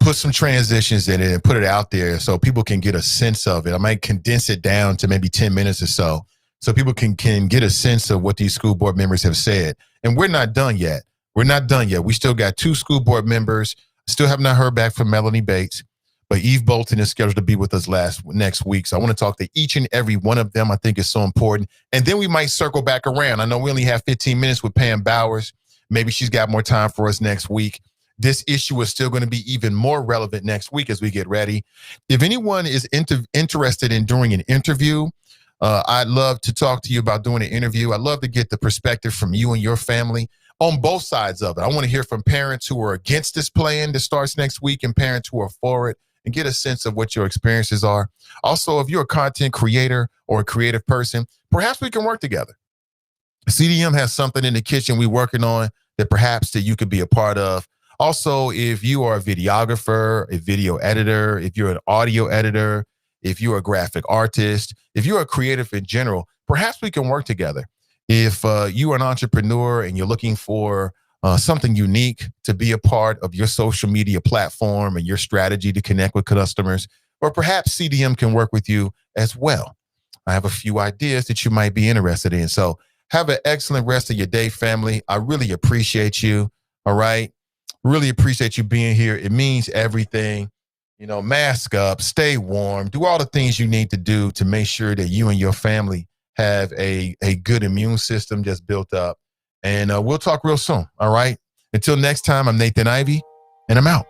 Speaker 1: put some transitions in it and put it out there so people can get a sense of it. I might condense it down to maybe 10 minutes or so people can get a sense of what these school board members have said. And we're not done yet. We still got 2 school board members. Still have not heard back from Melanie Bates. But Eve Bolton is scheduled to be with us next week. So I want to talk to each and every one of them. I think it's so important. And then we might circle back around. I know we only have 15 minutes with Pam Bowers. Maybe she's got more time for us next week. This issue is still going to be even more relevant next week as we get ready. If anyone is interested in doing an interview, I'd love to talk to you about doing an interview. I'd love to get the perspective from you and your family on both sides of it. I want to hear from parents who are against this plan that starts next week and parents who are for it, and get a sense of what your experiences are. Also, if you're a content creator or a creative person, perhaps we can work together. CDM has something in the kitchen we're working on that perhaps that you could be a part of. Also, if you are a videographer, a video editor, if you're an audio editor, if you're a graphic artist, if you're a creative in general, perhaps we can work together. If you are an entrepreneur and you're looking for something unique to be a part of your social media platform and your strategy to connect with customers, or perhaps CDM can work with you as well. I have a few ideas that you might be interested in. So have an excellent rest of your day, family. I really appreciate you. All right. Really appreciate you being here. It means everything. Mask up, stay warm, do all the things you need to do to make sure that you and your family have a good immune system just built up. And we'll talk real soon. All right. Until next time, I'm Nathan Ivy, and I'm out.